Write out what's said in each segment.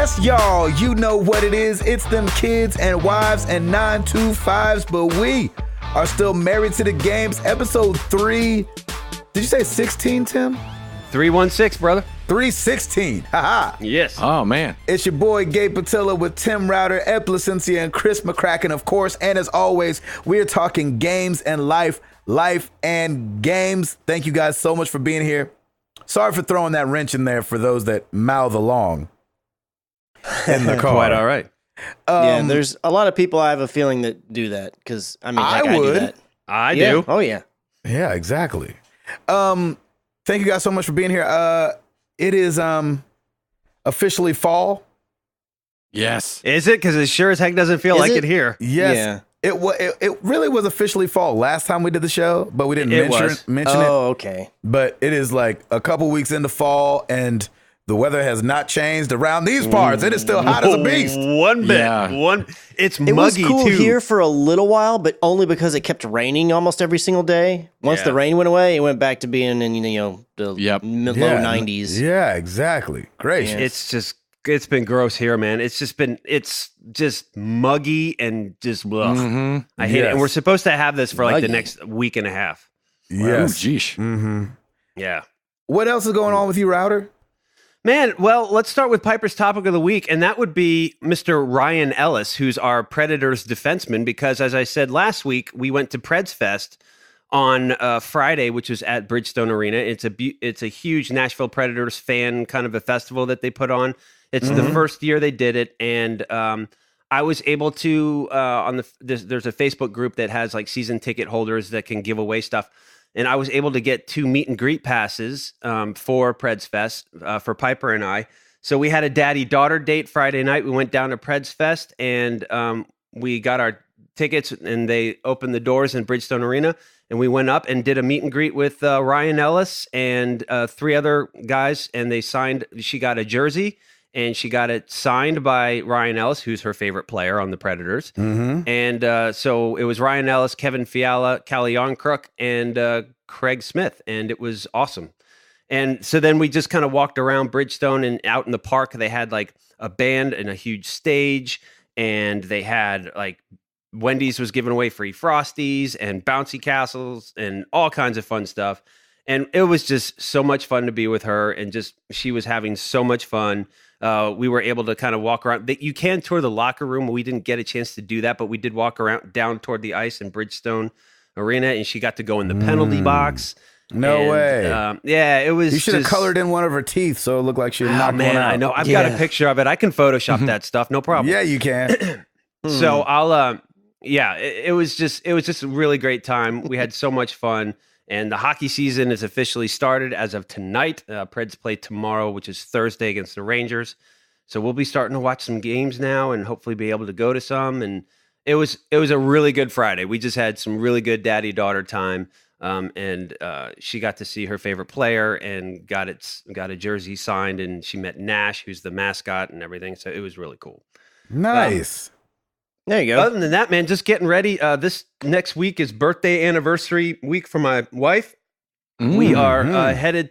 Yes, y'all, you know what it is. It's them kids and wives and 925s, but we are still married to the games. Episode 3. Did you say 16, Tim? 316, brother. 316. Haha. Yes. Oh, man. It's your boy Gabe Patilla with Tim Router, Ed Placencia, and Chris McCracken, of course. And as always, we are talking games and life and games. Thank you guys so much for being here. Sorry for throwing that wrench in there for those that mouth along in the car. Quite all right. Yeah, there's a lot of people I have a feeling that do that because, I mean, heck, I would. do that. I do. Oh, yeah. Yeah, exactly. Thank you guys so much for being here. It is officially fall. Yes. Is it? Because it sure as heck doesn't feel Is like it? it here. Yes. Yeah. It really was officially fall last time we did the show, but we didn't mention it. Oh, okay. But it is like a couple weeks into fall, and the weather has not changed around these parts. It is still hot as a beast. One bit. Yeah. It's It was muggy, cool too. here for a little while, but only because it kept raining almost every single day. Once Yeah. the rain went away, it went back to being in, the low 90s. Yeah, exactly. Gracious. It's been gross here, man. It's just muggy and just ugh. Mm-hmm. I hate it. Yes. And we're supposed to have this for like the Muggy. next week and a half. Oh, Yes. geesh. Mm-hmm. Yeah. What else is going on with you, Router? Man, well, let's start with Piper's topic of the week, and that would be Mr. Ryan Ellis, who's our Predators defenseman, because as I said last week, we went to Preds Fest on Friday, which was at Bridgestone Arena. It's a huge Nashville Predators fan kind of a festival that they put on. It's the first year they did it, and I was able to there's a Facebook group that has like season ticket holders that can give away stuff. And I was able to get 2 meet and greet passes for Preds Fest for Piper and I. So we had a daddy-daughter date Friday night. We went down to Preds Fest, and we got our tickets, and they opened the doors in Bridgestone Arena. And we went up and did a meet and greet with Ryan Ellis and 3 other guys, and they signed. She got a jersey, and she got it signed by Ryan Ellis, who's her favorite player on the Predators. Mm-hmm. And so it was Ryan Ellis, Kevin Fiala, Callie Onkruk, and Craig Smith, and it was awesome. And so then we just kind of walked around Bridgestone, and out in the park, they had like a band and a huge stage, and they had like Wendy's was giving away free Frosties and bouncy castles and all kinds of fun stuff. And it was just so much fun to be with her, and just she was having so much fun. We were able to kind of walk around. You can tour the locker room. We didn't get a chance to do that, but we did walk around down toward the ice in Bridgestone Arena, and she got to go in the penalty box. No way. Yeah, it was. You should have just colored in one of her teeth so it looked like she had knocked one out. I know. I've got a picture of it. I can Photoshop that stuff. No problem. Yeah, you can. So I'll. It was just a really great time. We had so much fun. And the hockey season is officially started as of tonight. Preds play tomorrow, which is Thursday, against the Rangers. So we'll be starting to watch some games now, and hopefully be able to go to some. And it was a really good Friday. We just had some really good daddy-daughter time, and she got to see her favorite player and got a jersey signed, and she met Nash, who's the mascot, and everything. So it was really cool. Nice. There you go. Other than that, man, just getting ready. This next week is birthday anniversary week for my wife. We are headed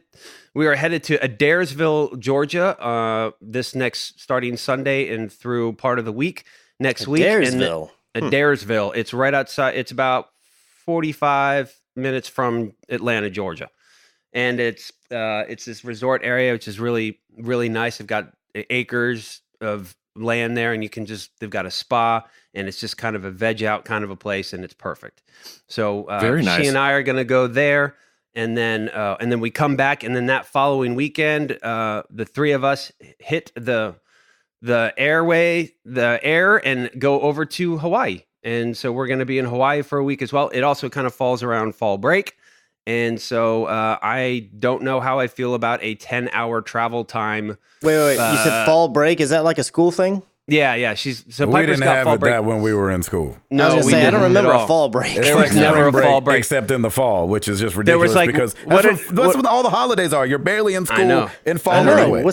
to Adairsville, Georgia. This next starting Sunday and through part of the week next week. Adairsville. Adairsville. It's right outside. It's about 45 minutes from Atlanta, Georgia, and it's this resort area, which is really, really nice. They've got acres of land there, and they've got a spa, and it's just kind of a veg out kind of a place, and it's perfect. So Very nice. She and I are going to go there, and then we come back, and then that following weekend, the 3 of us hit the air and go over to Hawaii. And so we're going to be in Hawaii for a week as well. It also kind of falls around fall break. And so I don't know how I feel about a 10-hour travel time. Wait. You said fall break? Is that like a school thing? Yeah. We Piper's didn't got have fall it break. that when we were in school. No, I was we gonna say, I didn't don't remember at a all. fall break. It's There like was never spring a fall break. except in the fall, which is just ridiculous. was like, because what that's it- what what- all the holidays are. You're barely in school know. in I fall know. anyway.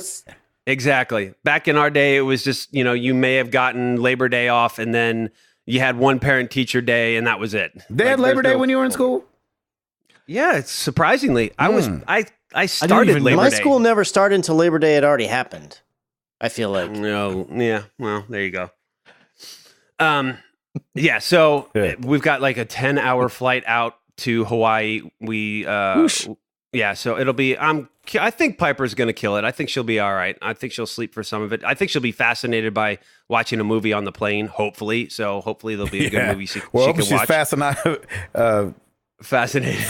Exactly. Back in our day, it was just, you may have gotten Labor Day off, and then you had one parent-teacher day, and that was it. They had Labor Day when you were in school? Yeah, it's surprisingly. I started even- Labor My Day. school never started until Labor Day had already happened. I feel like. No, yeah. Well, there you go. Yeah. So we've got like a 10-hour flight out to Hawaii. Yeah. So it'll be. I think Piper's going to kill it. I think she'll be all right. I think she'll sleep for some of it. I think she'll be fascinated by watching a movie on the plane. Hopefully, so hopefully there'll be a good movie she can watch. She's fascinated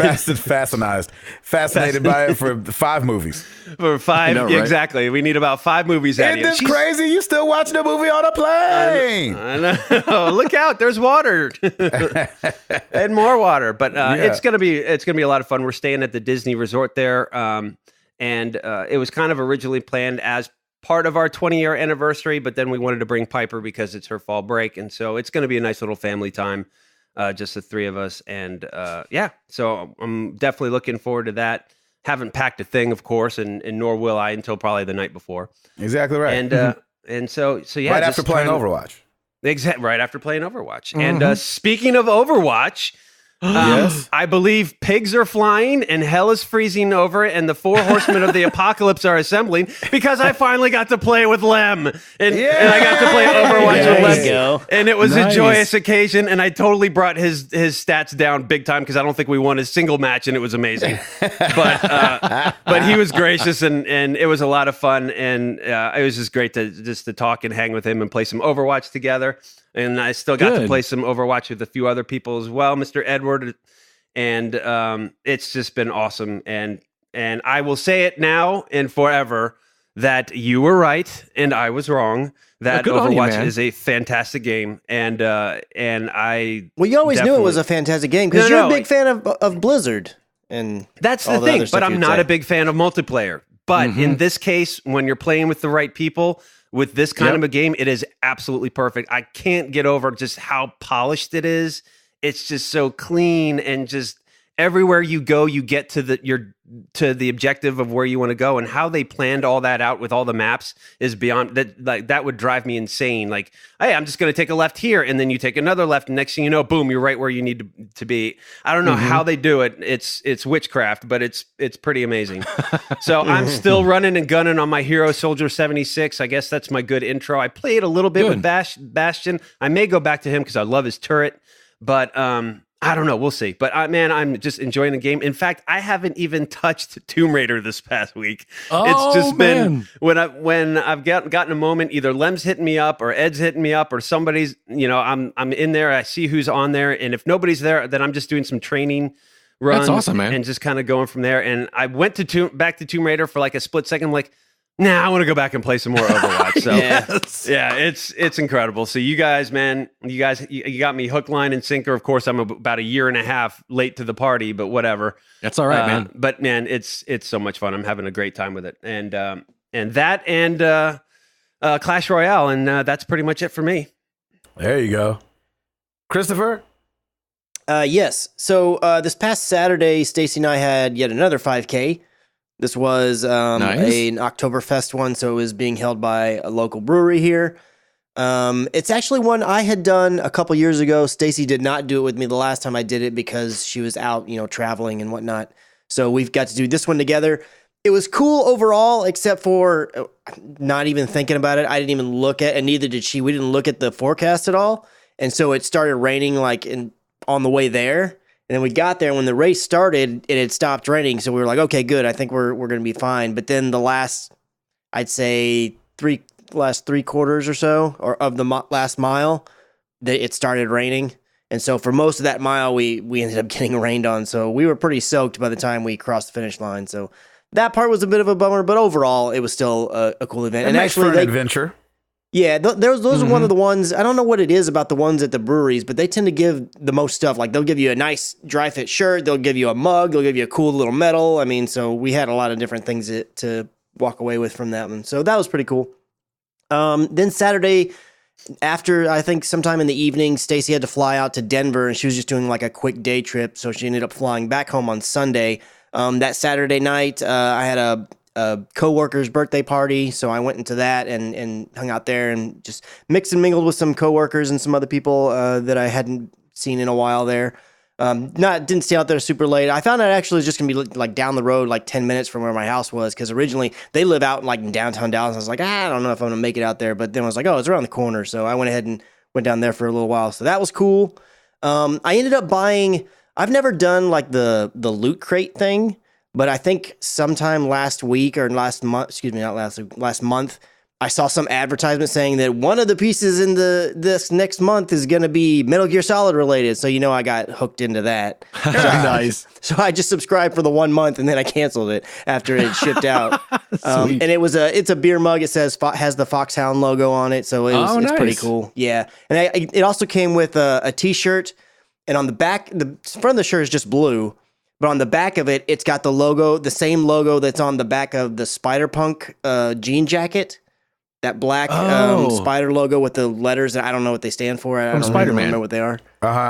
by it for 5 movies. For 5, know, right? Exactly. We need about 5 movies. Isn't this crazy? You still watching a movie on a plane? I know. Look out! There's water and more water. But it's gonna be a lot of fun. We're staying at the Disney Resort there, and it was kind of originally planned as part of our 20-year anniversary, but then we wanted to bring Piper because it's her fall break, and so it's going to be a nice little family time. Just the 3 of us. And so I'm definitely looking forward to that. Haven't packed a thing, of course, and nor will I until probably the night before. Exactly right. And so yeah. Right after playing Overwatch. Right after playing Overwatch. And speaking of Overwatch, yes. I believe pigs are flying and hell is freezing over and the 4 horsemen of the apocalypse are assembling because I finally got to play with Lem. And I got to play Overwatch with Lem. And it was a joyous occasion, and I totally brought his stats down big time because I don't think we won a single match, and it was amazing. But he was gracious, and it was a lot of fun, and it was just great to talk and hang with him and play some Overwatch together. And I still got to play some Overwatch with a few other people as well, Mr. Edward. And it's just been awesome. And I will say it now and forever that you were right and I was wrong. That Overwatch is a fantastic game. And I... Well, you always knew it was a fantastic game because you're a big fan of Blizzard. And that's the thing. But I'm not a big fan of multiplayer. But in this case, when you're playing with the right people... With this kind of a game, it is absolutely perfect. I can't get over just how polished it is. It's just so clean, and just everywhere you go, you get to the objective of where you want to go, and how they planned all that out with all the maps is beyond that. Like that would drive me insane. Like, hey, I'm just going to take a left here, and then you take another left, and next thing you know, boom, you're right where you need to be. I don't know how they do it. It's witchcraft, but it's pretty amazing. So I'm still running and gunning on my Hero Soldier 76. I guess that's my good intro. I played a little bit with Bastion. I may go back to him because I love his turret, but I don't know. We'll see. But I'm just enjoying the game. In fact, I haven't even touched Tomb Raider this past week. It's just been when I've gotten a moment, either Lem's hitting me up or Ed's hitting me up or somebody's, I'm in there. I see who's on there. And if nobody's there, then I'm just doing some training runs. That's awesome, man. And just kind of going from there. And I went back to Tomb Raider for like a split second. I'm like, nah, I want to go back and play some more Overwatch. So yeah, it's incredible. So you guys, man, you got me hook, line, and sinker. Of course, I'm about a year and a half late to the party, but whatever. That's all right, man. But man, it's so much fun. I'm having a great time with it, and Clash Royale, and that's pretty much it for me. There you go, Christopher. Yes. So this past Saturday, Stacy and I had yet another 5K. This was an Oktoberfest one, so it was being held by a local brewery here. It's actually one I had done a couple years ago. Stacy did not do it with me the last time I did it because she was out, traveling and whatnot. So we've got to do this one together. It was cool overall, except for not even thinking about it. I didn't even look at, and neither did she. We didn't look at the forecast at all, and so it started raining on the way there. And then we got there when the race started, it had stopped raining. So we were like, okay, good. I think we're going to be fine. But then the last, I'd say last 3/4 or so, or of the last mile, it started raining. And so for most of that mile, we ended up getting rained on. So we were pretty soaked by the time we crossed the finish line. So that part was a bit of a bummer, but overall, it was still a cool event. And actually, an adventure. Yeah, those are one of the ones, I don't know what it is about the ones at the breweries, but they tend to give the most stuff. Like, they'll give you a nice dry fit shirt, they'll give you a mug, they'll give you a cool little medal. I mean, so we had a lot of different things to walk away with from that one. So that was pretty cool. Then Saturday, after, I think sometime in the evening, Stacy had to fly out to Denver, and she was just doing like a quick day trip, so she ended up flying back home on Sunday. That Saturday night, I had a coworker's birthday party, so I went into that and hung out there and just mixed and mingled with some coworkers and some other people that I hadn't seen in a while there. Didn't stay out there super late. I found out actually it was just gonna be like down the road, like 10 minutes from where my house was, because originally they live out like in downtown Dallas. I was like, I don't know if I'm gonna make it out there, but then I was like, oh, it's around the corner, so I went ahead and went down there for a little while. So that was cool. I ended up buying. I've never done like the loot crate thing, but I think sometime last week or last month, excuse me, not last week, last month, I saw some advertisement saying that one of the pieces in this next month is going to be Metal Gear Solid related. So, I got hooked into that. Nice. So I just subscribed for the 1 month and then I canceled it after it shipped out. And it's a beer mug. It has the Foxhound logo on it. So it's pretty cool. Yeah. And it also came with a t-shirt, and on the back, the front of the shirt is just blue. But on the back of it, it's got the logo, the same logo that's on the back of the Spider-Punk jean jacket. That black spider logo with the letters that I don't know what they stand for. I don't remember what they are.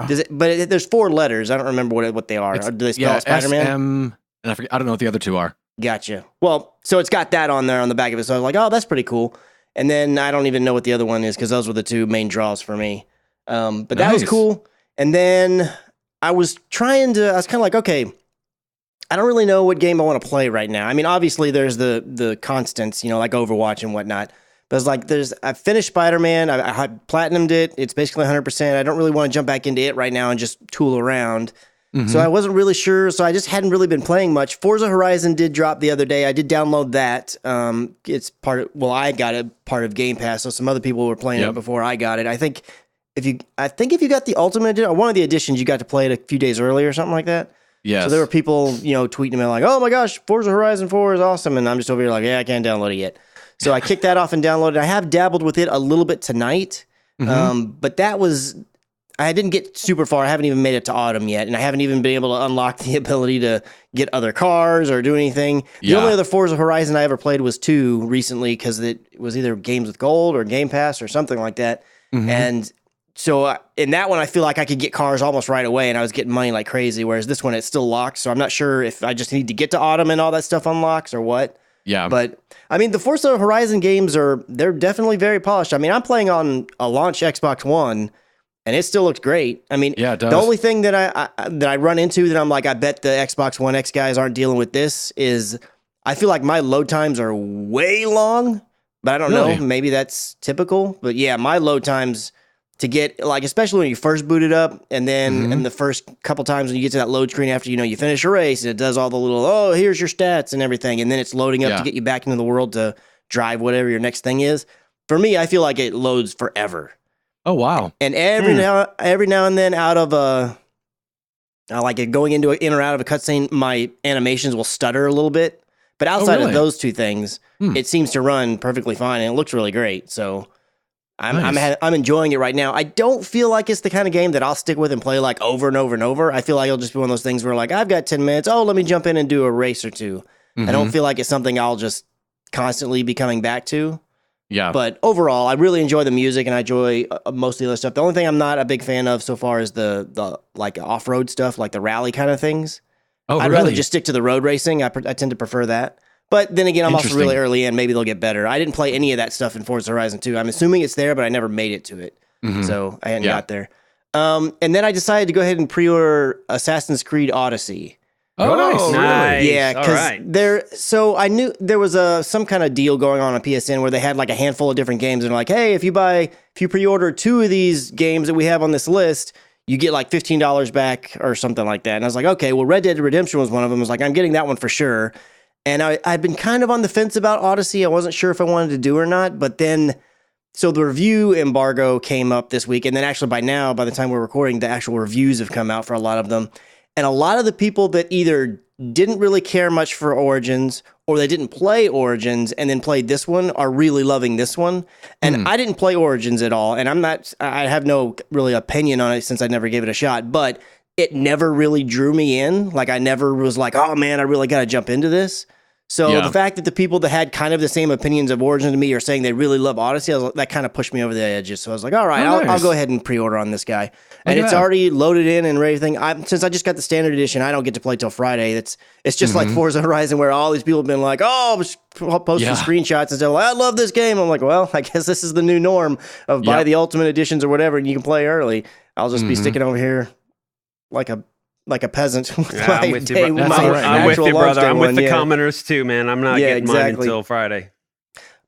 There's 4 letters. I don't remember what they are. Do they spell Spider-Man? SM, and I don't know what the other 2 are. Gotcha. Well, so it's got that on there on the back of it. So I was like, oh, that's pretty cool. And then I don't even know what the other one is because those were the 2 main draws for me. But that was cool. And then I was kind of like, okay, I don't really know what game I want to play right now. I mean, obviously there's the constants, like Overwatch and whatnot. But it's like I finished Spider-Man. I platinumed it. It's basically 100%. I don't really want to jump back into it right now and just tool around. Mm-hmm. So I wasn't really sure. So I just hadn't really been playing much. Forza Horizon did drop the other day. I did download that. It's I got it part of Game Pass. So some other people were playing it before I got it. I think if you got the Ultimate Edition, or one of the editions, you got to play it a few days earlier or something like that. Yes. So there were people, tweeting me like, "Oh my gosh, Forza Horizon 4 is awesome," and I'm just over here like, "Yeah, I can't download it yet." So I kicked that off and downloaded it. I have dabbled with it a little bit tonight, but I didn't get super far. I haven't even made it to autumn yet, and I haven't even been able to unlock the ability to get other cars or do anything. The only other Forza Horizon I ever played was 2 recently because it was either Games with Gold or Game Pass or something like that. Mm-hmm. And so in that one, I feel like I could get cars almost right away, and I was getting money like crazy, whereas this one, it's still locked. So I'm not sure if I just need to get to autumn and all that stuff unlocks or what. Yeah. But I mean, the Forza Horizon games they're definitely very polished. I mean, I'm playing on a launch Xbox One and it still looks great. I mean, it does. The only thing that I run into that I'm like, I bet the Xbox One X guys aren't dealing with this is I feel like my load times are way long, but I don't know. Maybe that's typical. But yeah, my load times to get, like, especially when you first boot it up, and then in the first couple times when you get to that load screen after, you finish a race, and it does all the little, here's your stats and everything, and then it's loading up to get you back into the world to drive whatever your next thing is. For me, I feel like it loads forever. Oh, wow. And every now and then out of going in or out of a cutscene, my animations will stutter a little bit. But outside of those 2 things, it seems to run perfectly fine, and it looks really great, so I'm enjoying it right now. I don't feel like it's the kind of game that I'll stick with and play like over and over and over. I feel like it'll just be one of those things where like, I've got 10 minutes. Oh, let me jump in and do a race or 2. I don't feel like it's something I'll just constantly be coming back to. Yeah. But overall, I really enjoy the music and I enjoy most of the other stuff. The only thing I'm not a big fan of so far is the like off-road stuff, like the rally kind of things. Oh, I'd rather just stick to the road racing. I tend to prefer that. But then again, I'm also really early in. Maybe they'll get better. I didn't play any of that stuff in Forza Horizon 2. I'm assuming it's there, but I never made it to it. So I hadn't got there. And then I decided to go ahead and pre-order Assassin's Creed Odyssey. Oh, nice. Yeah, because So I knew there was some kind of deal going on PSN where they had like a handful of different games, and they're like, hey, if you pre-order 2 of these games that we have on this list, you get like $15 back or something like that. And I was like, okay, well, Red Dead Redemption was one of them. I was like, I'm getting that one for sure. And I'd been kind of on the fence about Odyssey. I wasn't sure if I wanted to do or not, but then, so the review embargo came up this week, and then actually by the time we're recording, the actual reviews have come out for a lot of them. And a lot of the people that either didn't really care much for Origins, or they didn't play Origins and then played this one, are really loving this one. And I didn't play Origins at all, and I have no really opinion on it since I never gave it a shot, but it never really drew me in. Like, I never was like, oh man, I really got to jump into this. So the fact that the people that had kind of the same opinions of Origin to me are saying they really love Odyssey, that kind of pushed me over the edges. So I was like, all right, I'll go ahead and pre-order on this guy. And it's already loaded in and everything. Since I just got the standard edition, I don't get to play till Friday. It's just like Forza Horizon, where all these people have been like, posting screenshots and stuff. Like, I love this game. I'm like, well, I guess this is the new norm of buy the Ultimate Editions or whatever, and you can play early. I'll just be sticking over here like a like a peasant. With Yeah, my I'm with you, day- bro. my That's all right. I'm with actual you, launch brother. day I'm with one, the yeah. commoners too, man. I'm not Yeah, getting mine exactly. until Friday.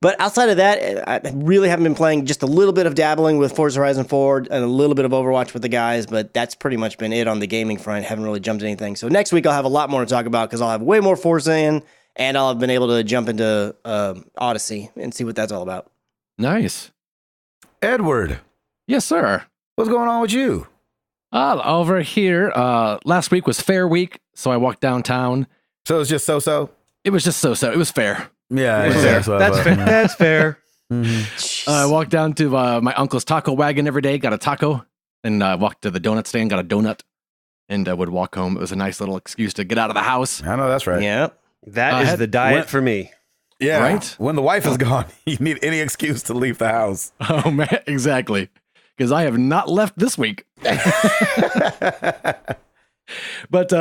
But outside of that, I really haven't been playing. Just a little bit of dabbling with Forza Horizon 4 and a little bit of Overwatch with the guys, but that's pretty much been it on the gaming front. Haven't really jumped anything. So next week I'll have a lot more to talk about because I'll have way more Forza in, and I'll have been able to jump into Odyssey and see what that's all about. Nice. Edward, Yes, sir. what's going on with you? Over here, last week was fair week, so I walked downtown. So it's just so. It was just so-so. It was fair. Yeah, That's fair. That's fair. I walked down to my uncle's taco wagon every day, got a taco, and walked to the donut stand, got a donut, and would walk home. It was a nice little excuse to get out of the house. I know that's right. Yeah. That is the diet for me. Yeah, Right? When the wife is gone, you need any excuse to leave the house. Oh, man, exactly. Because I have not left this week. But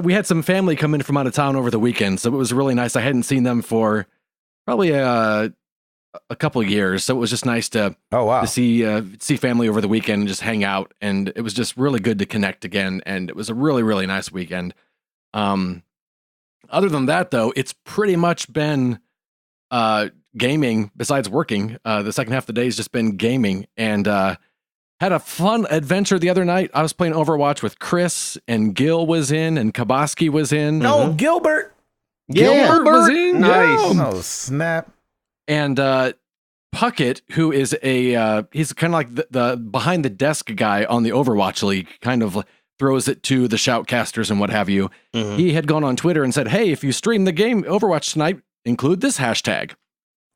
we had some family come in from out of town over the weekend, so it was really nice. I hadn't seen them for probably a couple of years, so it was just nice to see family over the weekend and just hang out. And it was just really good to connect again. And it was a really, really nice weekend. Other than that, though, it's pretty much been gaming besides working. The second half of the day has just been gaming, and had a fun adventure the other night. I was playing Overwatch with Chris, and Gil was in, and Kabaski was in. No, Gilbert. Gilbert was in. Nice. Yeah. Oh, snap. And Puckett, who is he's kind of like the behind the desk guy on the Overwatch League, kind of throws it to the shoutcasters and what have you. Mhm. He had gone on Twitter and said, "Hey, if you stream the game Overwatch tonight, include this hashtag."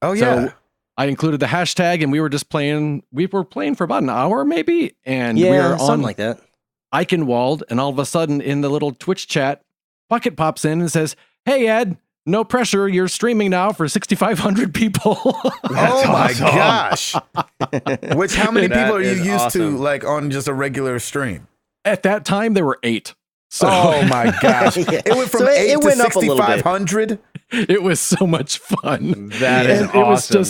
Oh, yeah. So I included the hashtag, and we were just playing. We were playing for about an hour, maybe, and we Yeah, were something on like that. Eichenwald, and all of a sudden, in the little Twitch chat, Puckett pops in and says, "Hey, Ed, no pressure. You're streaming now for 6,500 people." Oh, my awesome. gosh. Which, how many That people are you is used to, awesome. like, on just a regular stream? At that time, there were 8. So Oh, my gosh. Yeah. It went from So 8 it to went up a little bit. 6,500? it was so much fun. That is And awesome.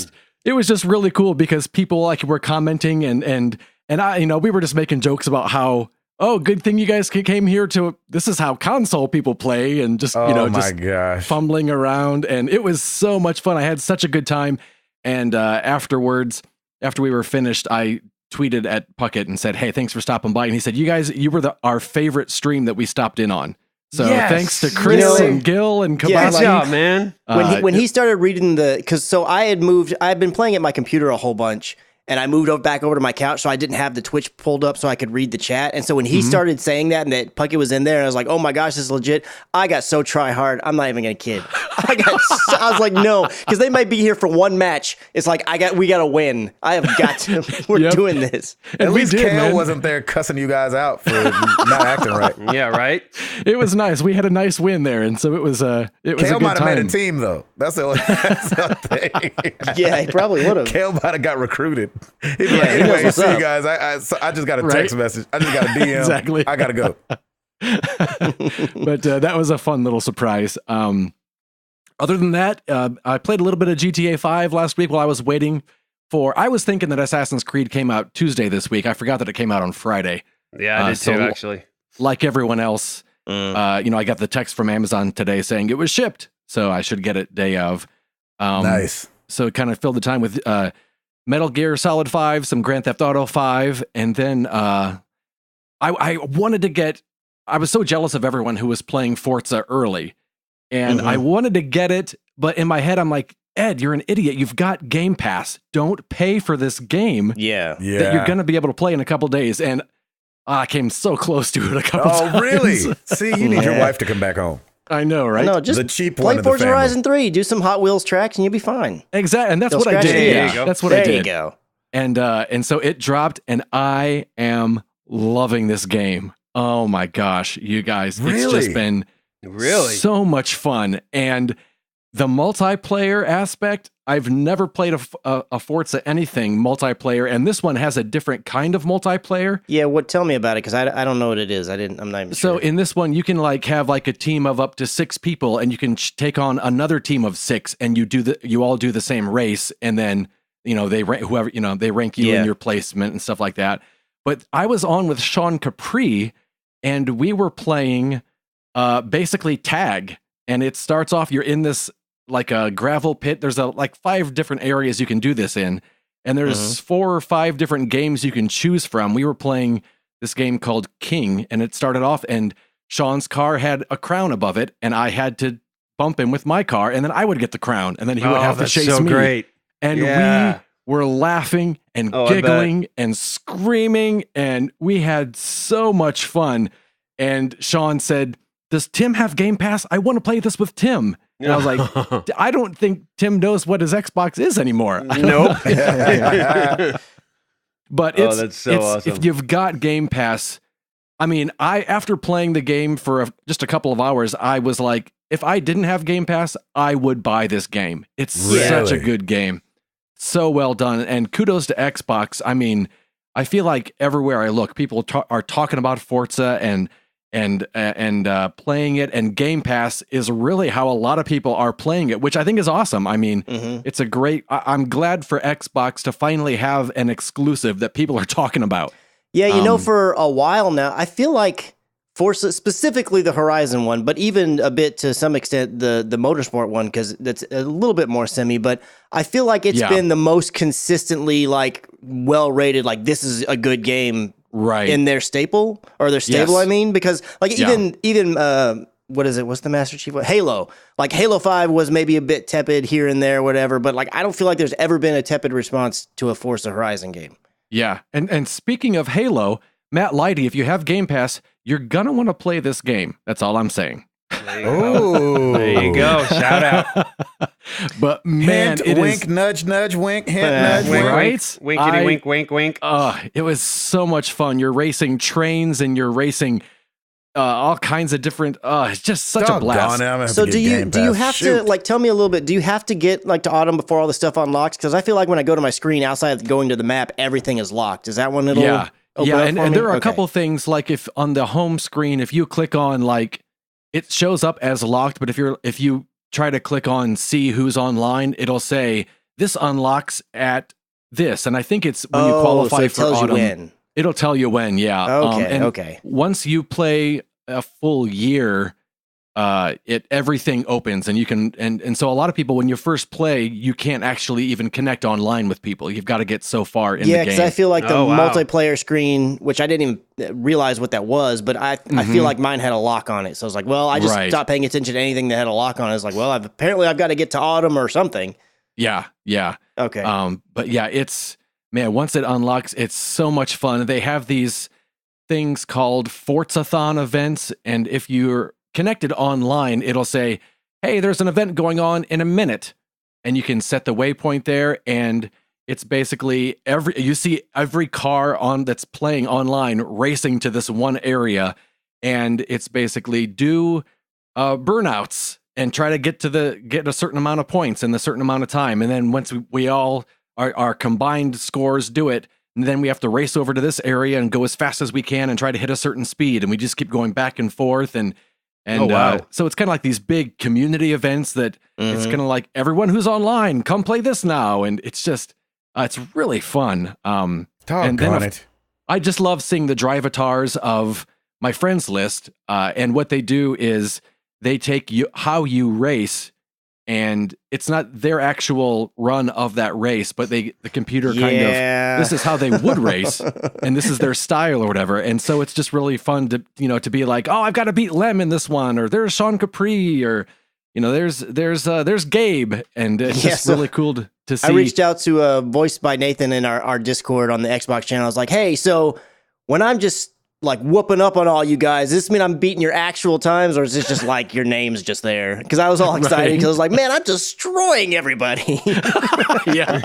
it was just really cool because people like were commenting and I, we were just making jokes about how, oh, good thing you guys came here this is how console people play, and just, Oh, my just gosh. fumbling around. And it was so much fun. I had such a good time. And afterwards, after we were finished, I tweeted at Puckett and said, "Hey, thanks for stopping by." And he said, you were our favorite stream that we stopped in on. So Yes. thanks to Chris You know, and Gil and yeah, Kabashi. Good job, man. When he started reading I've been playing at my computer a whole bunch, and I moved back over to my couch, so I didn't have the Twitch pulled up so I could read the chat. And so when he started saying that and that Puckett was in there, and I was like, oh my gosh, this is legit. I got so try hard. I'm not even gonna kid. I was like, no, because they might be here for one match. It's like we gotta win. I have got to. We're Yep. doing this. And At we least did, Kale man. wasn't there cussing you guys out for not acting right. Yeah, right? It was nice. We had a nice win there, and so it was a Kale good might have made time. a team, though. That's the thing. Yeah, he probably would have. Kale might have got recruited. He'd be like, he knows anyway, what's see up. you guys. I just got a text Right? message. I just got a DM. Exactly. I got to go. But that was a fun little surprise. Other than that, I played a little bit of GTA 5 last week while I was waiting I was thinking that Assassin's Creed came out Tuesday this week. I forgot that it came out on Friday. Yeah, I did so- too, actually. Like everyone else, I got the text from Amazon today saying it was shipped, so I should get it day of. Nice. So it kind of filled the time with Metal Gear Solid 5, some Grand Theft Auto 5, and then I wanted to get. I was so jealous of everyone who was playing Forza early, and I wanted to get it, but in my head I'm like, Ed, you're an idiot. You've got Game Pass. Don't pay for this game Yeah. Yeah. that you're going to be able to play in a couple days. And I came so close to it a couple times. Oh, really? See, you need your Yeah. wife to come back home. I know, right? No, just The cheap play one in the Forza family. Horizon 3. Do some Hot Wheels tracks, and you'll be fine. Exactly. And that's They'll what I scratch did. it. There you Yeah, go. that's what I There did. you go. And so it dropped, and I am loving this game. Oh my gosh, you guys. It's Really? just been Really? so much fun. And the multiplayer aspect, I've never played a Forza anything multiplayer, and this one has a different kind of multiplayer. Yeah, tell me about it, because I don't know what it is. I'm not even So sure. in this one, you can have a team of up to 6 people, and you can take on another team of 6, and you all do the same race, and then they rank they rank you Yeah. in your placement and stuff like that. But I was on with Sean Capri, and we were playing basically tag. And it starts off, you're in this like a gravel pit. There's like 5 different areas you can do this in. And there's 4 or 5 different games you can choose from. We were playing this game called King, and it started off, and Sean's car had a crown above it, and I had to bump him with my car, and then I would get the crown, and then he would have to chase me. Great. And we were laughing and giggling and screaming, and we had so much fun. And Sean said, "Does Tim have Game Pass? I want to play this with Tim." And I was like, I don't think Tim knows what his Xbox is anymore. Nope. But that's so awesome. If you've got Game Pass, I mean, after playing the game for just a couple of hours, I was like, if I didn't have Game Pass, I would buy this game. It's such a good game. So well done. And kudos to Xbox. I mean, I feel like everywhere I look, people are talking about Forza and playing it, and Game Pass is really how a lot of people are playing it, which I think is awesome. I mean, it's a great, I'm glad for Xbox to finally have an exclusive that people are talking about. Yeah, you know, for a while now, I feel like Forza, specifically the Horizon one, but even a bit to some extent the Motorsport one, because that's a little bit more semi, but I feel like it's been the most consistently like well rated, like this is a good game. Right. In their staple, or their stable, I mean, because like even what is it? What's the Master Chief? Halo. Like Halo 5 was maybe a bit tepid here and there, whatever, but like I don't feel like there's ever been a tepid response to a Forza Horizon game. Yeah. And speaking of Halo, Matt Lighty, if you have Game Pass, you're gonna want to play this game. That's all I'm saying. There you go. Shout out. But man, hint, wink, nudge, nudge, wink, hint, nudge, wink. Right? Winkity wink, wink, wink. It was so much fun. You're racing trains and you're racing all kinds of different. It's just such a blast. So do you have to like tell me a little bit? Do you have to get like to autumn before all the stuff unlocks? Because I feel like when I go to my screen outside of going to the map, everything is locked. Is that one it'll? Yeah, and there are a couple things like if on the home screen, if you click on like. It shows up as locked, but if you try to click on see who's online, it'll say this unlocks at this, and I think it's when you qualify for autumn. It'll tell you when, yeah. Okay. Once you play a full year, everything opens, and you can and so a lot of people when you first play, you can't actually even connect online with people. You've got to get so far in the game. Yeah, because I feel like the multiplayer screen, which I didn't even realize what that was, but I feel like mine had a lock on it. So I was like, well, I just stopped paying attention to anything that had a lock on it. It's like, well, I've got to get to autumn or something. Yeah. Okay. But yeah, once it unlocks, it's so much fun. They have these things called Forzathon events, and if you're connected online, it'll say, hey, there's an event going on in a minute, and you can set the waypoint there, and it's basically you see every car that's playing online racing to this one area, and it's basically do burnouts and try to get a certain amount of points in a certain amount of time, and then once we all our combined scores do it, and then we have to race over to this area and go as fast as we can and try to hit a certain speed, and we just keep going back and forth, and so it's kind of like these big community events that it's kind of like everyone who's online, come play this now. And it's just, it's really fun. And then I just love seeing the drivatars of my friends list. And what they do is they take how you race, and it's not their actual run of that race, but the computer kind of, this is how they would race, and this is their style or whatever. And so it's just really fun to be like, oh, I've got to beat Lem in this one, or there's Sean Capri, or there's Gabe, and it's just really cool to see. I reached out to voiced by Nathan in our Discord on the Xbox channel. I was like, hey, so when I'm just like whooping up on all you guys, does this mean I'm beating your actual times, or is this just like your name's just there? Because I was all excited because I was like, man, I'm destroying everybody. Yeah.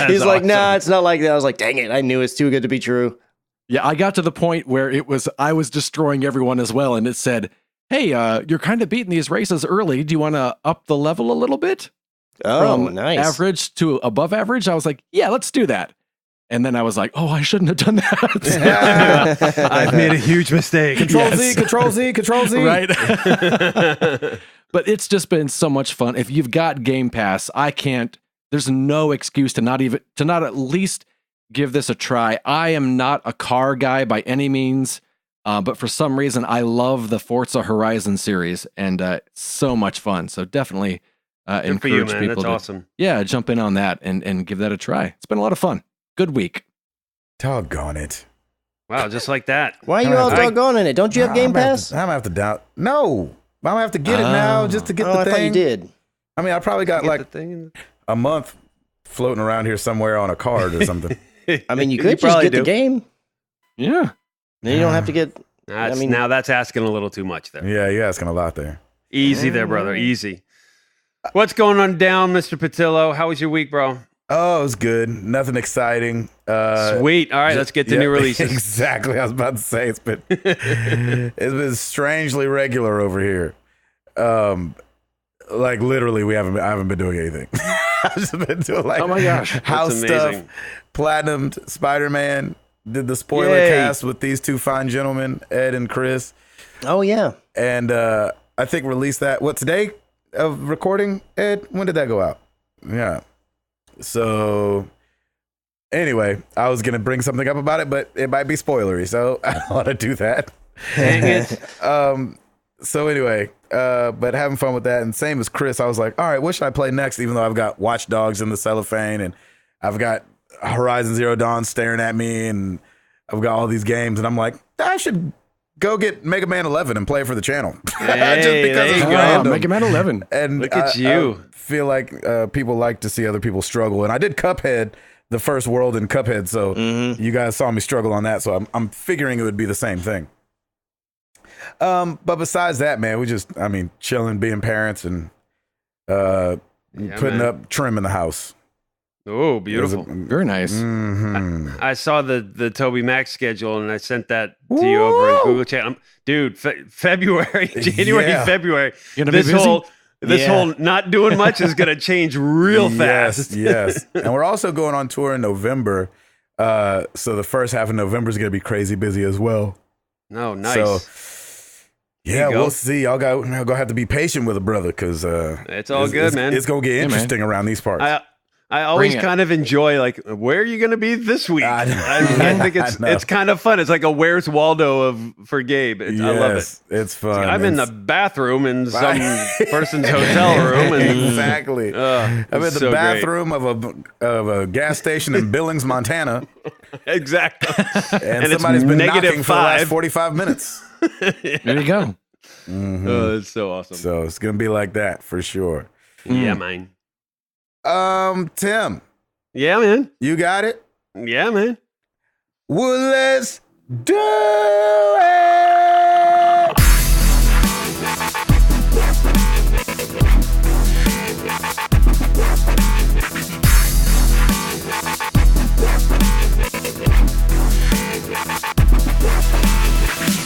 He's like, nah, it's not like that. I was like, dang it, I knew it's too good to be true. Yeah, I got to the point where I was destroying everyone as well, and it said, hey, you're kind of beating these races early. Do you want to up the level a little bit? Oh, from nice. Average to above average? I was like, yeah, let's do that. And then I was like, oh, I shouldn't have done that. I've made a huge mistake. Control Z. Right. But it's just been so much fun. If you've got Game Pass, there's no excuse to not at least give this a try. I am not a car guy by any means. But for some reason, I love the Forza Horizon series, and it's so much fun. So definitely encourage for you, man. people That's to awesome. jump in on that and give that a try. It's been a lot of fun. Good week. Doggone it. Wow, just like that. Why are you all doggone in it? Don't you have Game Pass? I'm gonna have to doubt. No, I'm gonna have to get it now just to get the I thing. thought you did. I mean, I probably got like the thing. a month floating around here somewhere on a card or something. I mean, you could just get the game. Yeah. Then you don't have to get. Now that's asking a little too much there. Yeah, you're asking a lot there. Easy there, brother. Easy. What's going on down, Mr. Patillo? How was your week, bro? Oh, it was good. Nothing exciting. Sweet. All right, let's get to new releases. Exactly. I was about to say it's been strangely regular over here. Like literally, I haven't been doing anything. I've just been doing like, oh my gosh, house stuff, platinumed Spider-Man. Did the spoiler cast with these two fine gentlemen, Ed and Chris. Oh yeah, and I think released that today of recording. Ed, when did that go out? Yeah. So anyway, I was gonna bring something up about it, but it might be spoilery, so I don't want to do that. Dang it. So anyway, but having fun with that, and same as Chris, I was like, all right, what should I play next? Even though I've got Watch Dogs in the cellophane, and I've got Horizon Zero Dawn staring at me, and I've got all these games, and I'm like, I should go get Mega Man 11 and play it for the channel. Hey, just because it's random. Mega Man 11. And look at you. I feel like people like to see other people struggle, and I did Cuphead, the first world in Cuphead, so you guys saw me struggle on that, so I'm figuring it would be the same thing. But besides that, man, we just, chilling, being parents, and putting up trim in the house. Oh, beautiful. Very nice. Mm-hmm. I saw the Toby Mac schedule, and I sent that to you over in Google Chat. Dude, February, January, February. This whole not doing much is going to change real fast. Yes. And we're also going on tour in November. So the first half of November is going to be crazy busy as well. Oh, nice. So, yeah, we'll see. Y'all gonna have to be patient with a brother, because it's all good, man. It's gonna get interesting around these parts. I always kind of enjoy, like, where are you going to be this week? I think it's kind of fun. It's like a Where's Waldo for Gabe. I love it. It's fun. I'm in the bathroom in some person's hotel room. And, exactly. I'm in the bathroom of a gas station in Billings, Montana. Exactly. And somebody's been knocking for the last 45 minutes. There you go. Mm-hmm. Oh, it's so awesome. So it's going to be like that for sure. Yeah, man. Tim. Yeah, man. You got it? Yeah, man. Well, let's do it!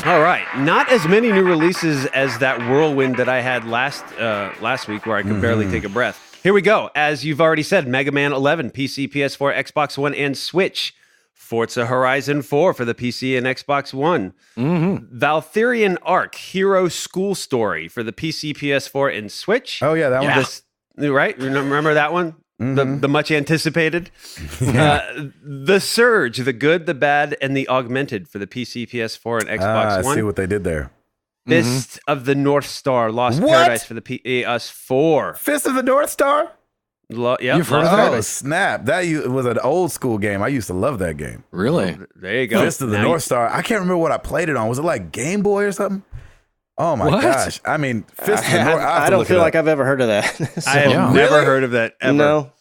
All right. Not as many new releases as that whirlwind that I had last week where I could barely take a breath. Here we go. As you've already said, Mega Man 11, PC, PS4, Xbox One, and Switch. Forza Horizon 4 for the PC and Xbox One. Valkyrian Arc, Hero School Story for the PC, PS4, and Switch. Oh, yeah, that one. Right? Remember that one? The much anticipated. The Surge, the Good, the Bad, and the Augmented for the PC, PS4, and Xbox One. I see what they did there. Fist of the North Star, Lost Paradise for the PS4. Fist of the North Star? You've heard of Oh, snap. That was an old school game. I used to love that game. Really? There you go. Fist of the North Star. I can't remember what I played it on. Was it like Game Boy or something? Oh my gosh. Fist of the North. I don't feel like I've ever heard of that. I have never heard of that ever. No.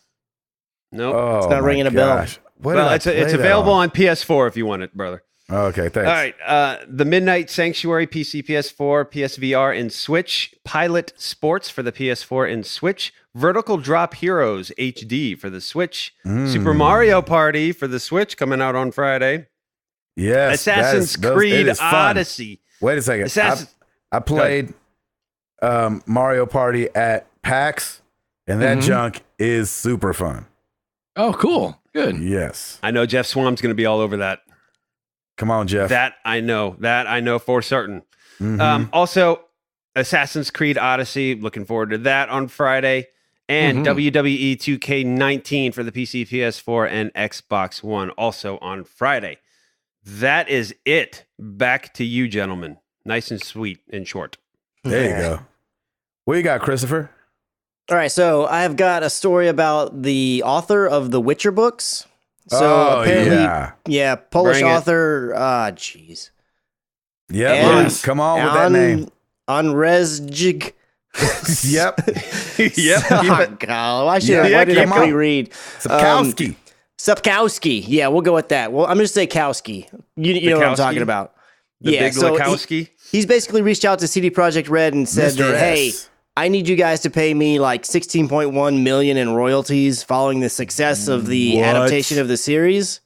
Nope. Oh, it's not ringing a bell. Well, it's available on PS4 if you want it, brother. Okay, thanks. All right. The Midnight Sanctuary, PC, PS4, PSVR, and Switch. Pilot Sports for the PS4 and Switch. Vertical Drop Heroes HD for the Switch. Super Mario Party for the Switch coming out on Friday. Yes. Assassin's Creed Odyssey. Wait a second. I played Mario Party at PAX, and that junk is super fun. Oh, cool. Good. Yes. I know Jeff Swam's going to be all over that. Come on, Jeff. That I know for certain. Also, Assassin's Creed Odyssey, looking forward to that on Friday. And WWE 2K19 for the PC, PS4, and Xbox One, also on Friday. That is it. Back to you, gentlemen. Nice and sweet and short. There you go. What you got, Christopher? All right, so I've got a story about the author of the Witcher books. So apparently, Polish Bring it. author. Jeez. Yeah, come on with that name. Andrzej. Yep. Oh, God, why did I pre-read? Sapkowski. Sapkowski. Yeah, we'll go with that. Well, I'm going to say Kowski. You know what I'm talking about. The big Lekowski? He's basically reached out to CD Projekt Red and said that, hey, I need you guys to pay me like 16.1 million in royalties following the success of the adaptation of the series.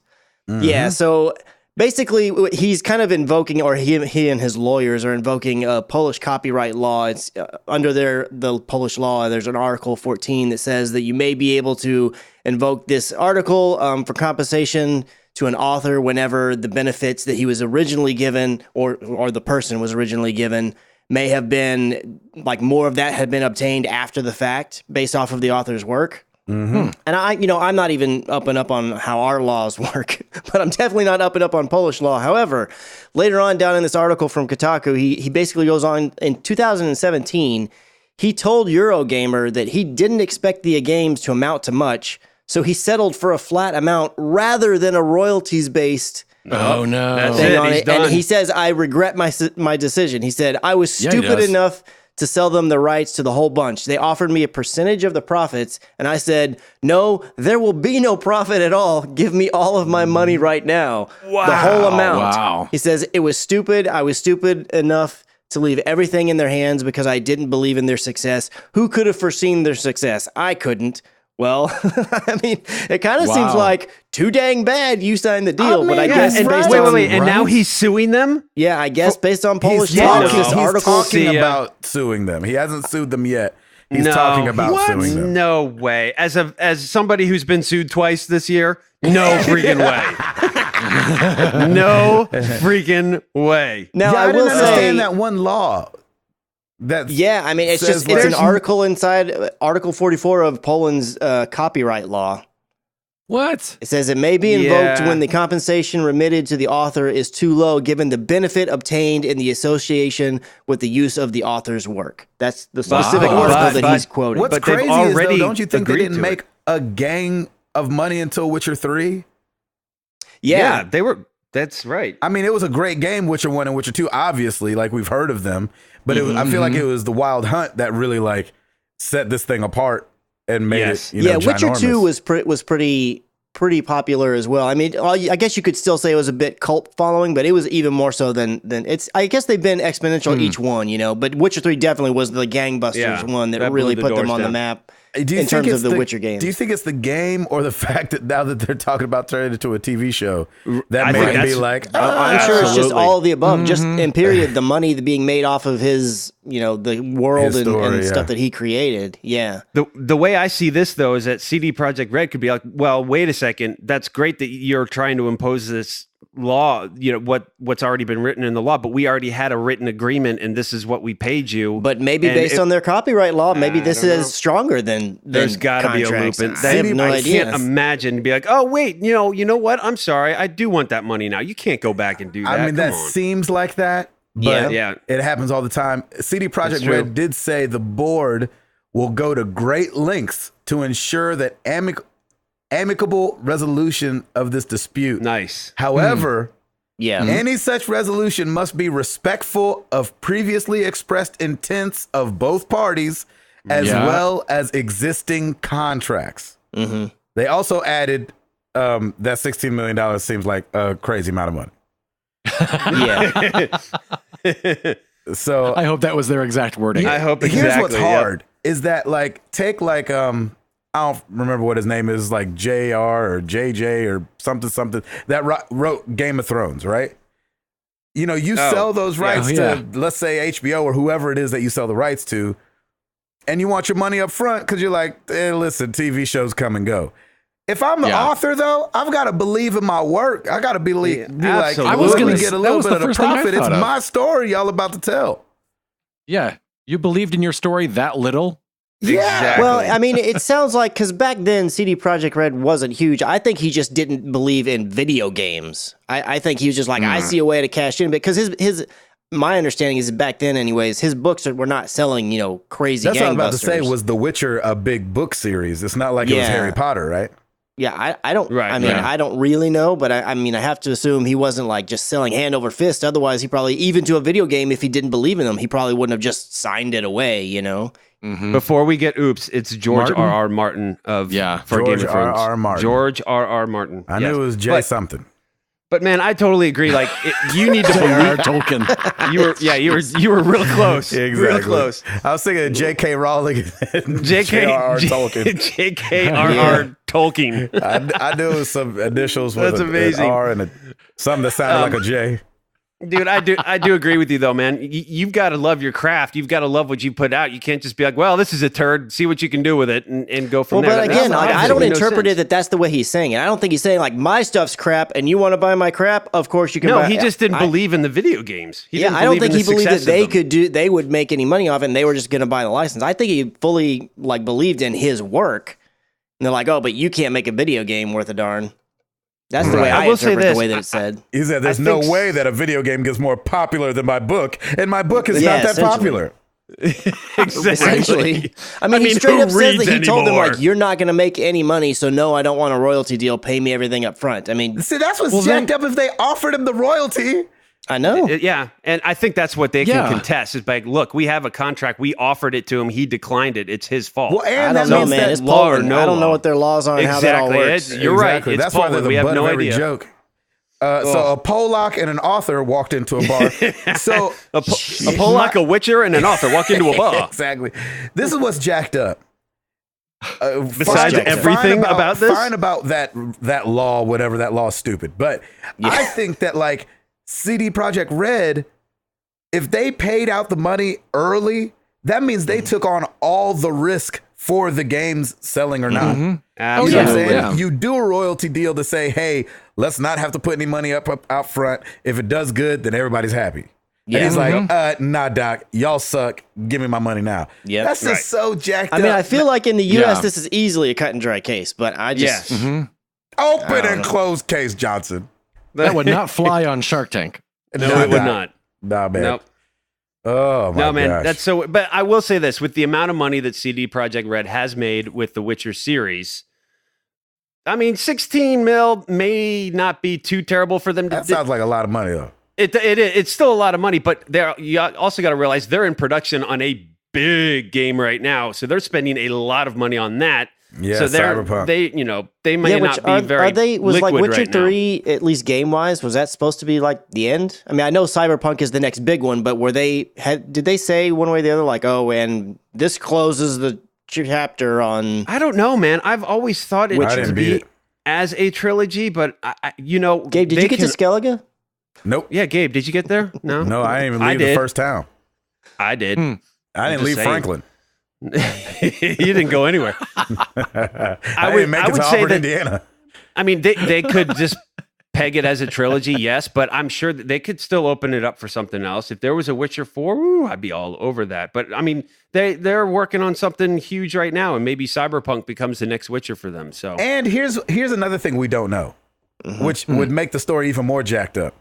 Mm-hmm. Yeah, so basically he's kind of invoking, or he and his lawyers are invoking a Polish copyright law. It's under the Polish law, there's an Article 14 that says that you may be able to invoke this article for compensation to an author whenever the benefits that he was originally given or the person was originally given may have been, like, more of that had been obtained after the fact based off of the author's work. Mm-hmm. And I'm not even up and up on how our laws work, but I'm definitely not up and up on Polish law. However, later on down in this article from Kotaku, he basically goes on, in 2017, he told Eurogamer that he didn't expect the games to amount to much, so he settled for a flat amount rather than a royalties-based Oh, no. That's thing it. on He's it. done. And he says, I regret my decision. He said, I was stupid enough to sell them the rights to the whole bunch. They offered me a percentage of the profits, and I said, no, there will be no profit at all. Give me all of my money right now. Wow. The whole amount. Wow. He says, it was stupid. I was stupid enough to leave everything in their hands because I didn't believe in their success. Who could have foreseen their success? I couldn't. Well, I mean, it kind of seems like too dang bad you signed the deal, but I guess based on... Wait, and now he's suing them? Yeah, I guess based on Polish law, this article... He's talking about suing them. He hasn't sued them yet. He's talking about suing them. No way. As somebody who's been sued twice this year, no freaking way. No freaking way. Now, I will didn't understand say, that one law. I mean, it's an article inside Article 44 of Poland's copyright law. What? It says it may be invoked when the compensation remitted to the author is too low, given the benefit obtained in the association with the use of the author's work. That's the specific article that he's quoting. What's crazy is, though, don't you think they didn't make a gang of money until Witcher 3? Yeah, they were. That's right. I mean, it was a great game, Witcher 1 and Witcher 2, obviously, like we've heard of them. But I feel like it was the Wild Hunt that really, like, set this thing apart and made it, Witcher 2 ginormous. was pretty popular as well. I mean, I guess you could still say it was a bit cult following, but it was even more so than it's. I guess they've been exponential each one, But Witcher 3 definitely was the gangbusters one that really put them on the map in terms of the Witcher games. Do you think it's the game or the fact that now that they're talking about turning it into a TV show that made it be like? I'm sure it's just all of the above. Just in period, the money being made off of his, the world and stuff that he created. Yeah. The way I see this, though, is that CD Projekt Red could be like, well, wait a second. That's great that you're trying to impose this law, what's already been written in the law, but we already had a written agreement and this is what we paid you. But maybe based on their copyright law, maybe this is stronger than there's got to be a loop. And I have no idea. Can't imagine be like, oh wait, you know what? I'm sorry, I do want that money now. You can't go back and do that. I mean, that seems like that, but it happens all the time. CD Projekt Red did say the board will go to great lengths to ensure that amicable resolution of this dispute. Nice. However, any such resolution must be respectful of previously expressed intents of both parties as well as existing contracts. Mm-hmm. They also added that $16 million seems like a crazy amount of money. So I hope that was their exact wording. I hope exactly. Here's what's hard is that take I don't remember what his name is, like JR or JJ or something that wrote Game of Thrones, right? You sell those rights to, let's say, HBO or whoever it is that you sell the rights to, and you want your money up front because you're like, listen, TV shows come and go. If I'm the author, though, I've got to believe in my work. I got to be like, I was going to get a little bit of the profit. It's my story y'all about to tell. Yeah. You believed in your story that little Exactly. Well, I mean, it sounds like because back then CD Projekt Red wasn't huge. I think he just didn't believe in video games. I think he was just like, I see a way to cash in because his my understanding is back then, anyways, his books were not selling, crazy. That's what I was about to gangbusters. say. Was The Witcher a big book series? It's not like it was Harry Potter, right? Yeah, I don't. Right, I mean, yeah. I don't really know, but I mean, I have to assume he wasn't like just selling hand over fist. Otherwise, he probably even to a video game, if he didn't believe in them, he probably wouldn't have just signed it away. Before we get oops, it's George Martin? R.R. Martin of for George Game of Thrones. R.R. Martin. George R.R. Martin. I knew it was Jay something. But man, I totally agree. Like you need to believe. Tolkien. You were real close. Exactly. Real close. I was thinking of J.K. Rowling and J.R.R. Tolkien. J.K.R.R. Tolkien. I knew it was some initials with That's an amazing. R and something that sounded like a J. Dude, I do agree with you though, man. You've got to love your craft. You've got to love what you put out. You can't just be like, well, this is a turd. See what you can do with it and go from there. But again, That's I don't absolutely interpret no it that that's the way he's saying it. I don't think he's saying like my stuff's crap and you want to buy my crap. Of course you can. No, buy he just didn't believe in the video games. He didn't I don't believe think in he the believed that success of them. they would make any money off it and they were just going to buy the license. I think he fully believed in his work. And they're like, oh, but you can't make a video game worth a darn. That's the way I will say interpret this. the way that it said. He said, "There's I no think way that a video game gets more popular than my book, and my book is Yeah, not that essentially. popular." Essentially. I mean, he who straight up says reads that he told them, anymore? like, you're not going to make any money, so no, I don't want a royalty deal. Pay me everything up front. I mean, See, that's what's jacked up if they offered him the royalty. I know. Yeah, and I think that's what they Yeah. can contest. Is like, look, we have a contract. We offered it to him. He declined it. It's his fault. Well, I and don't that know, means man. that It's law or Poland. no I don't know law. what their laws are and how that all Exactly. works. You're right. It's That's why they're Poland. the We have butt no of every idea. joke. So a Polak and an author walked into a bar. So A Polak, a Witcher, and an author walk into a bar. exactly. This is what's jacked up. Besides everything about this? Fine about that law, whatever that law is stupid. But I think that like CD Projekt Red, if they paid out the money early, that means they took on all the risk for the games selling or not. You know what I'm Absolutely. saying? Yeah. You do a royalty deal to say, hey, let's not have to put any money up out front. If it does good, then everybody's happy. Yeah. And he's like, nah, Doc, y'all suck. Give me my money now. Yep. That's just Right. so jacked I up. mean, I feel like in the U.S., Yeah. this is easily a cut and dry case, but I just. Yes. Open and close case, Johnson. That would not fly on Shark Tank. No, it would not. Nah, man. Nope. Oh, my No, man, gosh. that's so. But I will say this: with the amount of money that CD Projekt Red has made with the Witcher series, I mean, 16 mil may not be too terrible for them. That sounds like a lot of money, though. It's still a lot of money, but you also got to realize they're in production on a big game right now, so they're spending a lot of money on that. Yeah, so Cyberpunk. They may not be very. Are they was like liquid Witcher right now. 3 at least game wise? Was that supposed to be like the end? I mean, I know Cyberpunk is the next big one, but did they say one way or the other like, oh, and this closes the chapter on? I don't know, man. I've always thought it I to didn't beat be it. as a trilogy, but Gabe, did you get to Skellige? Nope. Yeah, Gabe, did you get there? No, No, I didn't even I leave the did. first town. I did. I didn't just leave saying. Franklin. You didn't go anywhere. I would- didn't make I it would to say Auburn, that- Indiana. I mean, they could just peg it as a trilogy, yes, but I'm sure that they could still open it up for something else. If there was a Witcher 4, I'd be all over that. But I mean, they're working on something huge right now, and maybe Cyberpunk becomes the next Witcher for them. So And here's another thing we don't know, which would make the story even more jacked up.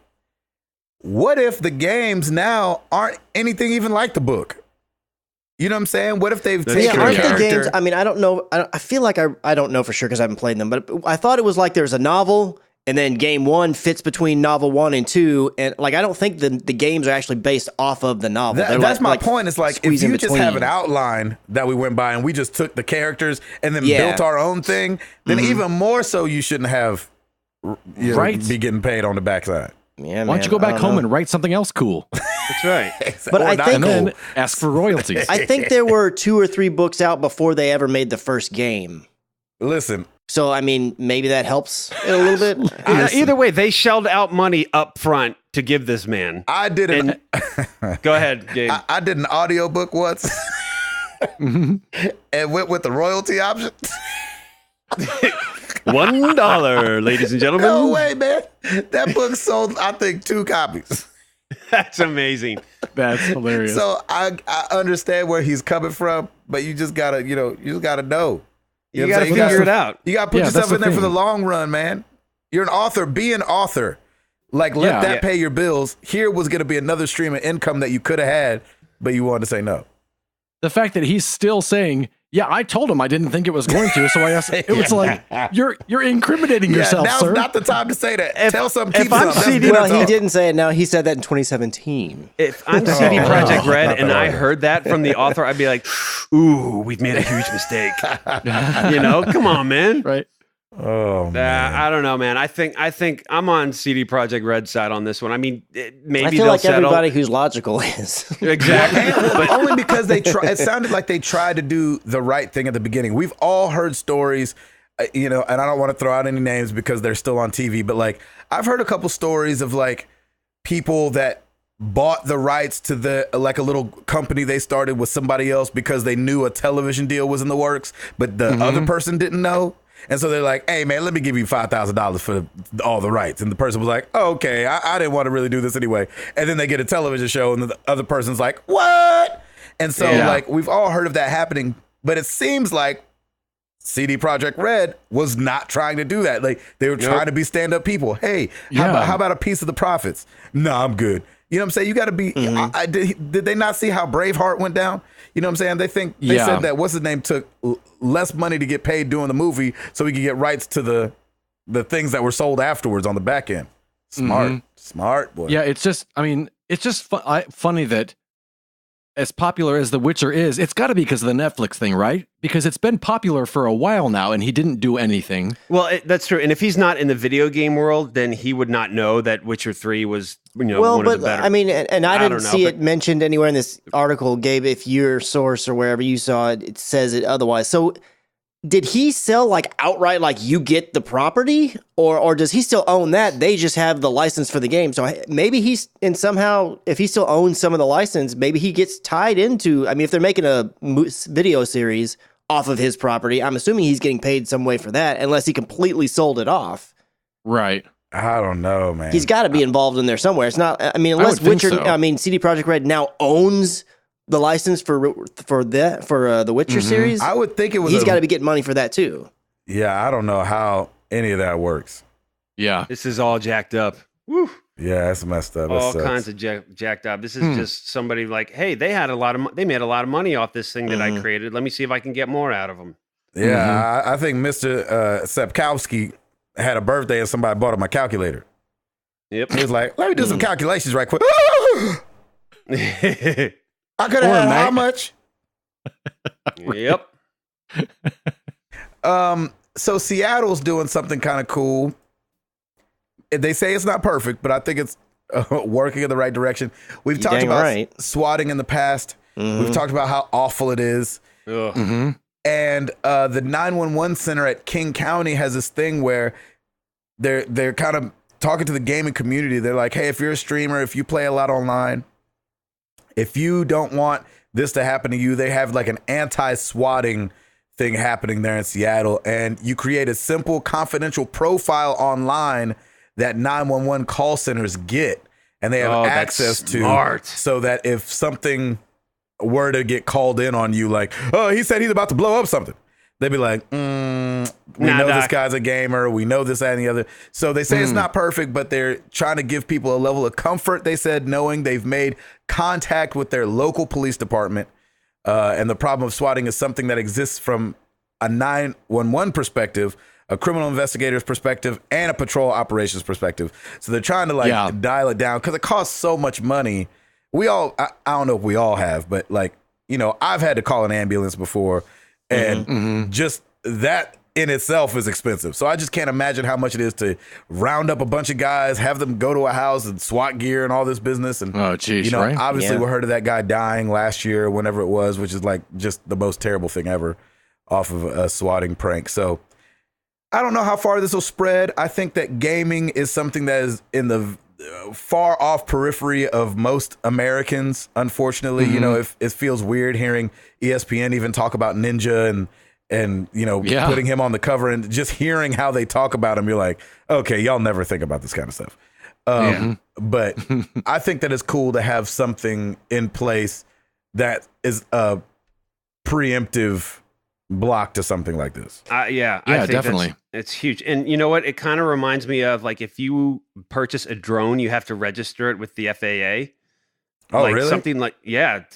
What if the games now aren't anything even like the book? You know what I'm saying? What if they've That's taken true. a Aren't the character? games? I mean, I don't know. I feel like I don't know for sure because I haven't played them. But I thought it was like there's a novel, and then game 1 fits between novel 1 and 2, and like I don't think the games are actually based off of the novel. They're That's my like point. It's like if squeeze in you just have an between. outline that we went by and we just took the characters and then Yeah. built our own thing, then even more so you shouldn't have Right. be getting paid on the backside. Yeah, Why don't you go back home and write something else cool? that's right. But Or I not think- And cool. then ask for royalties. I think there were 2 or 3 books out before they ever made the first game. Listen, So I mean, maybe that helps it a little bit. Either way, they shelled out money up front to give this man. I did an Go ahead, Gabe. I did an audiobook once and went with the royalty option. $1, ladies and gentlemen. No way, man. That book sold, I think, 2 copies. That's amazing. That's hilarious. So I understand where he's coming from, but you just gotta, you just gotta know. You gotta figure it out. You gotta put yourself in there for the long run, man. You're an author. Be an author. Like, let that pay your bills. Here was going to be another stream of income that you could have had, but you wanted to say no. The fact that he's still saying, yeah, I told him I didn't think it was going to, so I asked. It was like, you're incriminating yourself, now's sir. Not the time to say that. Tell something, keep I'm something. CD Well, he didn't say it now. He said that in 2017. If I'm CD Projekt Red and I heard that from the author, I'd be like, ooh, we've made a huge mistake. Come on, man. Right. Oh, man. I don't know, man. I think I'm on CD Projekt Red side on this one. I mean, maybe I feel they'll like settle. everybody who's logical is. Exactly. But only because it sounded like they tried to do the right thing at the beginning. We've all heard stories, and I don't want to throw out any names because they're still on TV, but like I've heard a couple stories of like people that bought the rights to a little company they started with somebody else because they knew a television deal was in the works, but the other person didn't know. And so they're like, hey, man, let me give you $5,000 for all the rights. And the person was like, oh, okay, I didn't want to really do this anyway. And then they get a television show and the other person's like, what? And so like we've all heard of that happening. But it seems like CD Projekt Red was not trying to do that. Like they were trying to be stand-up people. Hey, how about a piece of the profits? No, I'm good. You know what I'm saying? You got to be. Did they not see how Braveheart went down? You know what I'm saying? They said that what's his name took less money to get paid doing the movie so he could get rights to the things that were sold afterwards on the back end. Smart boy. Yeah, it's just funny that as popular as The Witcher is, it's got to be because of the Netflix thing, right? Because it's been popular for a while now, and he didn't do anything. Well, that's true. And if he's not in the video game world, then he would not know that Witcher 3 was, one of the better. I mean, and I didn't see it mentioned anywhere in this article, Gabe. If your source or wherever you saw it, it says it otherwise. So did he sell like outright, like you get the property, or does he still own that? They just have the license for the game. So maybe he's, and somehow if he still owns some of the license, maybe he gets tied into, I mean, if they're making a video series off of his property, I'm assuming he's getting paid some way for that, unless he completely sold it off. Right. I don't know, man. He's got to be involved in there somewhere. It's not, I mean, unless Witcher, CD Projekt Red now owns the license for the Witcher series. I would think it was. He's got to be getting money for that too. Yeah, I don't know how any of that works. Yeah, this is all jacked up. Woo. Yeah, that's messed up. All kinds of jacked up. This is just somebody like, hey, they made a lot of money off this thing that I created. Let me see if I can get more out of them. Yeah, I think Mr. Sapkowski had a birthday and somebody bought him a calculator. Yep. He was like, let me do some calculations right quick. I could have had how much? Yep. So Seattle's doing something kind of cool. They say it's not perfect, but I think it's working in the right direction. We've talked about swatting in the past. We've talked about how awful it is. And the 911 center at King County has this thing where they're kind of talking to the gaming community. They're like, hey, if you're a streamer, if you play a lot online, if you don't want this to happen to you, they have like an anti-swatting thing happening there in Seattle. And you create a simple confidential profile online that 911 call centers get. And they have access to, so that if something were to get called in on you, like, oh, he said he's about to blow up something, they'd be like, we know this guy's a gamer. We know this, that, and the other. So they say it's not perfect, but they're trying to give people a level of comfort, they said, knowing they've made contact with their local police department. And the problem of swatting is something that exists from a 911 perspective, a criminal investigator's perspective, and a patrol operations perspective. So they're trying to dial it down because it costs so much money. I don't know if we all have, but I've had to call an ambulance before. And just that in itself is expensive. So I just can't imagine how much it is to round up a bunch of guys, have them go to a house and SWAT gear and all this business. And obviously we heard of that guy dying last year, whenever it was, which is like just the most terrible thing ever off of a swatting prank. So I don't know how far this will spread. I think that gaming is something that is in the far off periphery of most Americans. Unfortunately, it feels weird hearing ESPN even talk about Ninja and putting him on the cover, and just hearing how they talk about him. You're like, okay, y'all never think about this kind of stuff. But I think that it's cool to have something in place that is preemptive block to something like this. Yeah, Yeah, I think definitely. It's huge. And you know what? It kind of reminds me of like if you purchase a drone, you have to register it with the FAA. Oh, Like really? something like,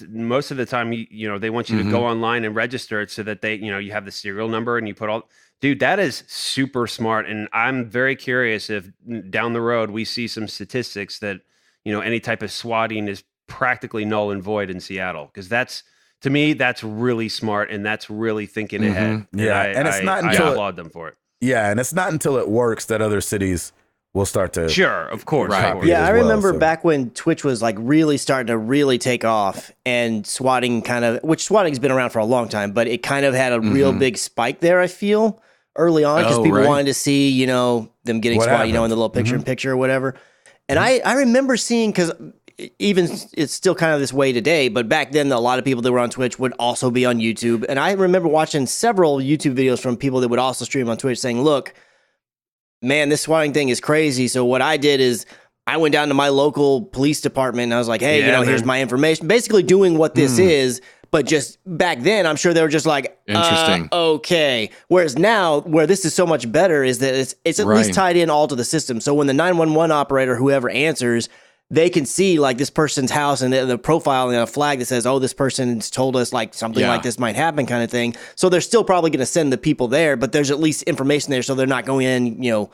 most of the time, you know, they want you to go online and register it so that they, you know, you have the serial number and you put all, dude, that is super smart. And I'm very curious if down the road we see some statistics that, you know, any type of swatting is practically null and void in Seattle. Cause to me, that's really smart and that's really thinking ahead. Yeah. And it's not until I applaud them for it. Yeah. And it's not until it works that other cities will start to. Sure, of course. Right. Of course. Yeah, I as well, remember so. back when Twitch was like really starting to really take off and swatting which swatting's been around for a long time, but it kind of had a real big spike there, I feel, early on, because people wanted to see, you know, them getting What swatted, you know, in happened? the little picture in picture or whatever. And I remember seeing, because even it's still kind of this way today, but back then a lot of people that were on Twitch would also be on YouTube. And I remember watching several YouTube videos from people that would also stream on Twitch saying, look, man, this swatting thing is crazy. So what I did is I went down to my local police department and I was like, hey, you know, here's my information. Basically doing what this is, but just back then, I'm sure they were just like, Interesting. Okay. Whereas now, where this is so much better is that it's at least tied in all to the system. So when the 911 operator, whoever answers, they can see like this person's house and the profile and a flag that says, oh, this person's told us like something like this might happen kind of thing. So they're still probably going to send the people there, but there's at least information there. So they're not going in, you know,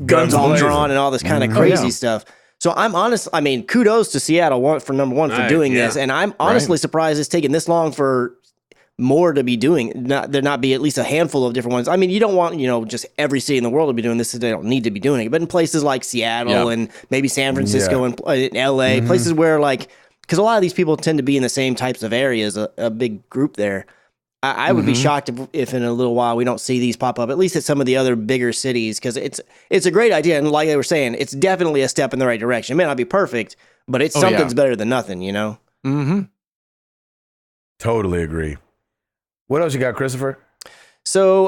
guns all blazing. drawn and all this kind of crazy stuff. So I'm honest. I mean, kudos to Seattle for number one for doing this. And I'm honestly surprised it's taken this long for more to be doing. There not be at least a handful of different ones. I mean, you don't want, you know, just every city in the world to be doing this. So they don't need to be doing it. But in places like Seattle and maybe San Francisco and LA, places where like, because a lot of these people tend to be in the same types of areas, a big group there. I would be shocked if in a little while we don't see these pop up, at least at some of the other bigger cities, because it's a great idea. And like they were saying, it's definitely a step in the right direction. It may not be perfect, but it's something's better than nothing, you know? Totally agree. What else you got, Christopher? So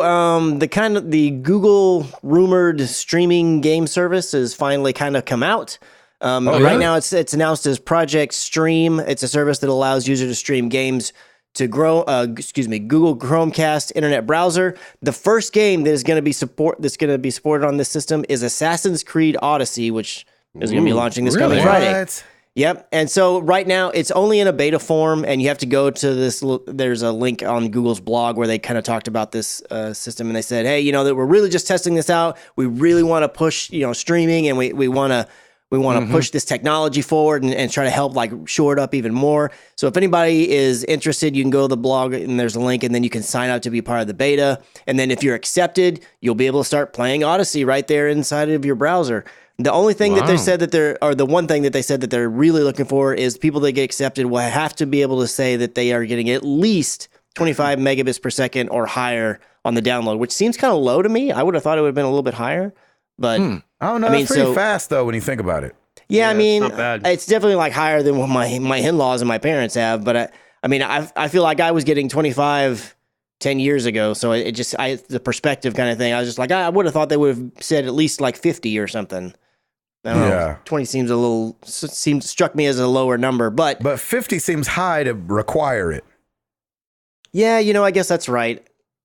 the Google rumored streaming game service has finally kind of come out. Right now it's announced as Project Stream. It's a service that allows users to stream games to Google Chromecast internet browser. The first game that is going to be supported on this system is Assassin's Creed Odyssey, which is going to be launching this coming Friday. What? Yep. And so right now it's only in a beta form, and you have to go to this. There's a link on Google's blog where they kind of talked about this system, and they said, hey, you know, that we're really just testing this out. We really want to push, you know, streaming, and we want to push this technology forward and try to help like shore it up even more. So if anybody is interested, you can go to the blog and there's a link, and then you can sign up to be part of the beta. And then if you're accepted, you'll be able to start playing Odyssey right there inside of your browser. The only thing that they said the one thing that they said that they're really looking for is people that get accepted will have to be able to say that they are getting at least 25 megabits per second or higher on the download, which seems kind of low to me. I would have thought it would have been a little bit higher, but I don't know. That's pretty fast though when you think about it. Yeah, I mean, it's not bad. It's definitely like higher than what my in-laws and my parents have. But I feel like I was getting 25 10 years ago. So the perspective kind of thing. I was just like, I would have thought they would have said at least like 50 or something. I don't know. 20 struck me as a lower number, but 50 seems high to require it. Yeah, you know, I guess that's right.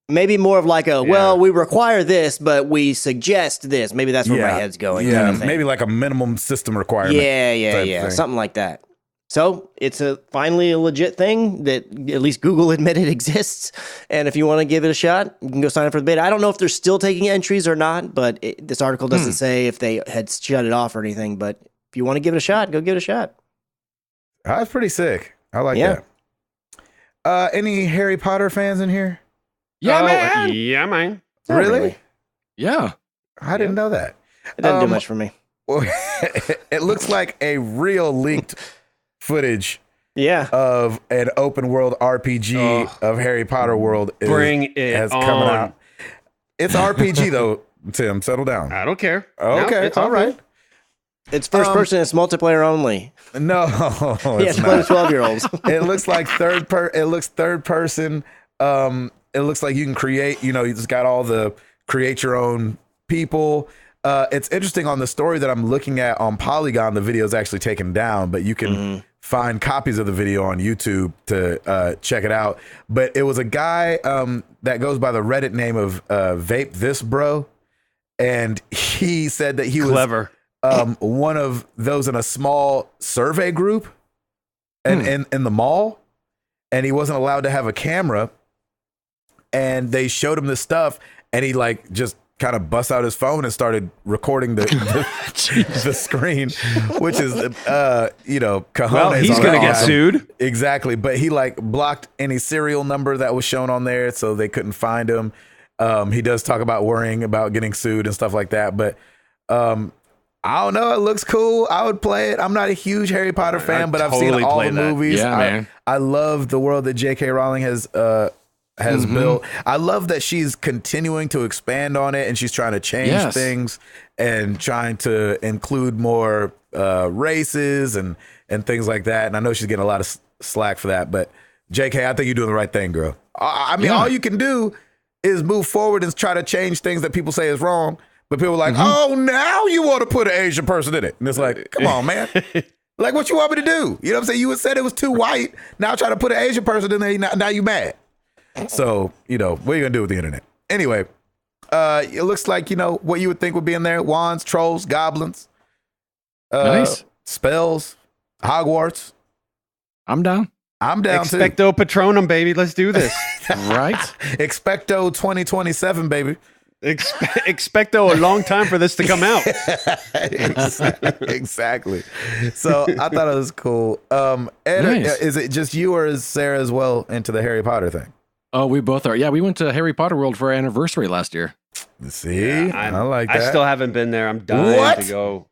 Maybe more of like well, we require this, but we suggest this. Maybe that's where my head's going. Yeah, kind of thing. maybe like a minimum system requirement. Yeah. Something like that. So it's finally a legit thing that at least Google admitted exists. And if you want to give it a shot, you can go sign up for the beta. I don't know if they're still taking entries or not, but this article doesn't say if they had shut it off or anything. But if you want to give it a shot, go give it a shot. That's pretty sick. I like that. Any Harry Potter fans in here? Yeah, man. Yeah, man. Really? Yeah. I didn't know that. It doesn't do much for me. Well, it looks like a real leaked footage of an open world RPG of Harry Potter world has come out. It's RPG though, Tim. Settle down. I don't care. Okay, it's all right. It's first person. It's multiplayer only. No, it's play with 12-year-olds. It looks like It looks third person. It looks like you can create. You know, you just got all the create your own people. It's interesting on the story that I'm looking at on Polygon. The video is actually taken down, but you can find copies of the video on YouTube to check it out. But it was a guy that goes by the Reddit name of Vape This Bro. And he said that he was clever. One of those in a small survey group and in the mall. And he wasn't allowed to have a camera. And they showed him this stuff. And he like just kind of bust out his phone and started recording the screen, which is, cojones. Well, he's going to get sued. Exactly. But he like blocked any serial number that was shown on there so they couldn't find him. He does talk about worrying about getting sued and stuff like that. But I don't know. It looks cool. I would play it. I'm not a huge Harry Potter fan, but I've seen all the movies. Yeah, man. I love the world that J.K. Rowling has built. I love that she's continuing to expand on it and she's trying to change things and trying to include more races and things like that. And I know she's getting a lot of slack for that, but JK, I think you're doing the right thing, girl. I mean, all you can do is move forward and try to change things that people say is wrong. But people are like, oh, now you want to put an Asian person in it. And it's like, come on, man. Like, what you want me to do? You know what I'm saying? You said it was too white. Now try to put an Asian person in there. Now you mad. So, what are you going to do with the internet? Anyway, it looks like, what you would think would be in there. Wands, trolls, goblins. Nice. Spells, Hogwarts. I'm down. I'm down too. Expecto Patronum, baby. Let's do this. Right? Expecto 2027, baby. Expecto a long time for this to come out. Exactly. So I thought it was cool. Ed, Nice. Is it just you or is Sarah as well into the Harry Potter thing? Oh, we both are. Yeah, we went to Harry Potter World for our anniversary last year. See, I like that. I still haven't been there. I'm dying to go.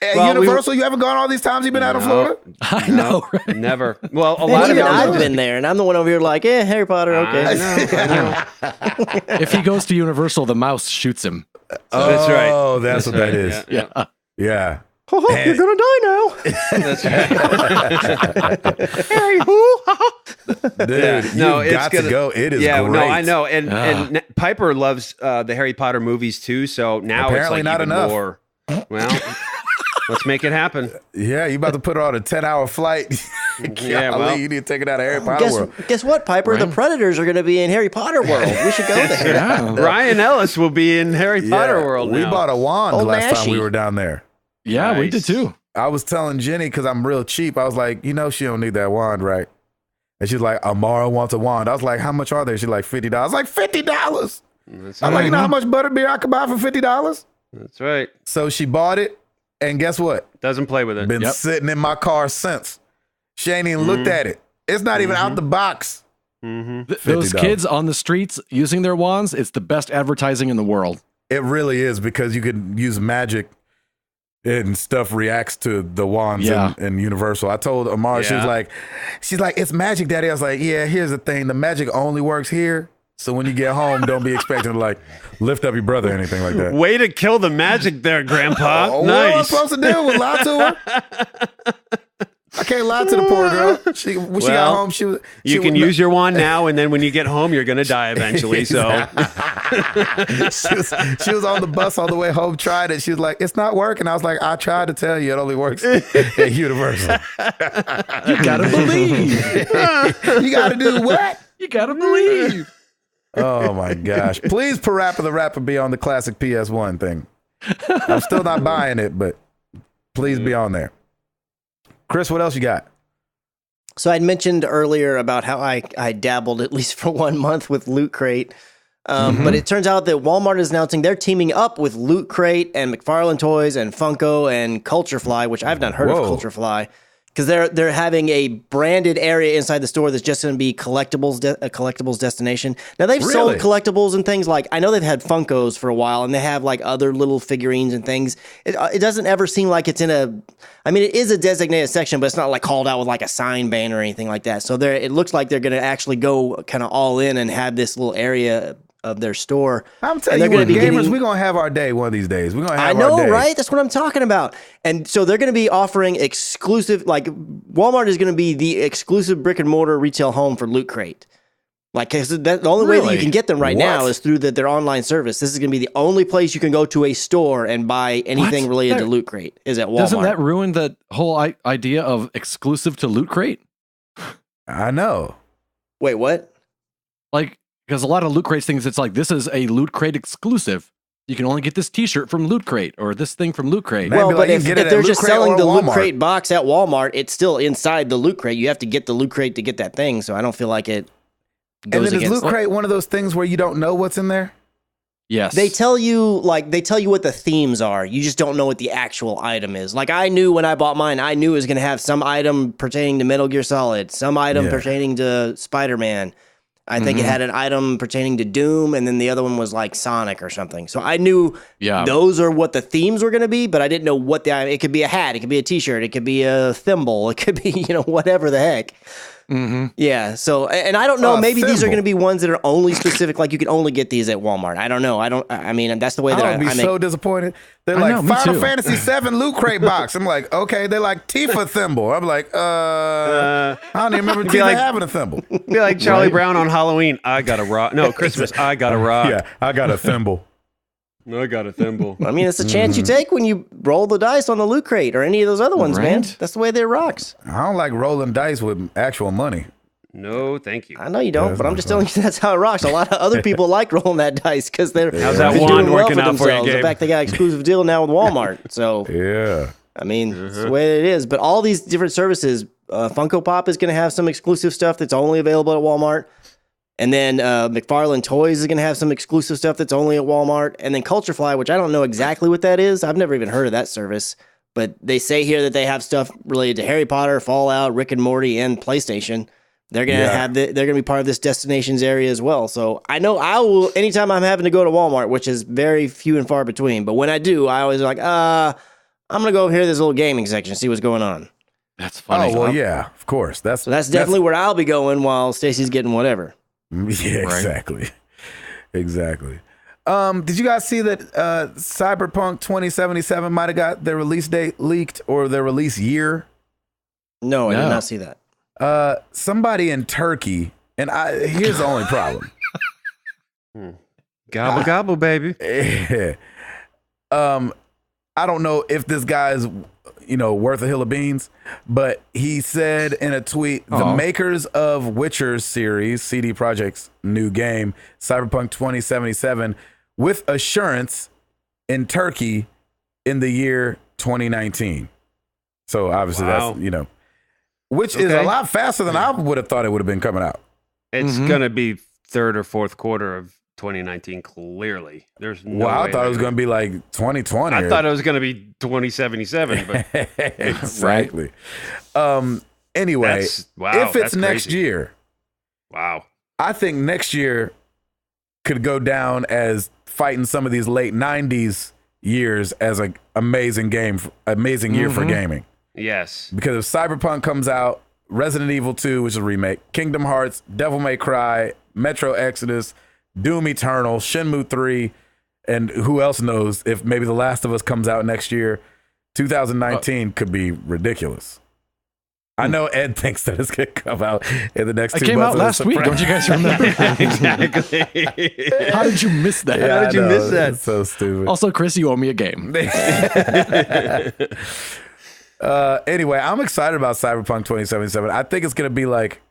At Universal, you haven't gone all these times you've been out of Florida? I know, right? Never. Well, a lot of even I've been there, and I'm the one over here like, Harry Potter, okay. I know. If he goes to Universal, the mouse shoots him. That's right. Oh, that's what that is. Yeah. You're gonna die now. That's right. Harry, who? Dude, you've got to go. It is great. No, I know. And Piper loves the Harry Potter movies too, so now Apparently it's like not even enough. more. Well, let's make it happen. Yeah, you about to put her on a 10-hour flight. Yeah, you need to take it out of Harry Potter World. Guess what, Piper? Right. The Predators are going to be in Harry Potter World. We should go there. Yeah. Ryan Ellis will be in Harry Potter World now. We bought a wand Old last time Nashy. we were down there. Yeah, we Nice. did too. I was telling Jenny, because I'm real cheap, I was like, she don't need that wand, right? And she's like, Amara wants a wand. I was like, how much are they? She's like, $50. I was like, $50? I'm like, you know how much butterbeer I could buy for $50? That's right. So she bought it, and guess what? Doesn't play with it. Been sitting in my car since. She ain't even looked at it. It's not even out the box. Those kids on the streets using their wands, it's the best advertising in the world. It really is, because you could use magic and stuff reacts to the wands in Universal. I told Amara, she's like, it's magic, Daddy. I was like, yeah, here's the thing. The magic only works here. So when you get home, don't be expecting to like lift up your brother or anything like that. Way to kill the magic there, Grandpa. What am I Nice. supposed to do? Lie to her? I can't lie to the poor girl. When she got home, You can use your wand now, and then when you get home, you're going to die eventually. So she was on the bus all the way home, tried it. She was like, it's not working. I was like, I tried to tell you, it only works at Universal. You gotta believe. You gotta do what? You gotta believe. Oh my gosh. Please Parappa the Rapper be on the classic PS1 thing. I'm still not buying it, but please be on there. Chris, what else you got? So I'd mentioned earlier about how I dabbled at least for 1 month with Loot Crate. But it turns out that Walmart is announcing they're teaming up with Loot Crate and McFarlane Toys and Funko and Culture Fly, which I've not heard of Culture Fly, because they're having a branded area inside the store that's just going to be a collectibles destination. Now they've sold collectibles and things like, I know they've had Funkos for a while, and they have like other little figurines and things. It doesn't ever seem like it's in it is a designated section, but it's not like called out with like a sign banner or anything like that. So it looks like they're going to actually go kind of all in and have this little area of their store. I'm telling you, gamers, we're going to have our day one of these days. We're going to have our day. I know, right? That's what I'm talking about. And so they're going to be offering exclusive, like Walmart is going to be the exclusive brick and mortar retail home for Loot Crate. Like, 'cause the only way that you can get them right now is through their online service. This is going to be the only place you can go to a store and buy anything related to Loot Crate is at Walmart. Doesn't that ruin the whole idea of exclusive to Loot Crate? I know. Wait, what? Like, because a lot of Loot Crate things, it's like, this is a Loot Crate exclusive. You can only get this t-shirt from Loot Crate or this thing from Loot Crate. Well, but if they're just selling the Loot Crate box at Walmart, it's still inside the Loot Crate. You have to get the Loot Crate to get that thing, so I don't feel like it goes against. And then is Loot Crate one of those things where you don't know what's in there? Yes. They tell you what the themes are. You just don't know what the actual item is. Like, I knew when I bought mine, I knew it was going to have some item pertaining to Metal Gear Solid, some item pertaining to Spider-Man. I think it had an item pertaining to Doom, and then the other one was like Sonic or something. So I knew those are what the themes were going to be, but I didn't know what it could be a hat, it could be a t-shirt, it could be a thimble, it could be, whatever the heck. Mm-hmm. Yeah. So, and I don't know, maybe these are going to be ones that are only specific, like you can only get these at Walmart. I don't know. I mean, that's the way that I would be so disappointed. They're like, Final Fantasy VII Loot Crate box. I'm like, okay. They're like, Tifa thimble. I'm like, I don't even remember Tifa having a thimble. Be like Charlie Brown on Halloween. I got a rock. No, Christmas. I got a rock. Yeah, I got a thimble. I got a thimble. I mean, it's a chance you take when you roll the dice on the Loot Crate or any of those other ones, man. That's the way they rocks. I don't like rolling dice with actual money. No, thank you. I know you don't, but I'm just telling you that's how it rocks. A lot of other people like rolling that dice because they're How's that doing wand well working for out for you, themselves. Gabe? In fact, they got an exclusive deal now with Walmart. So yeah, I mean, it's the way it is. But all these different services, Funko Pop is going to have some exclusive stuff that's only available at Walmart. And then McFarlane Toys is going to have some exclusive stuff that's only at Walmart. And then Culture Fly, which I don't know exactly what that is. I've never even heard of that service. But they say here that they have stuff related to Harry Potter, Fallout, Rick and Morty, and PlayStation. They're going to have they're going to be part of this destinations area as well. So I know I will, anytime I'm having to go to Walmart, which is very few and far between. But when I do, I always like, I'm going to go over here to this little gaming section and see what's going on. That's funny. Oh, well, yeah, of course. That's definitely where I'll be going while Stacy's getting whatever. Yeah, exactly. Right. Exactly. Did you guys see that Cyberpunk 2077 might have got their release date leaked or their release year? No, I did not see that. Somebody in Turkey, and here's the only problem. Gobble, gobble, baby. I don't know if this guy's, worth a hill of beans, but he said in a tweet, the makers of Witcher series, CD Projekt's new game, Cyberpunk 2077, with assurance in Turkey in the year 2019. So obviously that's, which is a lot faster than I would have thought it would have been coming out. It's going to be third or fourth quarter of 2019, clearly. There's no way I thought it was going to be like 2020. I thought it was going to be 2077, but exactly. Anyway, if it's next year, I think next year could go down as fighting some of these late 90s years as an amazing year for gaming. Yes. Because if Cyberpunk comes out, Resident Evil 2, which is a remake, Kingdom Hearts, Devil May Cry, Metro Exodus, Doom Eternal, Shenmue 3, and who else knows if maybe The Last of Us comes out next year, 2019 could be ridiculous. I know Ed thinks that it's going to come out in the next 2 months. It came out last week. Don't you guys remember? Exactly. How did you miss that? Yeah, how did you miss that? It's so stupid. Also, Chris, you owe me a game. Anyway, I'm excited about Cyberpunk 2077. I think it's going to be like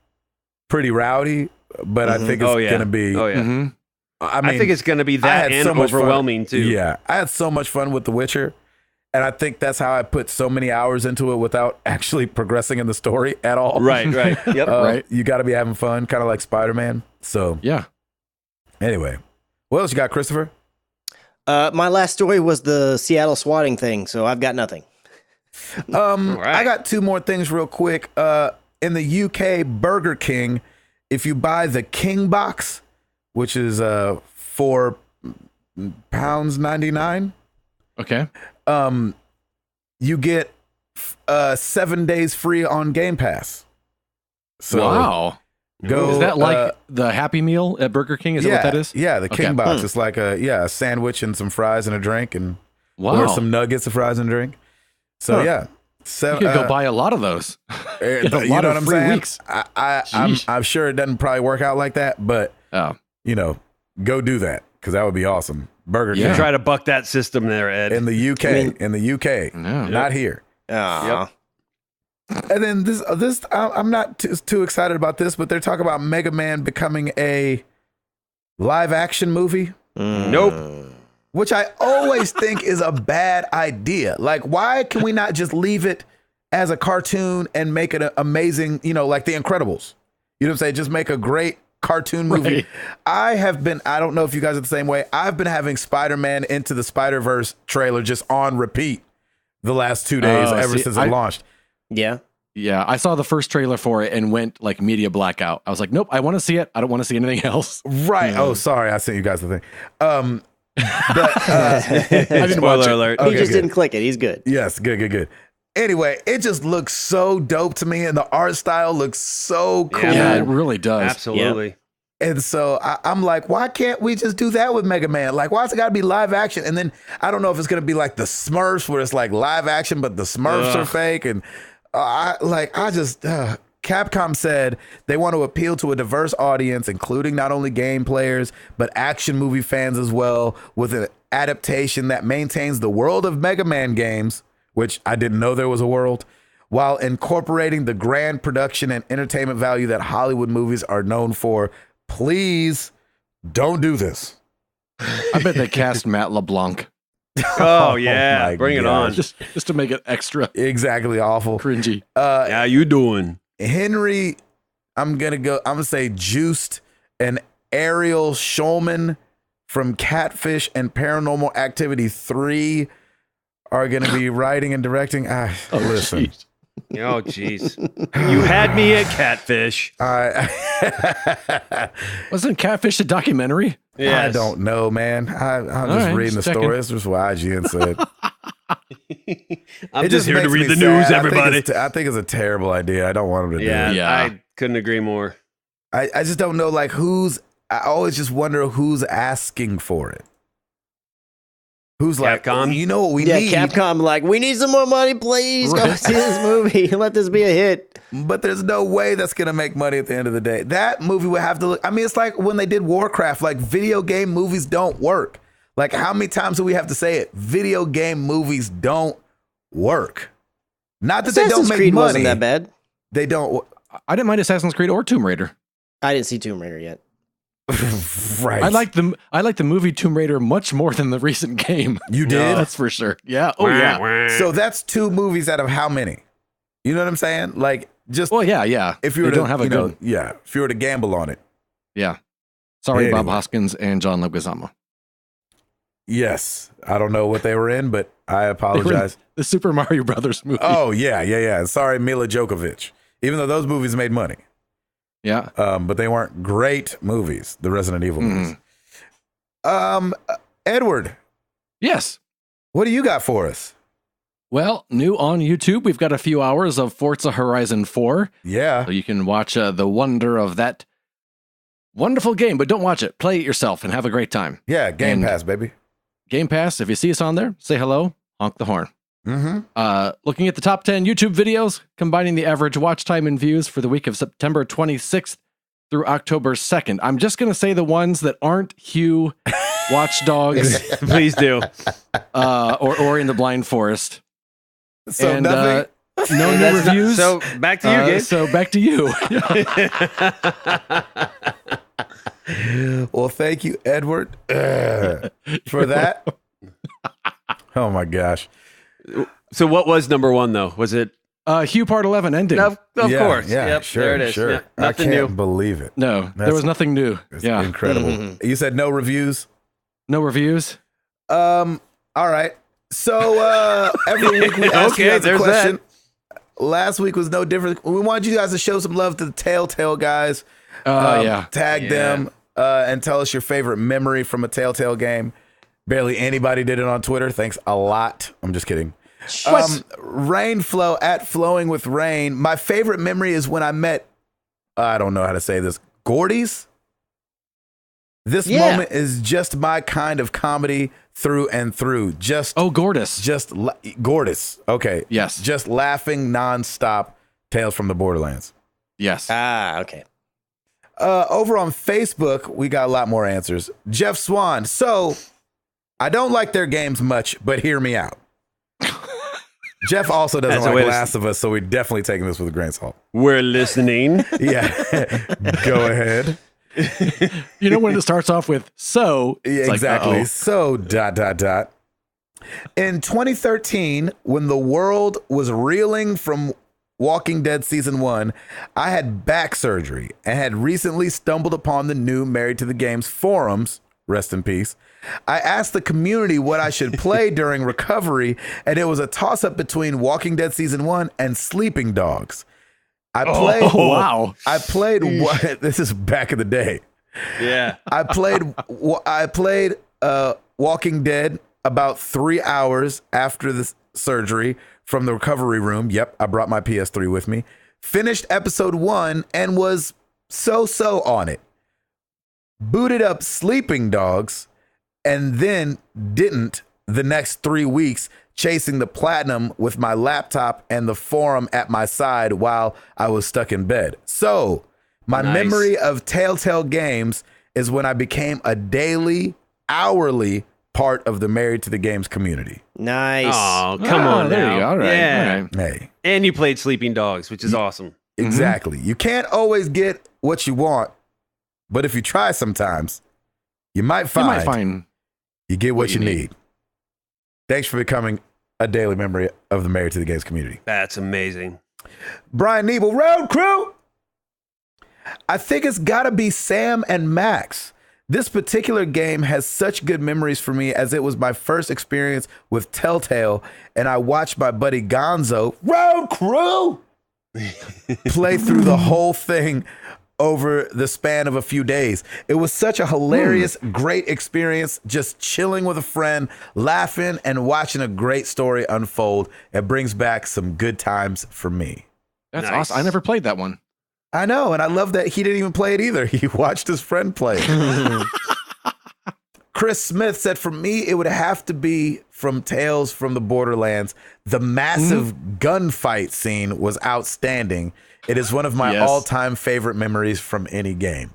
pretty rowdy, but I think it's going to be. Oh, yeah. I think it's going to be that and overwhelming, too. Yeah. I had so much fun with The Witcher, and I think that's how I put so many hours into it without actually progressing in the story at all. Right. Yep. Right. You got to be having fun, kind of like Spider-Man. So, yeah. Anyway, what else you got, Christopher? My last story was the Seattle swatting thing, so I've got nothing. I got 2 more things real quick. In the UK, Burger King, if you buy the King box, which is £4.99, okay, you get 7 days free on Game Pass. So wow. Is that like the Happy Meal at Burger King? Is that what that is? Yeah, the King box. It's like a sandwich and some fries and a drink, and or some nuggets, of fries and a drink. So You could go buy a lot of those. You know what I'm saying? Weeks. I'm sure it doesn't probably work out like that, but go do that because that would be awesome. Burger King. Try to buck that system there, Ed. In the UK, not here. Yep. And then this I'm not too excited about this, but they're talking about Mega Man becoming a live action movie. Nope. Which I always think is a bad idea. Like, why can we not just leave it as a cartoon and make it amazing, like The Incredibles? You know what I'm saying? Just make a great cartoon movie. Right. I don't know if you guys are the same way. I've been having Spider-Man Into the Spider-Verse trailer just on repeat the last 2 days since it launched. Yeah. Yeah, I saw the first trailer for it and went like media blackout. I was like, nope, I want to see it. I don't want to see anything else. Right. Oh, sorry. I sent you guys the thing. But I didn't Spoiler alert. He just didn't click it. He's good. Yes, good. Anyway, it just looks so dope to me, and the art style looks so cool. Yeah, it really does. Absolutely. And so I'm like, why can't we just do that with Mega Man? Like, why's it got to be live action? And then I don't know if it's going to be like the Smurfs, where it's like live action, but the Smurfs are fake. And Capcom said they want to appeal to a diverse audience, including not only game players, but action movie fans as well, with an adaptation that maintains the world of Mega Man games, which I didn't know there was a world, while incorporating the grand production and entertainment value that Hollywood movies are known for. Please don't do this. I bet they cast Matt LeBlanc. Oh yeah, bring it on. Just to make it extra exactly awful. Cringy. How you doing? Henry, I'm gonna say Juiced and Ariel Schulman from Catfish and Paranormal Activity 3 are gonna be writing and directing. Listen. Geez. Oh jeez. You had me at Catfish. Wasn't Catfish a documentary? I Yes. don't know, man. I'm just reading the story. This is what IGN said. I'm just here to read the news, everybody. I think it's a terrible idea. I don't want him to do it. Yeah, I couldn't agree more. I just don't know, like, I always just wonder who's asking for it. Who's Capcom? Like, you know what we need? Capcom, like, we need some more money, please. Go see this movie. Let this be a hit. But there's no way that's going to make money at the end of the day. That movie would have to look, I mean, it's like when they did Warcraft, like, video game movies don't work. Like, how many times do we have to say it? Video game movies don't work. Not that Assassin's they don't make Creed money. Wasn't that bad. They don't. I didn't mind Assassin's Creed or Tomb Raider. I didn't see Tomb Raider yet. Right. I like the movie Tomb Raider much more than the recent game. You did? No, that's for sure. Yeah. Oh yeah. So that's 2 movies out of how many? You know what I'm saying? Like, just well, yeah. if you were don't have a good if you were to gamble on it. Yeah. Sorry, Anyway. Bob Hoskins and John Leguizamo. Yes. I don't know what they were in, but I apologize. The Super Mario Brothers movie. Oh, yeah. Sorry, Mila Djokovic. Even though those movies made money. Yeah. But they weren't great movies, the Resident Evil movies. Edward. Yes. What do you got for us? Well, new on YouTube, we've got a few hours of Forza Horizon 4. Yeah. So you can watch the wonder of that wonderful game, but don't watch it. Play it yourself and have a great time. Yeah, Game Pass, baby. Game Pass, if you see us on there, say hello, honk the horn. Mm-hmm. Looking at the top 10 YouTube videos, combining the average watch time and views for the week of September 26th through October 2nd. I'm just going to say the ones that aren't Hugh, Watch Dogs, Please do. or In the Blind Forest. So And nothing. no new reviews. So back to you, Gabe. So back to you. Well, thank you, Edward, for that. Oh my gosh. So what was number 1 though? Was it? Hugh Part 11 ending. Of Yeah, course. Yeah, Yep, sure, there it is. sure. Yeah, I nothing can't new. believe it. No, there was nothing new. It's Yeah. incredible. You said no reviews? No reviews. All right. So every week we ask you Okay, guys a there's question. Last week was no different. We wanted you guys to show some love to the Telltale guys. Yeah. Tag them and tell us your favorite memory from a Telltale game. Barely anybody did it on Twitter. Thanks a lot. I'm just kidding. Rainflow at Flowing with Rain. My favorite memory is when I met, I don't know how to say this, Gordy's. This moment is just my kind of comedy. through and through. Gortys. Gortys. Okay. Yes. Just laughing nonstop. Tales from the Borderlands. Yes. Okay. Over on Facebook, we got a lot more answers. Jeff Swan. So, I don't like their games much, but hear me out. Jeff also doesn't like Last of Us, so we're definitely taking this with a grain of salt. We're listening. Yeah. Go ahead. You know when it starts off with so? Yeah, exactly. Like, so, ... In 2013, when the world was reeling from Walking Dead Season 1, I had back surgery and had recently stumbled upon the new Married to the Games forums, rest in peace. I asked the community what I should play during recovery, and it was a toss-up between Walking Dead Season 1 and Sleeping Dogs. I played this is back in the day. Yeah. I played Walking Dead about 3 hours after the surgery from the recovery room. Yep, I brought my PS3 with me. Finished episode 1 and was so on it. Booted up Sleeping Dogs and then didn't the next 3 weeks, chasing the platinum with my laptop and the forum at my side while I was stuck in bed. So my memory of Telltale Games is when I became a daily, hourly part of the Married to the Games community. Nice. Oh, come on there now. you go. All right. Yeah. All right. Hey. And you played Sleeping Dogs, which is awesome. Exactly. You can't always get what you want, but if you try sometimes, you might find you get what you need. Thanks for becoming a daily member of the Married to the Games community. That's amazing. Brian Nebel, Road Crew. I think it's got to be Sam and Max. This particular game has such good memories for me as it was my first experience with Telltale, and I watched my buddy Gonzo, Road Crew, play through the whole thing over the span of a few days. It was such a hilarious, great experience, just chilling with a friend, laughing, and watching a great story unfold. It brings back some good times for me. That's awesome. I never played that one. I know, and I love that he didn't even play it either. He watched his friend play it. Chris Smith said, for me, it would have to be from Tales from the Borderlands. The massive gunfight scene was outstanding. It is one of my all-time favorite memories from any game.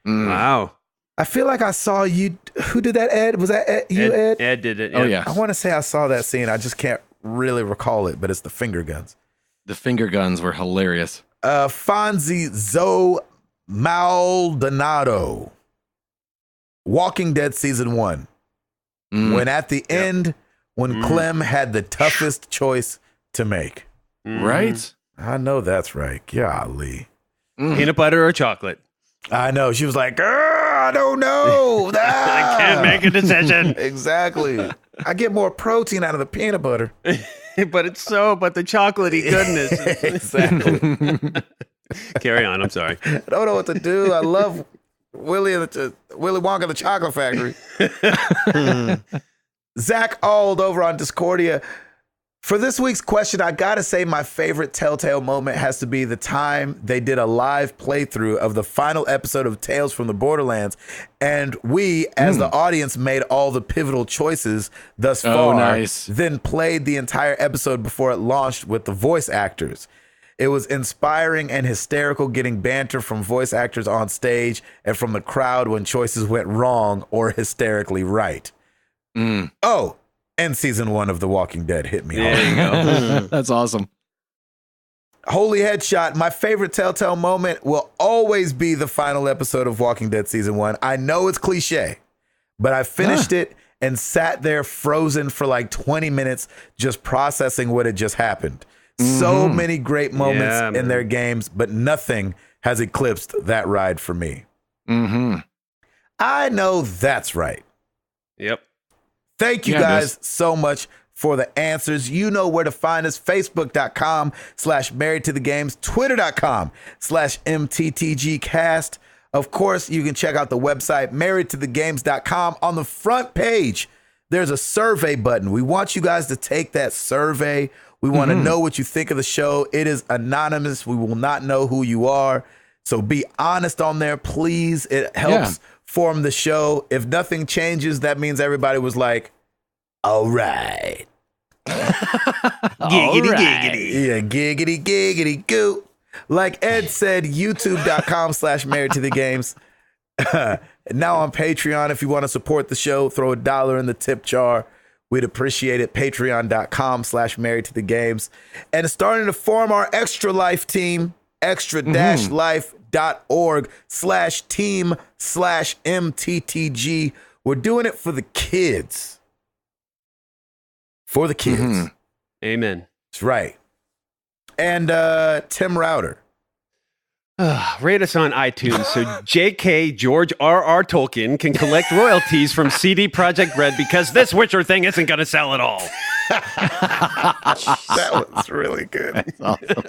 Wow. I feel like I saw you. Who did that, Ed? Was that Ed? Ed did it. Yeah. Oh, yeah. I want to say I saw that scene. I just can't really recall it, but it's the finger guns. The finger guns were hilarious. Fonzie Zoe Maldonado. Walking Dead Season 1. When at the end, when Clem had the toughest choice to make. Right? I know that's right. Golly. Peanut butter or chocolate? I know. She was like, I don't know. I can't make a decision. Exactly. I get more protein out of the peanut butter. but the chocolatey goodness. Exactly. Carry on. I'm sorry. I don't know what to do. I love Willy Wonka the Chocolate Factory. Zach Ald over on Discordia. For this week's question, I gotta say my favorite Telltale moment has to be the time they did a live playthrough of the final episode of Tales from the Borderlands, and we, as the audience, made all the pivotal choices thus far, nice. then played the entire episode before it launched with the voice actors. It was inspiring and hysterical, getting banter from voice actors on stage and from the crowd when choices went wrong or hysterically right. Oh, and season 1 of The Walking Dead hit me hard. There you go. That's awesome. Holy Headshot, my favorite Telltale moment will always be the final episode of Walking Dead season 1. I know it's cliche, but I finished it and sat there frozen for like 20 minutes just processing what had just happened. So many great moments in their games, but nothing has eclipsed that ride for me. I know that's right. Yep. Thank you guys so much for the answers. You know where to find us. Facebook.com/married to the games, Twitter.com/MTTGcast. Of course, you can check out the website, marriedtothegames.com. On the front page, there's a survey button. We want you guys to take that survey. We want to know what you think of the show. It is anonymous. We will not know who you are. So be honest on there, please. It helps form the show. If nothing changes, that means everybody was like, All right. Giggity. Yeah, giggity goo. Like Ed said, youtube.com/married to the games. Now on Patreon, if you want to support the show, throw $1 in the tip jar. We'd appreciate it. Patreon.com/married to the games. And starting to form our Extra Life team, extra-life.org/team/MTTG. We're doing it for the kids. For the kids. Amen. That's right. And Tim Router. Rate us on iTunes so J.K. George R.R. Tolkien can collect royalties from CD Projekt Red because this Witcher thing isn't going to sell at all. That was really good. That's awesome.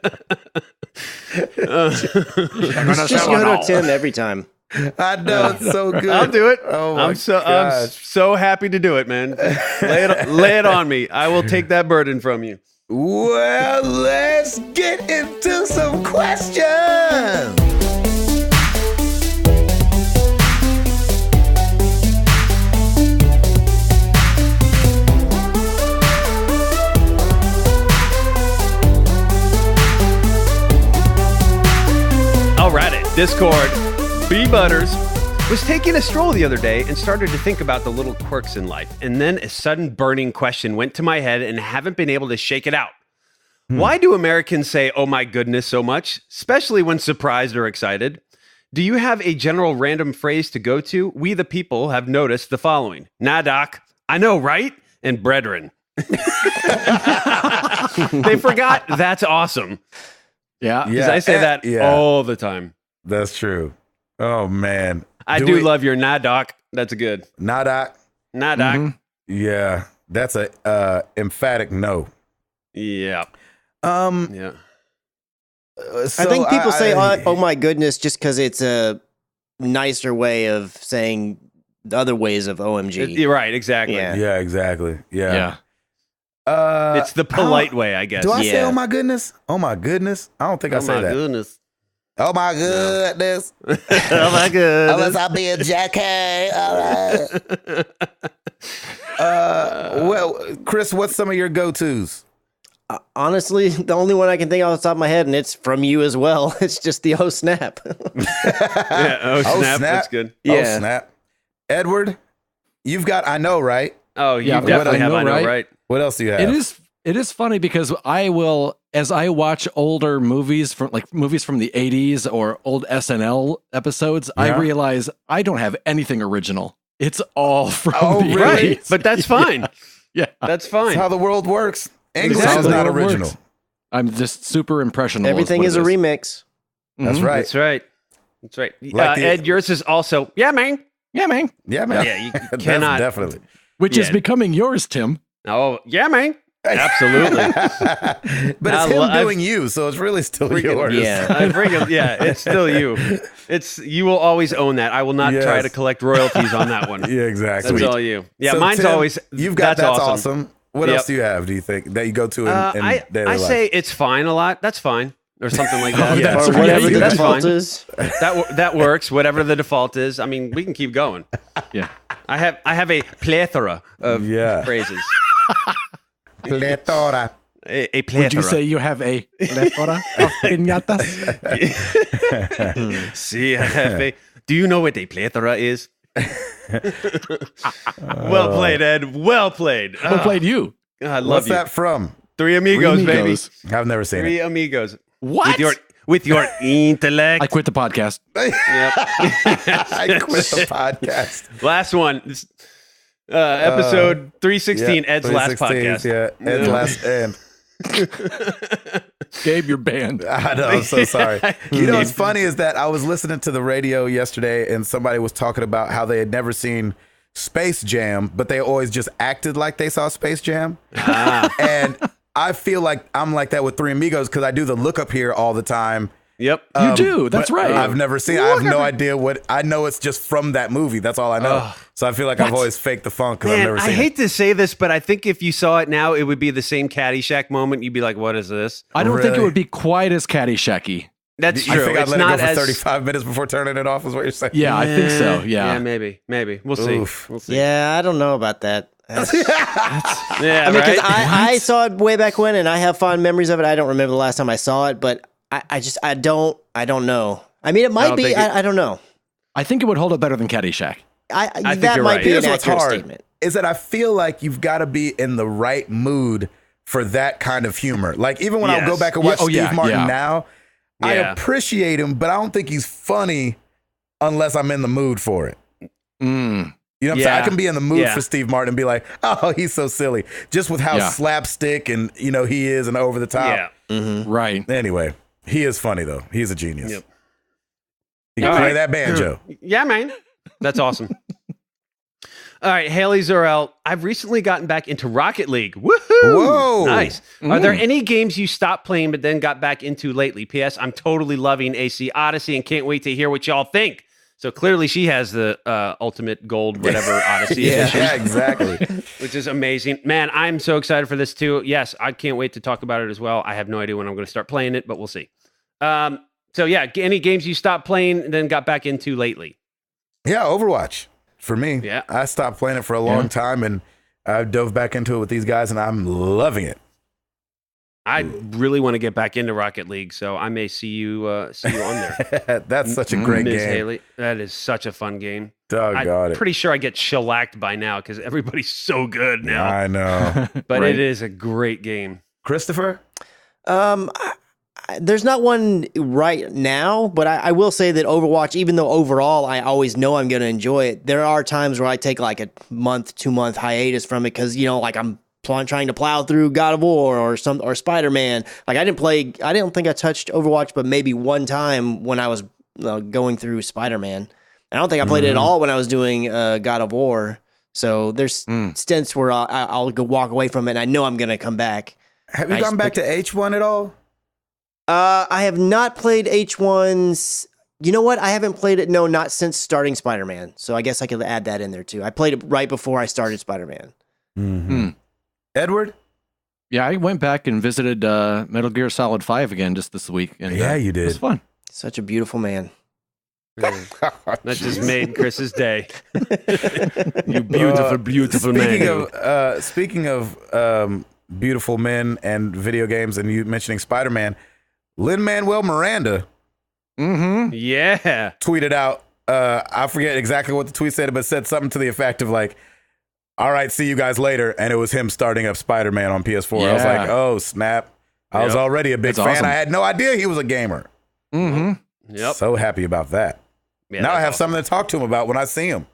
Just go to Tim every time. I know, it's so good. I'll do it. Oh my I'm so happy to do it, man. Lay it on me. I will take that burden from you. Well, let's get into some questions. Alrighty, Discord. B Butters was taking a stroll the other day and started to think about the little quirks in life. And then a sudden burning question went to my head and haven't been able to shake it out. Why do Americans say, oh my goodness, so much, especially when surprised or excited? Do you have a general random phrase to go to? We the people have noticed the following. Nah, doc. I know, right? And brethren. They forgot that's awesome. Yeah. Because I say that all the time. That's true. Oh, man. I do love your nah, doc. That's good. Nah, doc. Nah, doc. Yeah, that's a emphatic no. Yeah. Yeah. I think people say, oh my goodness, just because it's a nicer way of saying the other ways of OMG. You're right, exactly. Yeah, exactly. Yeah. It's the polite way, I guess. Do I say, oh my goodness? Oh my goodness? I don't think I say that. Goodness. Oh my goodness. Oh my goodness. Unless I'm being Jackie. All right. Well, Chris, what's some of your go-tos? Honestly, the only one I can think off the top of my head, and it's from you as well, it's just the oh snap. Yeah, oh snap. That's good. Yeah. Oh snap. Edward, you've got I know, right? Oh, you definitely have I know, right? What else do you have? It is funny because I will, as I watch older movies from the 80s or old SNL episodes, I realize I don't have anything original. It's all from the 80s. Right. But that's fine. Yeah. That's fine. That's how the world works. English Exactly. is not original. I'm just super impressionable. Everything is a remix. That's right. That's right. That's right. Like Ed, yours is also, yeah, man. Yeah, man. Yeah, man. Yeah, you cannot. Definitely. Which is becoming yours, Tim. Oh, yeah, man. Absolutely. But it's him doing you, so it's really still yours. Yeah. It's still you. You will always own that. I will not try to collect royalties on that one. Yeah, exactly. That's all you. Yeah, so mine's Tim, always. You've got that's awesome. What else do you have? Do you think that you go to in daily life? I say it's fine a lot. That's fine, or something like that. That's Or whatever the That's default fine. is. That works. Whatever the default is. I mean, we can keep going. Yeah. I have a plethora of phrases. Plethora. A plethora. Would you say you have a plethora of piñatas? See, I have a. Do you know what a plethora is? Well played, Ed. Well played. Who played you? I love What's you. that from? Three Amigos, baby. I've never seen Three it. Amigos. What? With your intellect. I quit the podcast. Yep. I quit the podcast. Last one. Episode 316, Ed's last 316, podcast. Yeah, Ed's last end. Gabe, you're banned. I know, I'm so sorry. You know what's funny is that I was listening to the radio yesterday and somebody was talking about how they had never seen Space Jam, but they always just acted like they saw Space Jam. And I feel like I'm like that with Three Amigos because I do the look up here all the time. Yep. You do. That's but right. I've never seen it. I have no idea what. I know it's just from that movie. That's all I know. So I feel like I've always faked the funk because I've Man, never seen I it. hate to say this, but I think if you saw it now, it would be the same Caddyshack moment. You'd be like, what is this? I don't think it Really? would be quite as Caddyshacky. That's You true. think I'd It's let it not go for as 35 minutes before turning it off is what you're saying? Yeah, I think so. Yeah, Yeah. maybe. We'll see. Oof. We'll see. Yeah, I don't know about that. Yeah, I mean, because I saw it way back when, and I have fond memories of it. I don't remember the last time I saw it, but I don't know. I mean, it might be. I don't know. I think it would hold up better than Caddyshack. I think that you're might right. be Here's an what's accurate hard statement. is that I feel like you've got to be in the right mood for that kind of humor. Like even when I go back and watch Steve Martin now, I appreciate him, but I don't think he's funny unless I'm in the mood for it. You know what I'm saying? I can be in the mood for Steve Martin and be like, oh, he's so silly. Just with how slapstick and he is and over the top. Yeah. Right. Anyway, he is funny though. He's a genius. Yep. He can play that banjo. Yeah, man. That's awesome. All right, Haley Zorel, I've recently gotten back into Rocket League. Woohoo! Whoa! Nice. Are there any games you stopped playing but then got back into lately? P.S. I'm totally loving AC Odyssey and can't wait to hear what y'all think. So clearly she has the ultimate gold whatever Odyssey edition. Yeah, exactly. Which is amazing. Man, I'm so excited for this too. Yes, I can't wait to talk about it as well. I have no idea when I'm going to start playing it, but we'll see. So yeah, any games you stopped playing and then got back into lately? Yeah, Overwatch. For me, yeah. I stopped playing it for a long time, and I dove back into it with these guys, and I'm loving it. I really want to get back into Rocket League, so I may see you on there. That's such a great Ms. game. Haley, that is such a fun game. I'm pretty sure I get shellacked by now because everybody's so good now. I know. But it is a great game. Christopher? There's not one right now, but I will say that Overwatch, even though overall I always know I'm going to enjoy it, there are times where I take like a month, 2 month hiatus from it because, like I'm trying to plow through God of War or Spider-Man. Like I don't think I touched Overwatch, but maybe one time when I was going through Spider-Man. I don't think I played it at all when I was doing God of War. So there's stints where I'll go walk away from it and I know I'm going to come back. Have you gone back to H1 at all? I have not played H1's. You know what? I haven't played it. No, not since starting Spider-Man. So I guess I could add that in there too. I played it right before I started Spider-Man. Mm-hmm. Edward? Yeah, I went back and visited Metal Gear Solid 5 again just this week. And, you did. It was fun. Such a beautiful man. That just made Chris's day. You beautiful, beautiful man. Speaking of beautiful men and video games, and you mentioning Spider-Man, Lin-Manuel Miranda tweeted out, I forget exactly what the tweet said, but said something to the effect of like, all right, see you guys later. And it was him starting up Spider-Man on PS4. I was like, oh, snap. I was already a big fan. Awesome. I had no idea he was a gamer. Yep. So happy about that. Yeah, now I have something to talk to him about when I see him.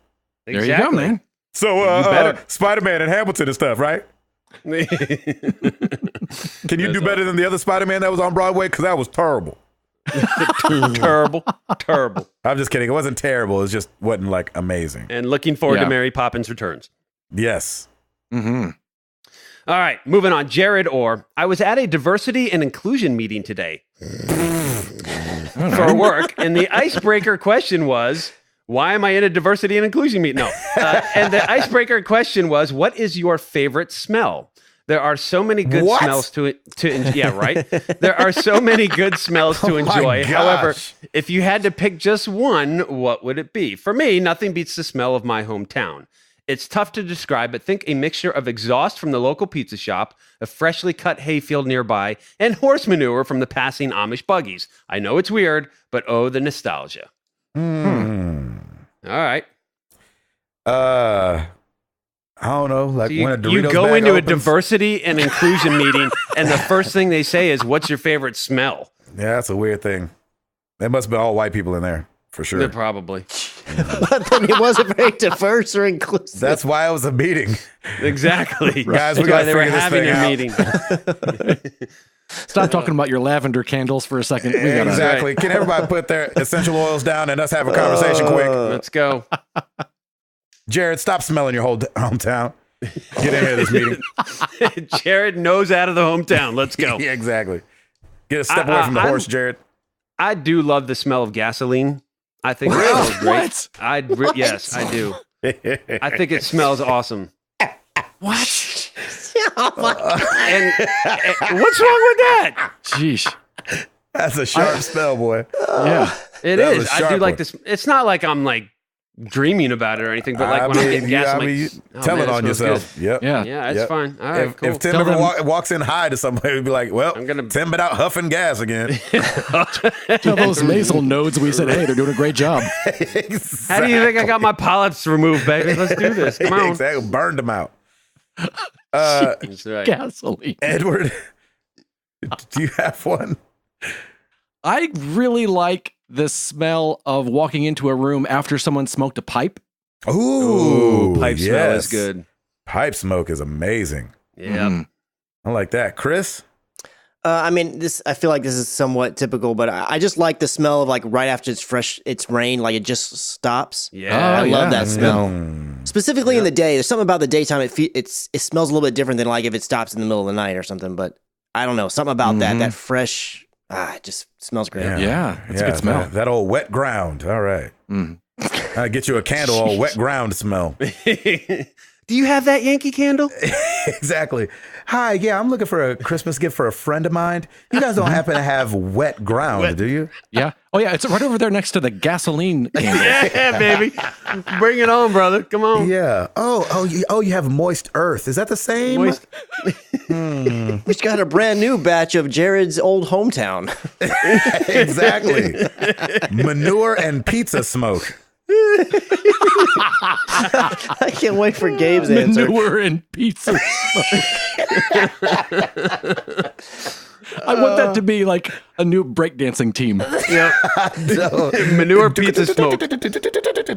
Exactly. There you go, man. So Spider-Man and Hamilton and stuff, right? Can you do better than the other Spider-Man that was on Broadway? Because that was terrible. Terrible. I'm just kidding. It wasn't terrible. It just wasn't like amazing. And looking forward to Mary Poppins Returns. Yes. All right, moving on. Jared Orr. I was at a diversity and inclusion meeting today for work, and the icebreaker question was, why am I in a diversity and inclusion meeting? No. And the icebreaker question was, what is your favorite smell? There are so many good smells to yeah, right? There are so many good smells to enjoy. However, if you had to pick just one, what would it be? For me, nothing beats the smell of my hometown. It's tough to describe, but think a mixture of exhaust from the local pizza shop, a freshly cut hayfield nearby, and horse manure from the passing Amish buggies. I know it's weird, but oh, the nostalgia. All right. I don't know. Like so when a Doritos you go bag into opens. a diversity and inclusion meeting, and the first thing they say is, "What's your favorite smell?" Yeah, that's a weird thing. There must have been all white people in there for sure. Yeah, probably. But then it wasn't very diverse or inclusive. That's why it was a meeting. Exactly. Guys, That's we got why they were having their meeting. Stop talking about your lavender candles for a second. Exactly. Can everybody put their essential oils down and us have a conversation quick? Let's go. Jared, stop smelling your whole hometown. Get in here this meeting. Jared nose out of the hometown. Let's go. Yeah, exactly. Get a step away from the horse, Jared. I do love the smell of gasoline. I think it smells great. What? Yes, I do. I think it smells awesome. What? Oh my God. And what's wrong with that? Jeez. That's a sharp smell, boy. Yeah. It That was is. a I do sharp like one. this. It's not like I'm like dreaming about it or anything, but like when I'm getting gas, I'm like, tell man, it on yourself. Good. Yep. Yeah, it's fine. All right, cool. If Tim ever walks in high to somebody, he'd be like, well, Tim been out huffing gas again. Tell those nasal nodes we said, hey, they're doing a great job. Exactly. How do you think I got my polyps removed, baby? Let's do this. Come on. Exactly. Burned them out. That's right. Gasoline. Edward, do you have one? I really like the smell of walking into a room after someone smoked a pipe. Ooh, pipe smell is good. Pipe smoke is amazing. Yeah. I like that. Chris? I mean, I feel like this is somewhat typical, but I just like the smell of like right after it's rain, like it just stops. Yeah. I love that smell. Specifically in the day. There's something about the daytime. It smells a little bit different than like if it stops in the middle of the night or something. But I don't know, something about that fresh. It just smells great. Yeah, it's a good smell. That old wet ground. All right. I get you a candle, all wet ground smell. Do you have that Yankee candle? Exactly. Hi, yeah, I'm looking for a Christmas gift for a friend of mine. You guys don't happen to have wet ground, do you? Yeah. Oh, yeah. It's right over there next to the gasoline candle. Yeah, baby. Bring it on, brother. Come on. Yeah. You have moist earth. Is that the same? Moist. We just got a brand new batch of Jared's old hometown. Exactly. Manure and pizza smoke. I can't wait for Gabe's answer. Manure and pizza smoke. I want that to be like a new breakdancing team. Yeah. Manure, pizza, smoke.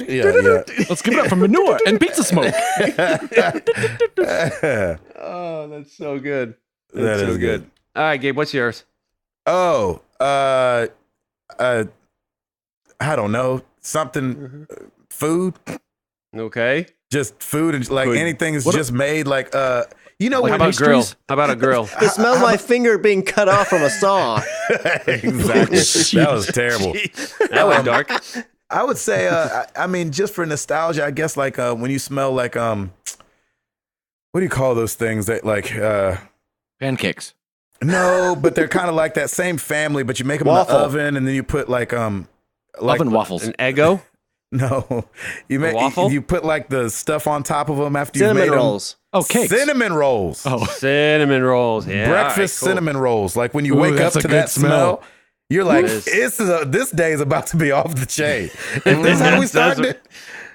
Yeah. Let's give it up for manure and pizza smoke. Oh, that's so good. That is good. All right, Gabe, what's yours? Oh, I don't know. Something, food. Okay. Just food and like anything is just made like How about grill? How about a grill? It smells my finger being cut off from a saw. Exactly. That was terrible. That was dark. I would say, I mean, just for nostalgia, I guess like when you smell like what do you call those things that like Pancakes. No, but they're kind of like that same family, but you make them Waffle. in the oven and then you put like Oven waffles. An Eggo? No, waffle? You put like the stuff on top of them after you Cinnamon made rolls. Oh, cakes. Cinnamon rolls. Oh, Cinnamon rolls. Yeah. Breakfast all right, cinnamon rolls. Like when you Ooh, wake up that's a to good that smell, you're like, Yes. this day is about to be off the chain. If this is how we started it,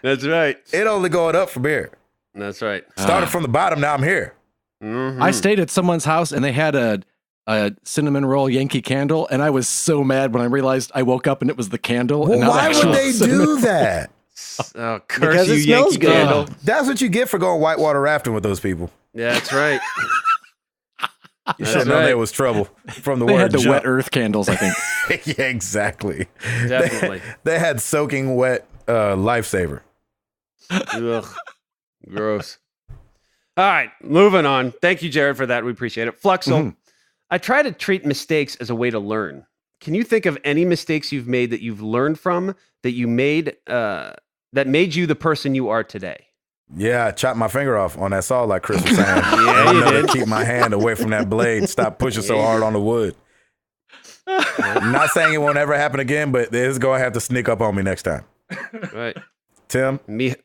That's right. it only going up from here. That's right. Started from the bottom, now I'm here. Mhm. I stayed at someone's house and they had a cinnamon roll Yankee candle, and I was so mad when I realized I woke up and it was the candle. Well, and not why would actual they cinnamon. do that? Oh, curse Because you, it smells Yankee good. Candle. That's what you get for going whitewater rafting with those people. Yeah, that's right. You should have known there was trouble from the They word had the jump. wet earth candles, I think. Yeah, exactly. Definitely. They had soaking wet lifesaver. Ugh. Gross. All right, moving on. Thank you, Jared, for that. We appreciate it. Fluxel, I try to treat mistakes as a way to learn. Can you think of any mistakes you've made that you've learned from, that you made, that made you the person you are today? Yeah, I chopped my finger off on that saw like Chris was saying. Yeah, you I know did. to keep my hand away from that blade. Stop pushing so hard on the wood. I'm not saying it won't ever happen again, but it's going to have to sneak up on me next time. Right. Tim, Me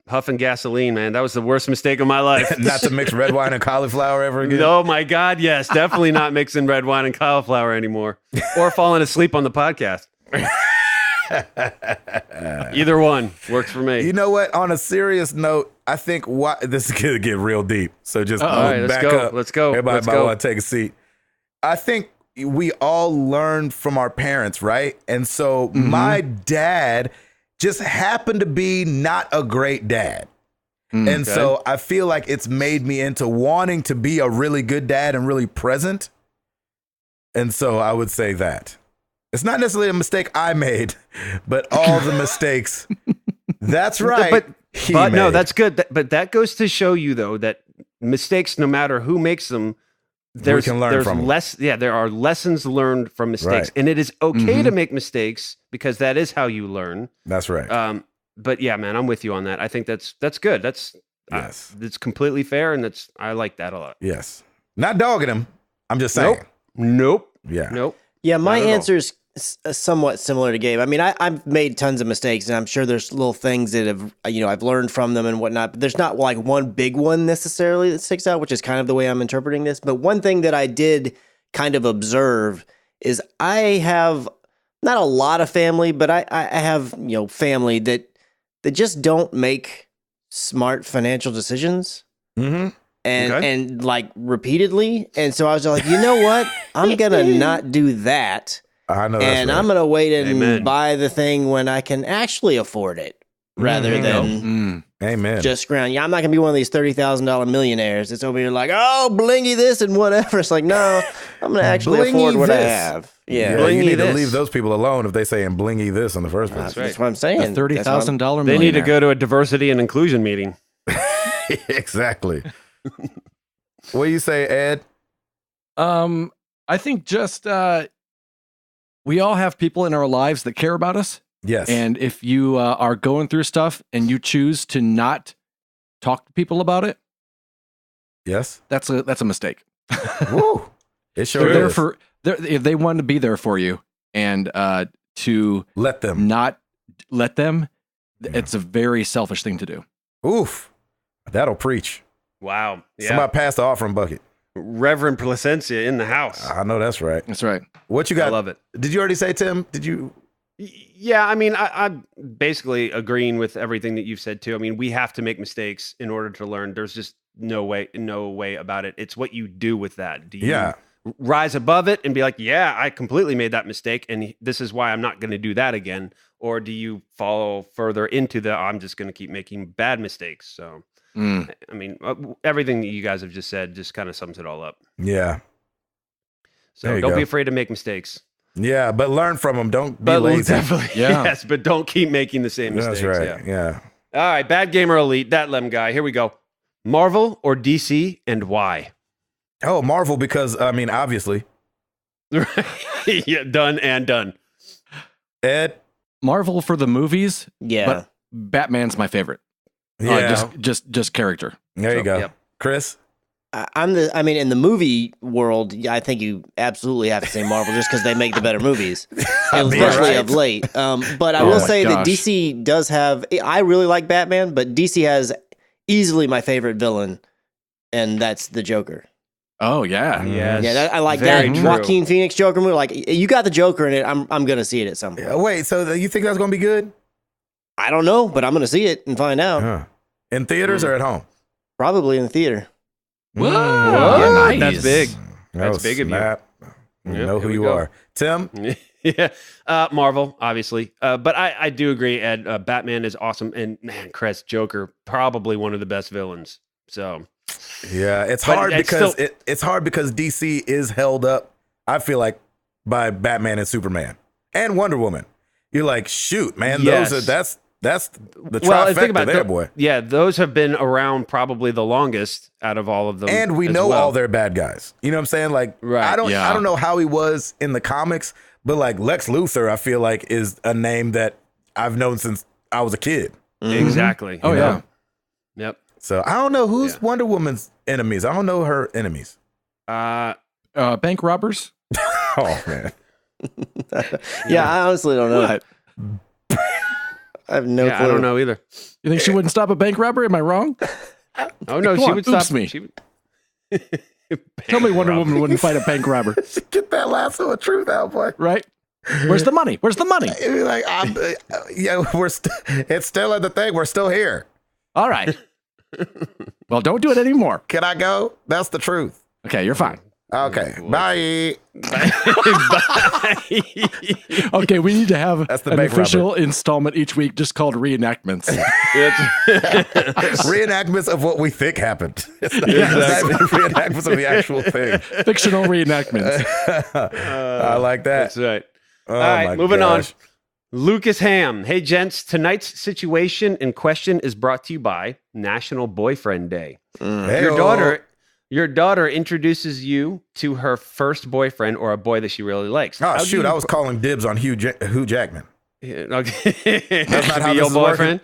huffing gasoline, man. That was the worst mistake of my life. not to mix red wine and cauliflower ever again. Oh my God, yes. Definitely not mixing red wine and cauliflower anymore. Or falling asleep on the podcast. Either one works for me. You know what? On a serious note, I think this is going to get real deep. So just All right, let's back go. up. Let's go. Everybody Let's might go. want to take a seat. I think we all learn from our parents, right? And so my dad just happened to be not a great dad. And so I feel like it's made me into wanting to be a really good dad and really present. And so I would say that. It's not necessarily a mistake I made, but all the mistakes. That's right. But no, that's good. But that goes to show you, though, that mistakes, no matter who makes them, there's can learn from them. less. Yeah, there are lessons learned from mistakes, Right. and it is okay to make mistakes because that is how you learn. That's right. But yeah, man, I'm with you on that. I think that's good. That's it's completely fair, and I like that a lot. Yes. Not dogging him. I'm just saying. Nope. Yeah. Nope. Yeah, my Not at all. answer is somewhat similar to Gabe. I mean, I've made tons of mistakes, and I'm sure there's little things that have, I've learned from them and whatnot. But there's not like one big one necessarily that sticks out, which is kind of the way I'm interpreting this. But one thing that I did kind of observe is I have not a lot of family, but I have family that just don't make smart financial decisions. Mm-hmm. And like repeatedly. And so I was like, you know what? I'm going to not do that. I know. And I'm going to wait and buy the thing when I can actually afford it rather than just ground. Yeah, I'm not going to be one of these $30,000 millionaires that's over here like, oh, blingy this and whatever. It's like, no, I'm going to actually afford what I have. Yeah, you need to leave those people alone if they say and blingy this in the first place. That's what I'm saying. A $30,000 millionaire. They need to go to a diversity and inclusion meeting. Exactly. What do you say, Ed? I think just we all have people in our lives that care about us. Yes. And if you are going through stuff and you choose to not talk to people about it, yes, that's a mistake. Woo. It sure they're is. there if they want to be there for you and to let them not let them, it's a very selfish thing to do. Oof. That'll preach. Wow. Yeah. Somebody pass the offering bucket. Reverend Placencia in the house. I know that's right. That's right. What you got? I love it. Did you already say, Tim? Did you? Yeah, I mean, I'm basically agreeing with everything that you've said too. I mean, we have to make mistakes in order to learn. There's just no way about it. It's what you do with that. Do you rise above it and be like, yeah, I completely made that mistake, and this is why I'm not going to do that again? Or do you follow further into I'm just going to keep making bad mistakes? So. I mean, everything that you guys have just said just kind of sums it all up. Yeah. So don't be afraid to make mistakes. Yeah, but learn from them. Don't be lazy. Yes, but don't keep making the same mistakes. That's right. Yeah. All right, bad game or elite, that Lem guy. Here we go. Marvel or DC, and why? Oh, Marvel, because I mean, obviously. Yeah, done. Ed? Marvel for the movies. Yeah. But Batman's my favorite. Yeah. Just character. There you go. Yep. Chris? In the movie world, I think you absolutely have to say Marvel just because they make the better movies, especially of late. But I will say that DC does have, I really like Batman, but DC has easily my favorite villain, and that's the Joker. Oh, yeah. Yes. Yeah, I like Very that true. Joaquin Phoenix Joker movie. Like, you got the Joker in it, I'm going to see it at some point. Wait, so you think that's going to be good? I don't know, but I'm going to see it and find out. In theaters or at home? Probably in the theater. Whoa. Yeah, Nice. That's big. That's big of you. You know who you are. Tim? Yeah. Marvel, obviously. But I do agree, Ed. Batman is awesome. And man, Chris, Joker, probably one of the best villains. So yeah, it's hard because it's hard because DC is held up, I feel like, by Batman and Superman and Wonder Woman. You're like, shoot, man, that's the trifecta there, boy. Yeah, those have been around probably the longest out of all of them. And we know all their bad guys. You know what I'm saying? Like, right. I don't know how he was in the comics, but like Lex Luthor, I feel like is a name that I've known since I was a kid. Mm-hmm. Exactly. Oh, yeah. Yep. So I don't know who's Wonder Woman's enemies. I don't know her enemies. Bank robbers? Oh, man. Yeah, I honestly don't know. What? I have no clue. I don't know either. You think she wouldn't stop a bank robber? Am I wrong? Oh, no, Come she on, would stop me. She would... Tell me Wonder Woman wouldn't fight a bank robber. Get that lasso of truth out, boy. Right? Where's the money? Where's the money? Like, it's still at the thing. We're still here. All right. Well, don't do it anymore. Can I go? That's the truth. Okay, you're fine. Okay. Bye. Okay, we need to have That's the an bank official installment each week just called reenactments. Reenactments of what we think happened. It's not reenactments of the actual thing. Fictional reenactments. I like that. That's right. Oh, All right, my moving gosh. on. Lucas Ham. Hey, gents. Tonight's situation in question is brought to you by National Boyfriend Day. Hey-o. Your daughter introduces you to her first boyfriend or a boy that she really likes. Oh, shoot. I was calling dibs on Hugh Jackman. Okay. That's not how Be your this is boyfriend.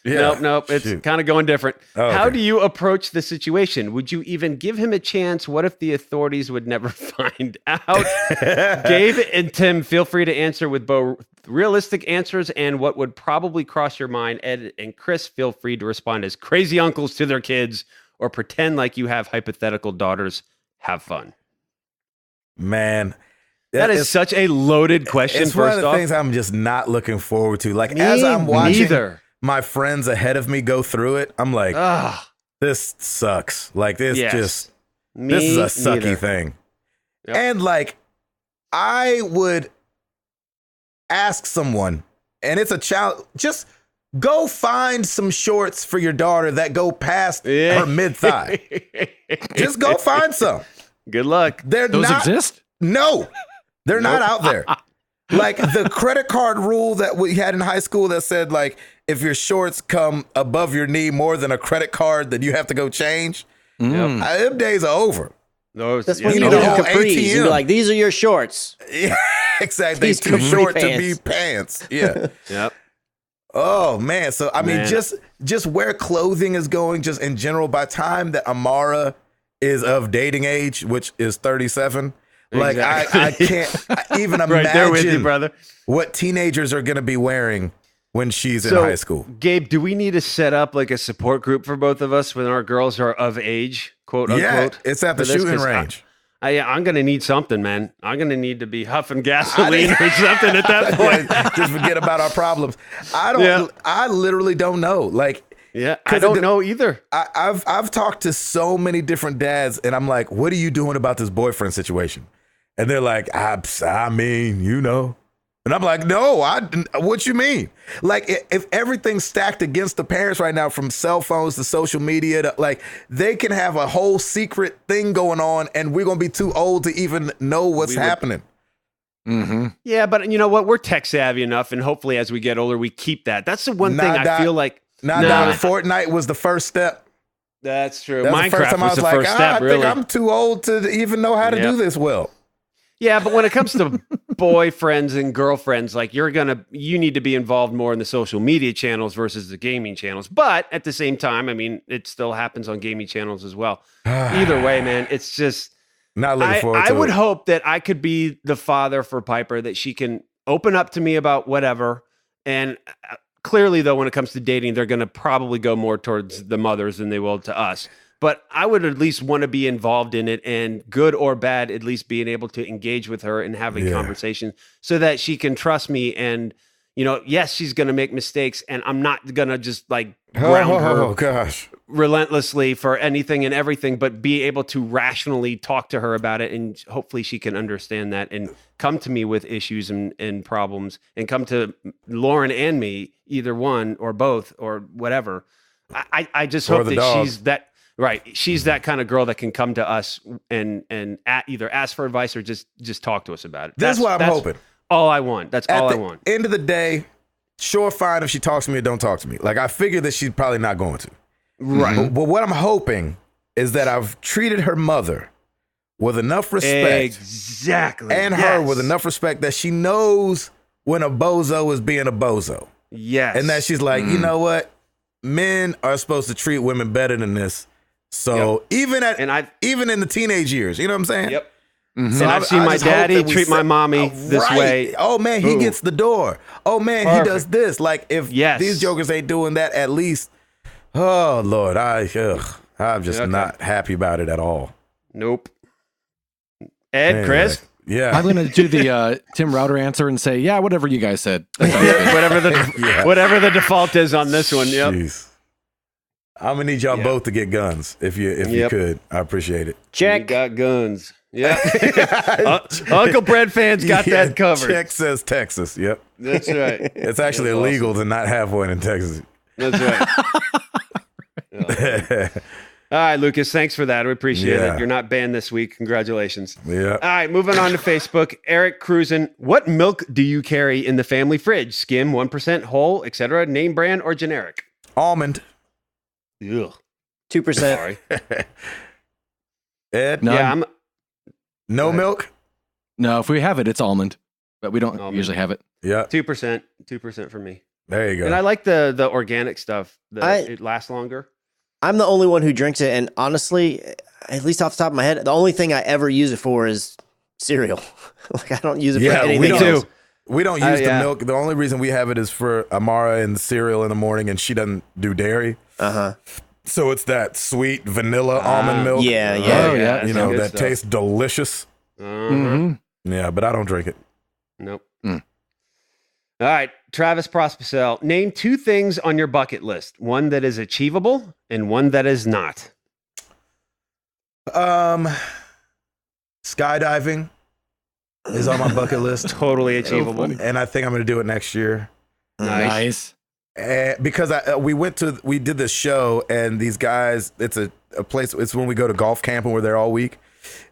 Yeah. Nope. It's kind of going different. Oh, How okay. do you approach the situation? Would you even give him a chance? What if the authorities would never find out? Gabe and Tim, feel free to answer with both realistic answers and what would probably cross your mind. Ed and Chris, feel free to respond as crazy uncles to their kids or pretend like you have hypothetical daughters. Have fun. Man. That is such a loaded question. It's one of First the off, things I'm just not looking forward to. Like, Me as I'm watching neither. my friends ahead of me go through it, I'm like, Ugh, this sucks. Like, this yes. just, Me this is a sucky neither. thing. Yep. And like, I would ask someone, and it's a challenge, just go find some shorts for your daughter that go past Yeah. her mid-thigh. Just go find some. Good luck. They're Those not, exist? No, they're not out there. Like the credit card rule that we had in high school that said, like, if your shorts come above your knee more than a credit card, then you have to go change. Mm. Them days are over. Those, That's yeah, when you need get a whole capris and be ATM. like, these are your shorts. Yeah, exactly. These Too capri short to pants. be pants. Yeah. Yep. Oh man. So I mean, Man. just where clothing is going, just in general. By the time that Amara is of dating age, which is 37, like Exactly. I can't even imagine Right there with you, brother. what teenagers are going to be wearing when she's in So, high school. Gabe, do we need to set up like a support group for both of us when our girls are of age, quote Yeah, unquote? it's at the for this? shooting 'Cause range. I'm going to need something, man. I'm going to need to be huffing gasoline or something at that point. Just forget about our problems. I don't. Yeah. I literally don't know. Like, Yeah, I 'Cause don't it- know either. I've talked to so many different dads, and I'm like, "What are you doing about this boyfriend situation?" And they're like, "I mean, you know." And I'm like, "No, what you mean?" Like, if everything's stacked against the parents right now, from cell phones to social media, to, like, they can have a whole secret thing going on, and we're gonna be too old to even know what's happening. Mm-hmm. Yeah, but you know what? We're tech savvy enough, and hopefully, as we get older, we keep that. That's the one thing Nah, I feel like. Nah, Fortnite was the first step. That's true. That was the first Minecraft time I was was the like, first step, I really. think I'm too old to even know how to Yeah. do this well. Yeah, but when it comes to boyfriends and girlfriends, like you need to be involved more in the social media channels versus the gaming channels. But at the same time, I mean, it still happens on gaming channels as well. Either way, man, it's just Not looking forward to I would it. hope that I could be the father for Piper, that she can open up to me about whatever. And clearly, though, when it comes to dating, they're going to probably go more towards the mothers than they will to us. But I would at least want to be involved in it, and good or bad, at least being able to engage with her and having conversations so that she can trust me. And, you know, yes, she's going to make mistakes, and I'm not going to just like ground her Oh gosh. relentlessly for anything and everything, but be able to rationally talk to her about it. And hopefully she can understand that and come to me with issues and problems, and come to Lauren and me, either one or both or whatever. I just Or hope the that dog. she's that. Right. She's that kind of girl that can come to us and either ask for advice or just talk to us about it. That's what I'm hoping. All I want. That's all I At want. the end of the day, sure, fine if she talks to me or don't talk to me. Like, I figure that she's probably not going to. Right. But what I'm hoping is that I've treated her mother with enough respect Exactly. and her with enough respect that she knows when a bozo is being a bozo. Yes. And that she's like, you know what? Men are supposed to treat women better than this. So even in the teenage years, you know what I'm saying? Yep. Mm-hmm. So And I've seen my just hope daddy that we treat my mommy this right. way. Oh man, he Boom. gets the door. Oh man, Perfect. he does this. Like, if Yes. these jokers ain't doing that, at least, oh Lord, I'm just Okay. not happy about it at all. Nope. Ed, Anyway, Chris, yeah. I'm going to do the Tim Router answer and say, yeah, whatever you guys said. That sounds good. whatever the default is on this one. Yep. Jeez. I'm gonna need y'all Yeah. both to get guns if you Yep. could. I appreciate it. You Check. got guns. Yeah. Uncle Brad fans got Yeah, that covered. Check says Texas. Yep. That's right. It's actually That's illegal to not have one in Texas. That's right. All right, Lucas, thanks for that. We appreciate Yeah. it. You're not banned this week. Congratulations. Yeah. All right, moving on to Facebook. Eric Cruzen, what milk do you carry in the family fridge? Skim, 1%, whole, etc., name brand, or generic? Almond. Ugh. 2%. Sorry. Ed? No. Yeah, I'm. No milk? No, if we have it, it's almond, but we don't Almond. usually have it. Yeah. 2%. 2% for me. There you go. And I like the organic stuff. It lasts longer. I'm the only one who drinks it, and honestly, at least off the top of my head, the only thing I ever use it for is cereal. Like I don't use it for anything else. We don't use the milk. The only reason we have it is for Amara and cereal in the morning, and she doesn't do dairy. So it's that sweet vanilla almond milk. Yeah. You know, that tastes delicious. Yeah, but I don't drink it. Nope. All right, Travis Prospicel, name 2 things on your bucket list. One that is achievable and one that is not. Skydiving is on my bucket list. Totally achievable. And I think I'm going to do it next year. Nice. Because we did this show, and these guys, it's a place, it's when we go to golf camp and we're there all week.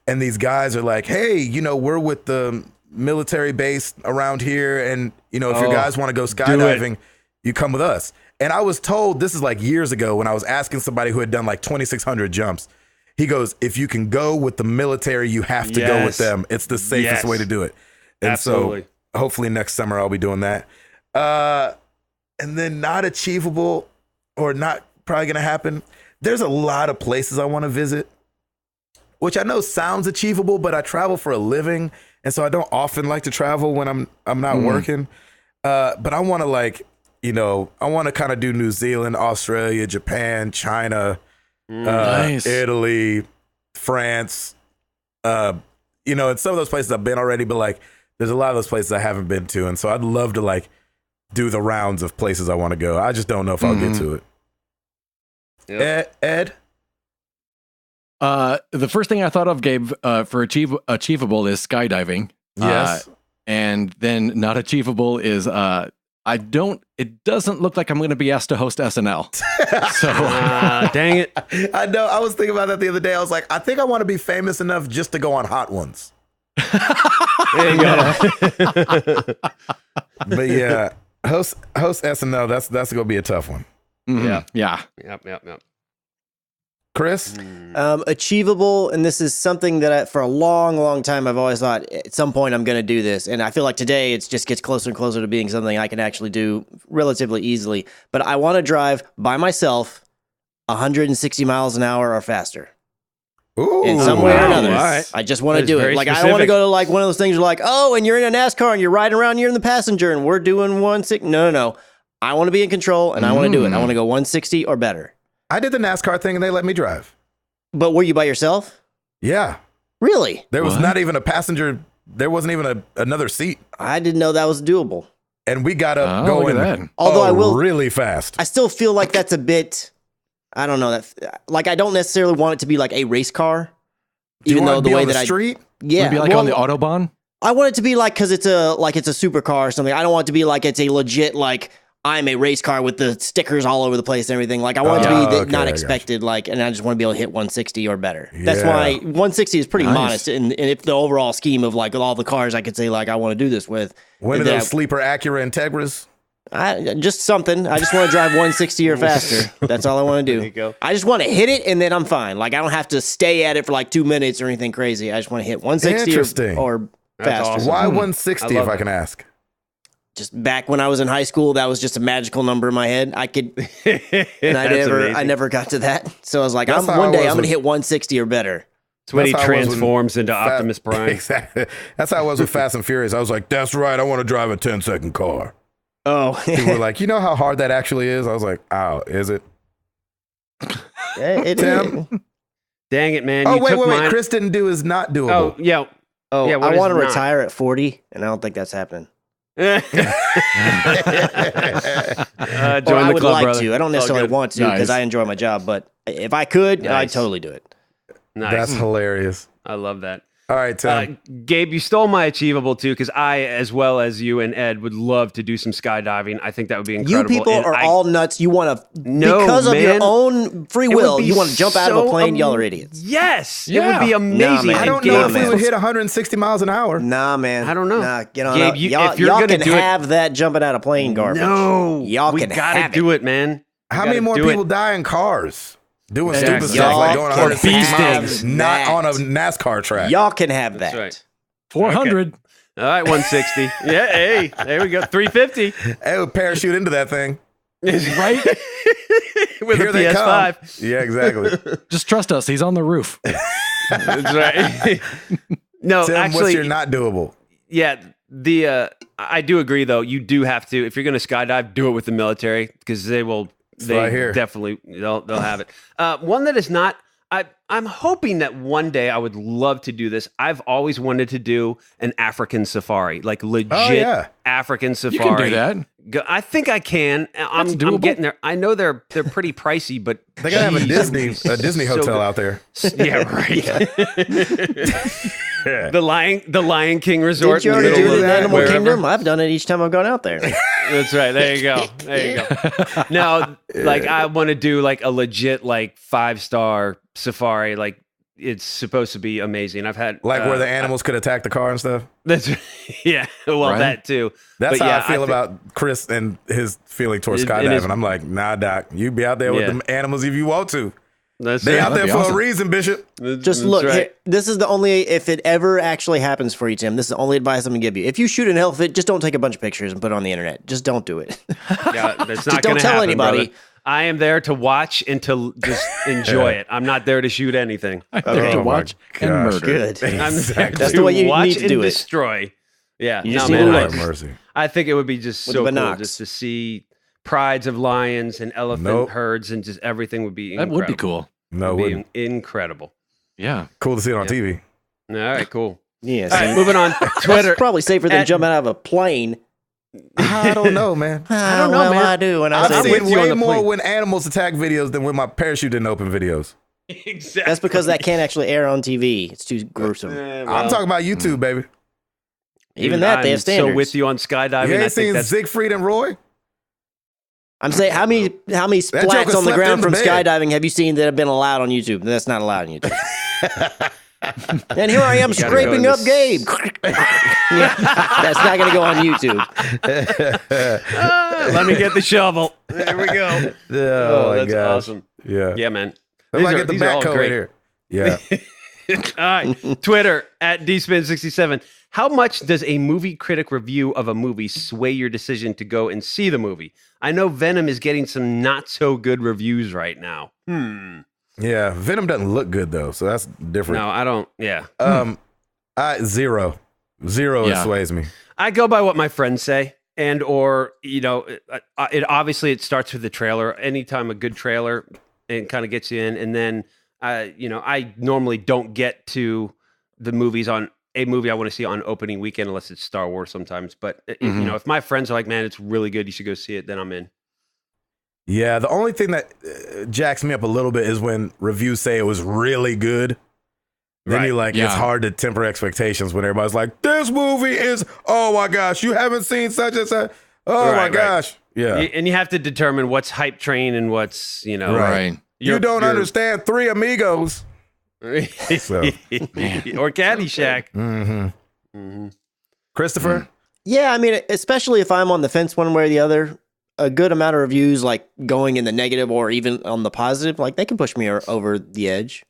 And these guys are like, hey, you know, we're with the military base around here, and you know, if your guys want to go skydiving, you come with us. And I was told, this is like years ago when I was asking somebody who had done like 2,600 jumps. He goes, if you can go with the military, you have to go with them. It's the safest way to do it. And so hopefully next summer I'll be doing that. And then not achievable, or not probably going to happen. There's a lot of places I want to visit, which I know sounds achievable, but I travel for a living. And so I don't often like to travel when I'm not working. But I want to I want to kind of do New Zealand, Australia, Japan, China, Nice. Italy, France. And some of those places I've been already, but like there's a lot of those places I haven't been to. And so I'd love to like do the rounds of places I want to go. I just don't know if I'll get to it. Yep. Ed? The first thing I thought of, Gabe, for achievable is skydiving. Yes. And then not achievable is it doesn't look like I'm going to be asked to host SNL. So dang it. I know. I was thinking about that the other day. I was like, I think I want to be famous enough just to go on Hot Ones. There you go. But yeah, host SNL, that's going to be a tough one. Yeah. Yep. Chris? Achievable, and this is something that for a long, long time I've always thought at some point I'm going to do this, and I feel like today it just gets closer and closer to being something I can actually do relatively easily. But I want to drive by myself 160 miles an hour or faster. Ooh, in some way or another. All right. I just want to do it. Like specific. I don't want to go to like one of those things where like, oh, and you're in a NASCAR and you're riding around, you're in the passenger and we're doing 160. No. I want to be in control and I want to do it. I want to go 160 or better. I did the NASCAR thing and they let me drive. But were you by yourself? Yeah. Really? There was not even a passenger. There wasn't even another seat. I didn't know that was doable. And we got up going although I will really fast. I still feel like that's a bit, I don't know, that like I don't necessarily want it to be like a race car. Even though the way that street? Yeah. Maybe like on the Autobahn? I want it to be like, because it's a supercar or something. I don't want it to be like it's a legit, like, I'm a race car with the stickers all over the place and everything. Like, I want it to be not expected, like, and I just want to be able to hit 160 or better. Yeah. That's why 160 is pretty modest. And if the overall scheme of, like, all the cars I could say, like, I want to do this with. When are those sleeper Acura Integras? Just something. I just want to drive 160 or faster. That's all I want to do. There you go. I just want to hit it and then I'm fine. Like, I don't have to stay at it for like 2 minutes or anything crazy. I just want to hit 160 or faster. Awesome. Why 160 if I can ask? Just back when I was in high school, that was just a magical number in my head. I could, and I never got to that. So I was like, one day I'm going to hit 160 or better. It's when he transforms into Optimus Prime. Exactly. That's how I was with Fast and Furious. I was like, that's right. I want to drive a 10-second car. Oh. People were like, you know how hard that actually is? I was like, oh, is it? Tim? Dang it, man. Oh, wait. Chris didn't do is not doable. Oh, yeah. Oh, yeah, I want to retire at 40, and I don't think that's happening. Join I the would club, like brother. to. I don't necessarily want to because I enjoy my job, but if I could, I'd totally do it. Nice. That's hilarious. I love that. All right, Tim. Gabe, you stole my achievable too, because I, as well as you and Ed, would love to do some skydiving. I think that would be incredible. You people are all nuts. You want to, because of your own free will, you want to jump out of a plane. Y'all are idiots. Yes, it would be amazing. I don't know if we would hit 160 miles an hour. Nah, man. I don't know. Nah, get on Gabe, up. Y'all can have that jumping out of plane garbage. No, y'all we can gotta do it, man. How many more people die in cars? Doing stupid stuff like going 160 miles, not on a NASCAR track. Y'all can have that. That's right. 400. All right, 160. Yeah, hey, there we go. 350. Hey, we'll parachute into that thing. Right? With Here a they PS5. come. Yeah, exactly. Just trust us. He's on the roof. That's right. No, Tim, actually, what's your not doable? yeah, I do agree though. You do have to, if you're going to skydive, do it with the military because they will. They right here. definitely they'll have it. One that is not. I'm hoping that one day I would love to do this. I've always wanted to do an African safari, like legit African safari. You can do that. I think I can. I'm getting there. I know they're pretty pricey, but They gotta have a Disney hotel out there. Yeah, right. The Lion King Resort. Did you in the already middle do of the Animal wherever. Kingdom? I've done it each time I've gone out there. That's right. There you go. There you go. Now, like I want to do like a legit like 5-star safari. Like it's supposed to be amazing. I've had Like where the animals could attack the car and stuff. That's yeah. Well, Right. that too. That's But how yeah, I feel think- about Chris and his feeling towards It- it skydiving. is- I'm like, nah, Doc, you be out there with Yeah. them animals if you want to. That's They it. out there That'd for be awesome. a reason, Bishop. Just That's look, right. here, this is the only, if it ever actually happens for you, Tim, this is the only advice I'm going to give you. If you shoot an elephant, just don't take a bunch of pictures and put it on the internet. Just don't do it. Yeah, that's Just not don't gonna tell happen, anybody. brother. I am there to watch and to just enjoy it. I'm not there to shoot anything. I'm there to my watch and gosh. murder. Good. I'm there Exactly. That's to the way you watch need to and do it. destroy. Yeah, You just no, need man, to I, Lord mercy. I think it would be just With so the cool binocs. just to see prides of lions and elephant Nope. herds and just everything would be That incredible. would be cool. No, it Would be wouldn't. incredible. Yeah. Cool to see it on TV. All right, cool. Yes. All right, moving on. Twitter. That's probably safer than At- jumping out of a plane. I don't know, man. I don't know, man. I do. When I I've say I'm seen with you on way the more plane. when animals attack videos than when my parachute didn't open videos. Exactly. that's because that can't actually air on TV. It's too gruesome. I'm talking about YouTube, baby. Even that, they have standards. So with you on skydiving, You I ain't think seen that's Siegfried and Roy? I'm saying, how many joker splats on the slept ground in from the bed. skydiving have you seen that have been allowed on YouTube? That's not allowed on YouTube. And here I am gotta go scraping in up this- Gabe. Yeah, that's not going to go on YouTube. let me get the shovel. There we go. Oh, my that's gosh. awesome. Yeah. Yeah, man. Let me get the these are all backhoe great. in here. Yeah. All right. Twitter at dspin67. How much does a movie critic review of a movie sway your decision to go and see the movie? I know Venom is getting some not so good reviews right now. Yeah. Venom doesn't look good though, so that's different. No, I don't. Yeah. Zero. Zero Yeah. sways me. I go by what my friends say. And or, you know, it obviously it starts with the trailer. Anytime a good trailer, it kind of gets you in. And then, you know, I normally don't get to the movies on a movie I want to see on opening weekend unless it's Star Wars sometimes. But, you know, if my friends are like, man, it's really good, you should go see it, then I'm in. Yeah, the only thing that jacks me up a little bit is when reviews say it was really good. Then Right. you're like, Yeah. it's hard to temper expectations when everybody's like, this movie is, oh my gosh, you haven't seen such and such. Oh my Right, right. gosh. Yeah. And you have to determine what's hype train and what's, you know. Right. You don't understand Three Amigos. So. Or Caddyshack. Christopher? Yeah, I mean, especially if I'm on the fence one way or the other, a good amount of reviews, like going in the negative or even on the positive, like they can push me over the edge.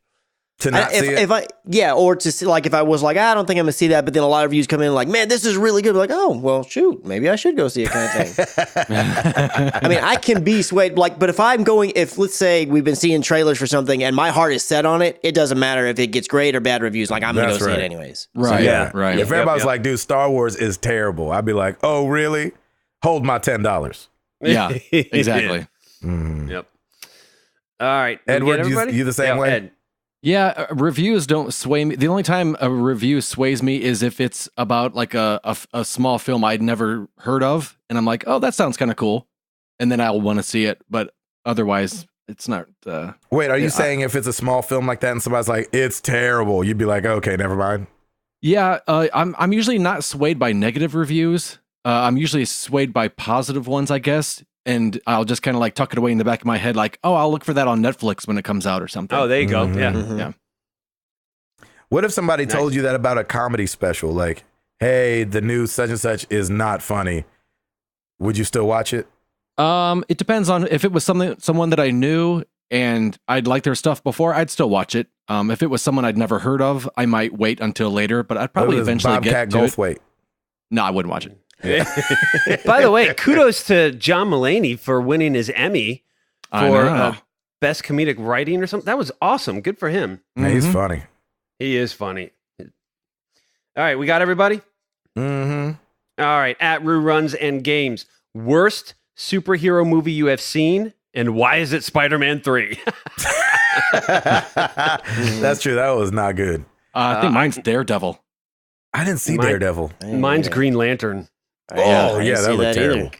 To not see it? If I, yeah, or to see, like if I was like, I don't think I'm gonna see that, but then a lot of reviews come in like, man, this is really good. Like, oh, well, shoot, maybe I should go see it, kind of thing. I mean, I can be swayed, like, but if I'm going, if let's say we've been seeing trailers for something and my heart is set on it, it doesn't matter if it gets great or bad reviews. Like, I'm gonna That's go see right. it anyways. Right. Yeah. Right. If everybody's yep. like, dude, Star Wars is terrible, I'd be like, oh, really? Hold my $10. Yeah. Exactly. Yep. All right. Edward, We get everybody? you the same Yeah, way? Ed. Yeah, reviews don't sway me. The only time a review sways me is if it's about like a small film I'd never heard of, and I'm like, oh, that sounds kind of cool, and then I'll want to see it. But otherwise, it's not. Wait, are you Yeah, saying if it's a small film like that and somebody's like, it's terrible, you'd be like, okay, never mind? Yeah, I'm usually not swayed by negative reviews. I'm usually swayed by positive ones, I guess. And I'll just kind of like tuck it away in the back of my head, like, oh, I'll look for that on Netflix when it comes out or something. Oh, there you go. Yeah. Yeah. What if somebody Nice. told you that about a comedy special? Like, hey, the new such and such is not funny. Would you still watch it? It depends on if it was someone that I knew and I'd liked their stuff before, I'd still watch it. If it was someone I'd never heard of, I might wait until later, but I'd probably What is eventually Bobcat get to it. Goldthwait. No, I wouldn't watch it. By the way, kudos to John Mulaney for winning his Emmy for best comedic writing or something. That was awesome. Good for him. Man, he's funny. He is funny. All right, we got everybody? Mm-hmm. All right, at Rue Runs and Games. Worst superhero movie you have seen, and why is it Spider-Man 3? That's true. That was not good. I think mine's Daredevil. I didn't see Daredevil. Mine's Green Lantern. Oh, yeah, that looked terrible.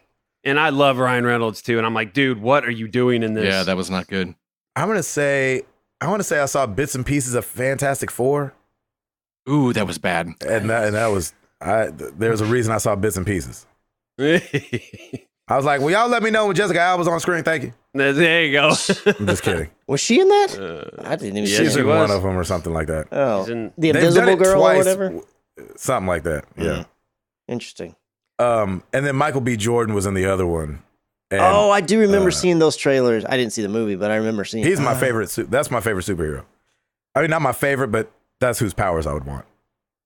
And I love Ryan Reynolds, too. And I'm like, dude, what are you doing in this? Yeah, that was not good. I want to say I saw bits and pieces of Fantastic Four. Ooh, that was bad. And that was, there's a reason I saw bits and pieces. I was like, well, y'all let me know when Jessica Alba's on screen. Thank you. There you go. I'm just kidding. Was she in that? I didn't even see She's her. in one of them or something like that. Oh, in, the Invisible Girl or whatever? Something like that, yeah. Interesting. And then Michael B. Jordan was in the other one. And, I do remember seeing those trailers. I didn't see the movie, but I remember seeing He's my favorite. That's my favorite superhero. I mean, not my favorite, but that's whose powers I would want.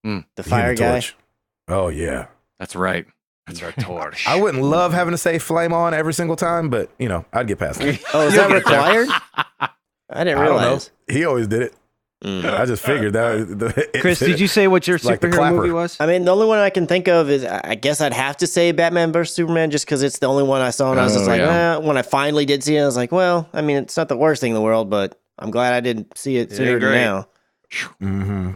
The fire guy? Oh, yeah. That's right. That's our torch. I wouldn't love having to say flame on every single time, but, I'd get past it. Oh, is that required? I didn't realize. He always did it. I just figured that. Chris, did you say what your like superhero movie was? I mean, the only one I can think of is, I guess I'd have to say Batman vs. Superman just because it's the only one I saw. And I was just like, when I finally did see it, I was like, well, I mean, it's not the worst thing in the world, but I'm glad I didn't see it sooner than now. Mm-hmm.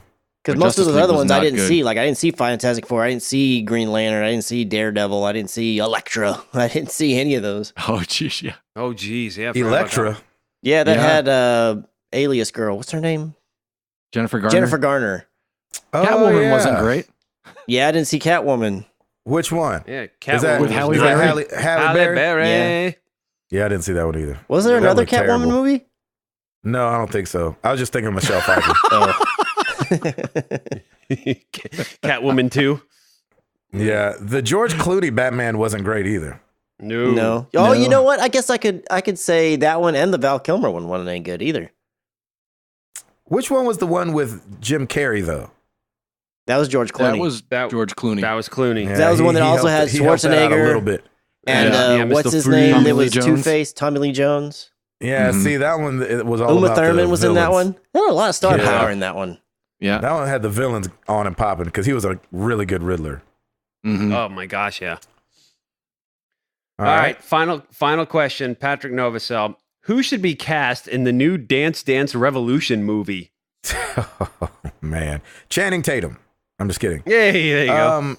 Because most of those other ones I didn't see. Like, I didn't see Fantastic Four. I didn't see Green Lantern. I didn't see Daredevil. I didn't see Elektra. I didn't see any of those. Oh, jeez, yeah. Oh, geez, yeah. Elektra. Yeah, that had Alias Girl. What's her name? Jennifer Garner. Oh, Catwoman wasn't great. Yeah, I didn't see Catwoman. Which one? Yeah, Catwoman. With Halle Berry? Halle Berry? Yeah. Yeah, I didn't see that one either. Was there another looked Catwoman terrible. movie? No, I don't think so. I was just thinking of Michelle Pfeiffer. Catwoman 2. Yeah, the George Clooney Batman wasn't great either. No. Oh, you know what? I guess I could say that one and the Val Kilmer one wasn't any good either. Which one was the one with Jim Carrey, though? That was George Clooney. That was George Clooney. That was Clooney. Yeah, that was the one that also had Schwarzenegger a little bit. and Mr. what's his Freeze. name? Tommy That Lee was Jones. Two-Face, Tommy Lee Jones. Yeah, see, that one it was all Uma about Thurman the was in that villains. one. There was a lot of star Yeah. power in that one. Yeah. That one had the villains on and popping because he was a really good Riddler. Mm-hmm. Oh, my gosh, yeah. All All right. Final question. Patrick Novosel. Who should be cast in the new Dance Dance Revolution movie? Oh, man. Channing Tatum. I'm just kidding. Yay, there you go.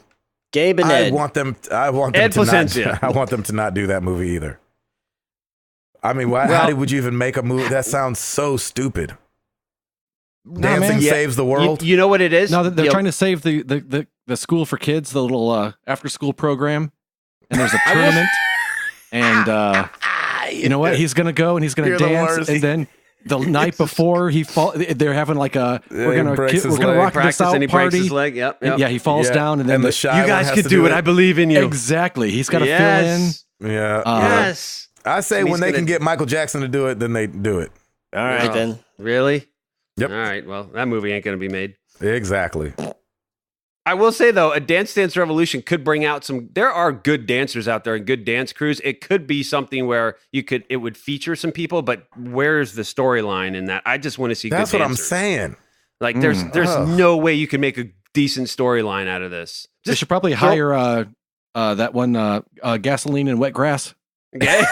Gabe and I Ed. want them Ed to Placencia. not. I want them to not do that movie either. I mean, how would you even make a movie? That sounds so stupid. Dancing man. saves the world. You know what it is? No, they're trying to save the school for kids, the little after school program, and there's a tournament, and you know what? He's gonna go and he's gonna You're the dance, worst. and then the night before they're having like we're gonna breaks his leg. rock practice this out and he breaks party. his leg. Yep. And yeah, he falls down, and then the shy you guys one has could to do it. I believe in you. Exactly. He's got to Yes. Yeah. Yes. I say And when he's they gonna- can get Michael Jackson to do it, then they do it. All right, Oh. then. Really? Yep. All right. Well, that movie ain't going to be made. Exactly. I will say, though, a Dance Dance Revolution could bring out there are good dancers out there and good dance crews. It could be something where it would feature some people, but where's the storyline in that? I just want to see That's good what I'm dancers. saying. Like, there's no way you can make a decent storyline out of this. They should probably hire that one gasoline and wet grass. Okay.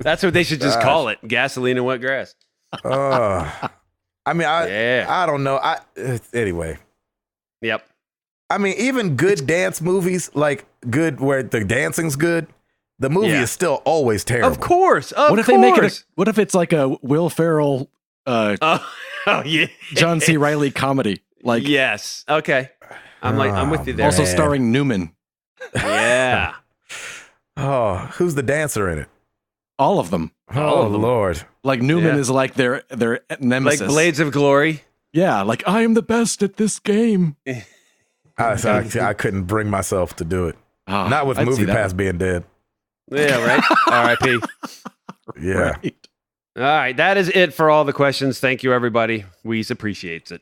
That's what they should just call it: gasoline and wet grass. I mean, I don't know. Anyway. Yep. I mean, even good dance movies, like good where the dancing's good, the movie is still always terrible. Of course. What if they make it? What if it's like a Will Ferrell, Oh yeah. John C. Reilly comedy? Like Yes. Okay. I'm with you there. also Man. starring Newman. Yeah. Oh, who's the dancer in it? All of them. Oh, Lord. Like Newman Yeah. is like their nemesis. Like Blades of Glory. Yeah, like I am the best at this game. I couldn't bring myself to do it. Oh, Not with I'd see Movie that. Pass being dead. Yeah, right. R.I.P. Yeah. Right. All right, that is it for all the questions. Thank you, everybody. We appreciate it.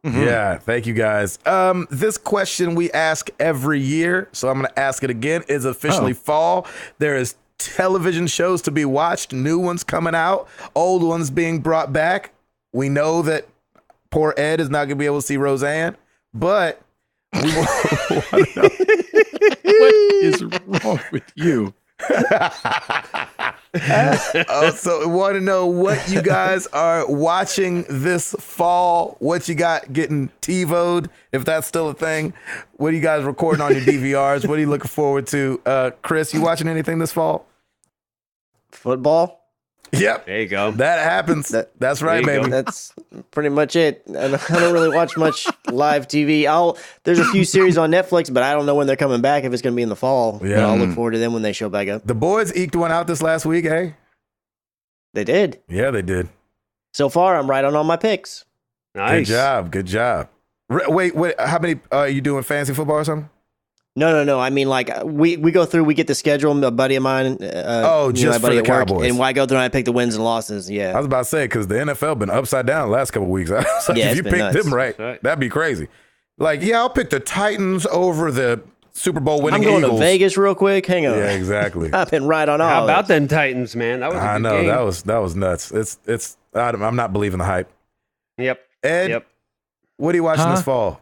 Yeah, thank you guys. This question we ask every year, so I'm going to ask it again. It's officially fall. There is television shows to be watched, new ones coming out, old ones being brought back. We know that poor Ed is not going to be able to see Roseanne, but we want to know. What is wrong with you? So we want to know what you guys are watching this fall, what you got getting TiVo'd, if that's still a thing. What are you guys recording on your DVRs? What are you looking forward to? Chris, you watching anything this fall? Football. Yep. There you go. That happens. That's right, baby. That's pretty much it. I don't really watch much live TV. There's a few series on Netflix, but I don't know when they're coming back, if it's going to be in the fall. Yeah. But I'll look forward to them when they show back up. The boys eked one out this last week, eh? They did. Yeah, they did. So far, I'm right on all my picks. Nice. Good job. Wait, how many are you doing fantasy football or something? No. I mean, like we go through, we get the schedule. A buddy of mine. Just my buddy for the at work, Cowboys. and I go through and I pick the wins and losses. I Yeah. was about to say, because the NFL been upside down the last couple of weeks. I was like, Yeah, if it's you been picked nuts. them right, that'd be crazy. Like, yeah, I'll pick the Titans over the Super Bowl winning I'm going Eagles. to Vegas real quick. Hang on. Yeah, exactly. I've been right on all. How about of them Titans, man? That was a good I know game. that was nuts. It's I'm not believing the hype. Yep. Ed, Yep. what are you watching this fall?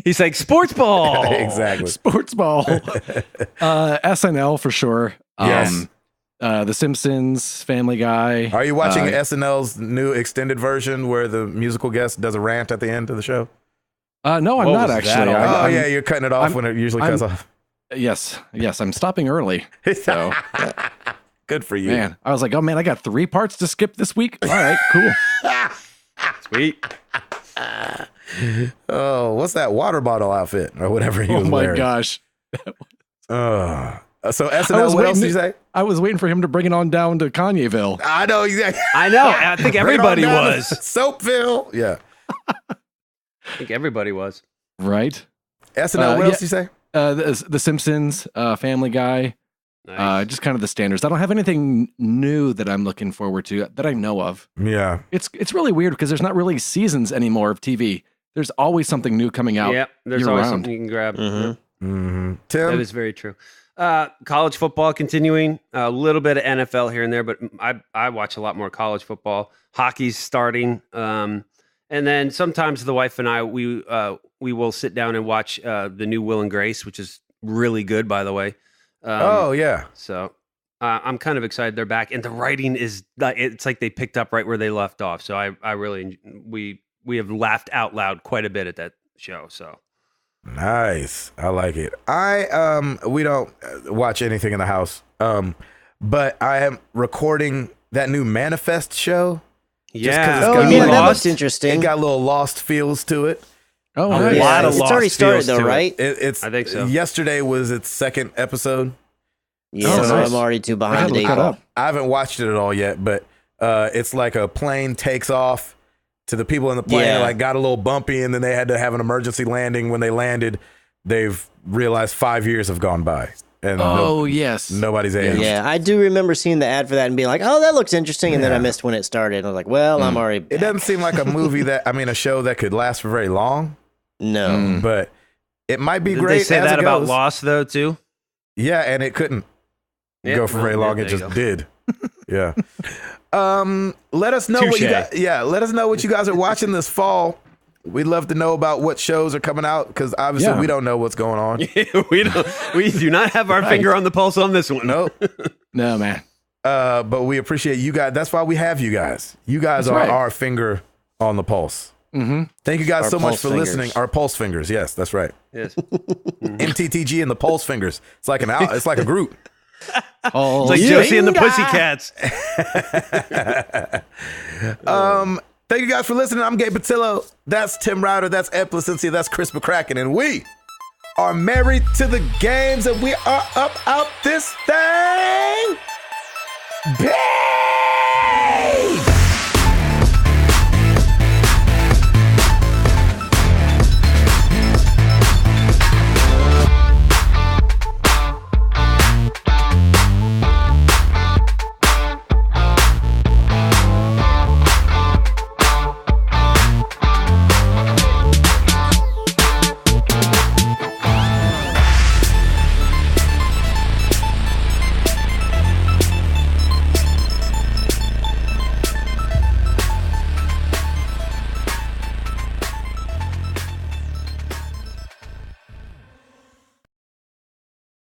He's like, sports ball. Exactly. Sports ball. SNL for sure. Yes. The Simpsons, Family Guy. Are you watching SNL's new extended version where the musical guest does a rant at the end of the show? No, I'm What not was that actually. all Yeah, you're cutting it off when it usually cuts off. Yes, I'm stopping early. So, Good for you. man, I was like, oh man, I got 3 parts to skip this week. All right, cool. Sweet. Oh, what's that water bottle outfit or whatever he Oh was my wearing? gosh. So SNL, what else did you say? I was waiting for him to bring it on down to Kanyeville. I know exactly. I know. I think everybody Bring it on down was. to Soapville. Yeah. I think everybody was. Right? SNL, what else did you say? The Simpsons, Family Guy, Nice. just kind of the standards. I don't have anything new that I'm looking forward to that I know of. Yeah. It's really weird because there's not really seasons anymore of TV. There's always something new coming out. Yep. There's always something you can grab. Mm-hmm. That Tim? is very true. College football continuing, a little bit of NFL here and there, but I watch a lot more college football. Hockey's starting, and then sometimes the wife and I we will sit down and watch the new Will and Grace, which is really good, by the way. Yeah. So I'm kind of excited they're back, and the writing is it's like they picked up right where they left off. So I really we have laughed out loud quite a bit at that show. So. Nice. I like it. We don't watch anything in the house. But I am recording that new Manifest show. Yeah. That looks interesting. It got a little Lost feels to it. Oh, A nice. lot of it's lost already started feels though, to it. right? It's I think so. Yesterday was its second episode. Yeah, Oh, so nice. I'm already too I behind gotta the look eight that ball. up. I haven't watched it at all yet, but it's like a plane takes off to the people in the plane, Yeah. like got a little bumpy, and then they had to have an emergency landing. When they landed, they've realized 5 years have gone by. And Yes. nobody's aged. Yeah, I do remember seeing the ad for that and being like, "Oh, that looks interesting," and then I missed when it started. I was like, "Well, I'm already." It doesn't seem like a movie a show that could last for very long, No. but it might be Did great. they say as that it about goes. Lost though too? Yeah, and it couldn't Yeah, go for very long. there It you just go. did. Yeah. Let us know what you Touche. guys. Let us know what you guys are watching this fall. We'd love to know about what shows are coming out because obviously we don't know what's going on. we do not have our finger on the pulse on this one. Nope. No, man. But we appreciate you guys. That's why we have you guys. You guys are right. our finger on the pulse. Mm-hmm. Thank you guys Our so much pulse for fingers. listening. Our pulse fingers. Yes, that's right. Yes. MTTG and the pulse fingers. It's like it's like a group. Oh, It's like Josie and the Pussycats. Thank you guys for listening. I'm Gabe Patillo. That's Tim Router. That's Ed Placencia. That's Chris McCracken. And we are married to the games and we are up out this thing. Bitch!